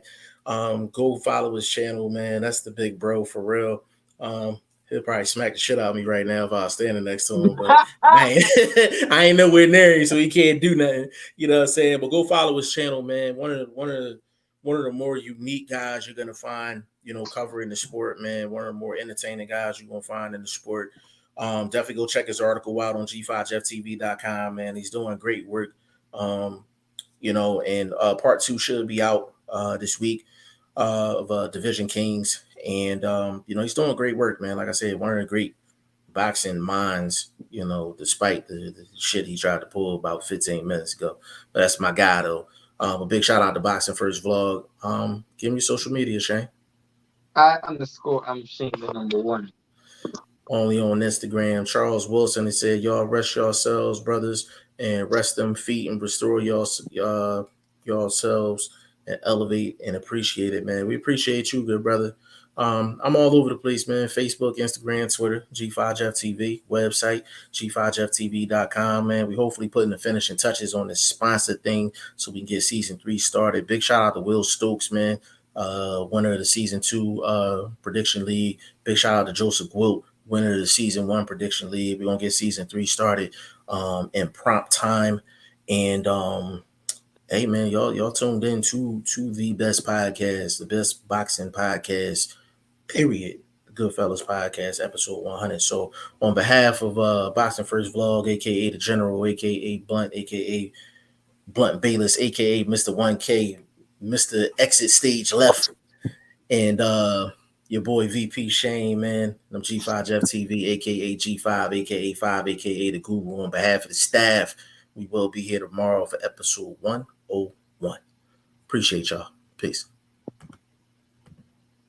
Go follow his channel, man. That's the big bro for real. He'll probably smack the shit out of me right now if I was standing next to him. But I ain't nowhere near him, so he can't do nothing. You know what I'm saying? But go follow his channel, man. One of the more unique guys you're gonna find, you know, covering the sport, man. One of the more entertaining guys you're gonna find in the sport. Definitely go check his article out on g5jeftv.com, man. He's doing great work. You know, and part 2 should be out this week of Division Kings. And, you know, he's doing great work, man. Like I said, one of the great boxing minds, you know, despite the shit he tried to pull about 15 minutes ago. But that's my guy, though. A big shout out to Boxing First Vlog. Give me your social media, Shane. I_am Shane the number 1. Only on Instagram. Charles Wilson, he said, y'all rest yourselves, brothers, and rest them feet and restore yourselves and elevate and appreciate it, man. We appreciate you, good brother. I'm all over the place, man. Facebook, Instagram, Twitter, G5JeffTV, website, G5JeffTV.com, man. We hopefully putting the finishing touches on this sponsor thing so we can get season 3 started. Big shout out to Will Stokes, man. Winner of the season 2 prediction league. Big shout out to Joseph Gwilt, winner of the season 1 prediction league. We're gonna get season 3 started in prompt time. And hey man, y'all tuned in to the best podcast, the best boxing podcast, period. Goodfellas podcast, episode 100. So on behalf of Boxing First Vlog, aka the General, aka Blunt, aka Blunt Bayless, aka Mr. 1K, Mr. Exit Stage Left, and your boy VP Shane, man. I'm G5 Jeff TV, aka G5, aka 5, aka the Guru. On behalf of the staff, we will be here tomorrow for episode 101. Appreciate y'all. Peace.